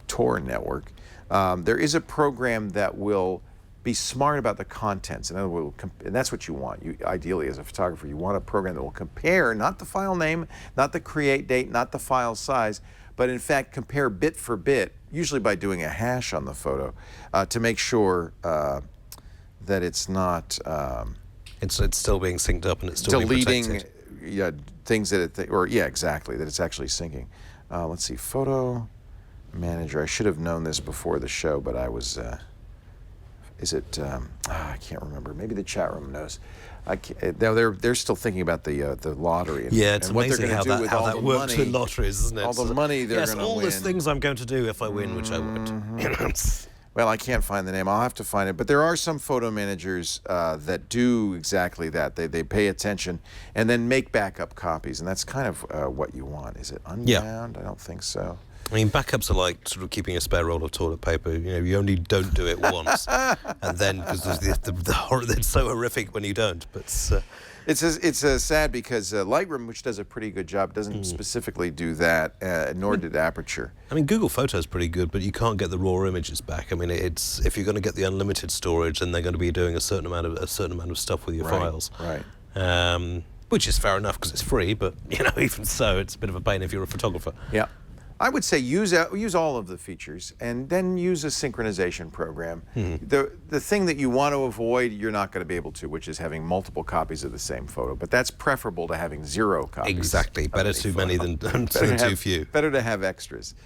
Speaker 3: Tor network. There is a program that will be smart about the contents, and that's what you want. Ideally, as a photographer, you want a program that will compare, not the file name, not the create date, not the file size, but in fact compare bit for bit, usually by doing a hash on the photo, to make sure that it's not...
Speaker 5: it's still being synced up and it's still
Speaker 3: deleting
Speaker 5: being protected.
Speaker 3: Things that exactly, that it's actually syncing. Let's see, Photo Manager. I should have known this before the show, but I was... I can't remember. Maybe the chat room knows. They're still thinking about the lottery. And,
Speaker 5: it's
Speaker 3: and what they're
Speaker 5: amazing
Speaker 3: going to do with all
Speaker 5: that
Speaker 3: the
Speaker 5: works
Speaker 3: money,
Speaker 5: with lotteries, isn't it?
Speaker 3: All the money they're going to win.
Speaker 5: Yes, all those things I'm going to do if I win, which I would.
Speaker 3: Well, I can't find the name. I'll have to find it. But there are some photo managers that do exactly that. They pay attention and then make backup copies, and that's kind of what you want. Is it Unbound?
Speaker 5: Yeah.
Speaker 3: I don't think so.
Speaker 5: I mean, backups are like sort of keeping a spare roll of toilet paper. You know, you only don't do it once, and then because the horror, it's so horrific when you don't. But
Speaker 3: it's sad because Lightroom, which does a pretty good job, doesn't specifically do that, nor did Aperture.
Speaker 5: I mean, Google Photos pretty good, but you can't get the raw images back. I mean, if you're going to get the unlimited storage, then they're going to be doing a certain amount of stuff with your files.
Speaker 3: Right.
Speaker 5: Which is fair enough because it's free, but you know, even so, it's a bit of a pain if you're a photographer.
Speaker 3: Yeah. I would say use all of the features and then use a synchronization program. The thing that you want to avoid, you're not going to be able to, which is having multiple copies of the same photo. But that's preferable to having 0 copies.
Speaker 5: Exactly. Better too many than too few.
Speaker 3: Better to have extras.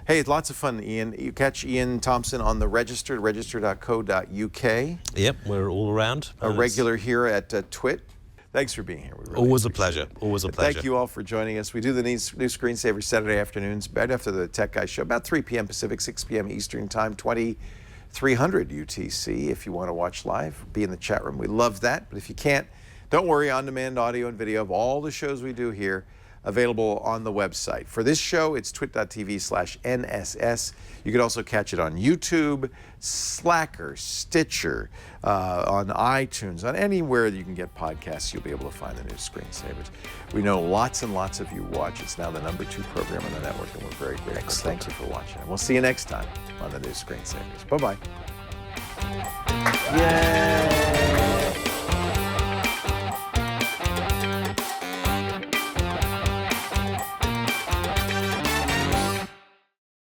Speaker 3: Hey, it's lots of fun, Ian. You catch Iain Thomson on the Register, register.co.uk.
Speaker 5: Yep, we're all around.
Speaker 3: A regular here at TWiT. Thanks for being here. We really
Speaker 5: Always a pleasure. Always a pleasure.
Speaker 3: Thank you all for joining us. We do the new Screensaver Saturday afternoons, right after the Tech Guy show, about 3 p.m. Pacific, 6 p.m. Eastern Time, 2300 UTC. If you want to watch live, be in the chat room. We love that. But if you can't, don't worry. On-demand audio and video of all the shows we do here, available on the website. For this show, it's twit.tv/NSS. You can also catch it on YouTube, Slacker, Stitcher, on iTunes, on anywhere that you can get podcasts, you'll be able to find the new Screensavers. We know lots and lots of you watch. It's now the #2 program on the network, and we're very grateful.
Speaker 5: Excellent.
Speaker 3: Thank you for watching. And we'll see you next time on the new Screensavers. Bye-bye. Yay!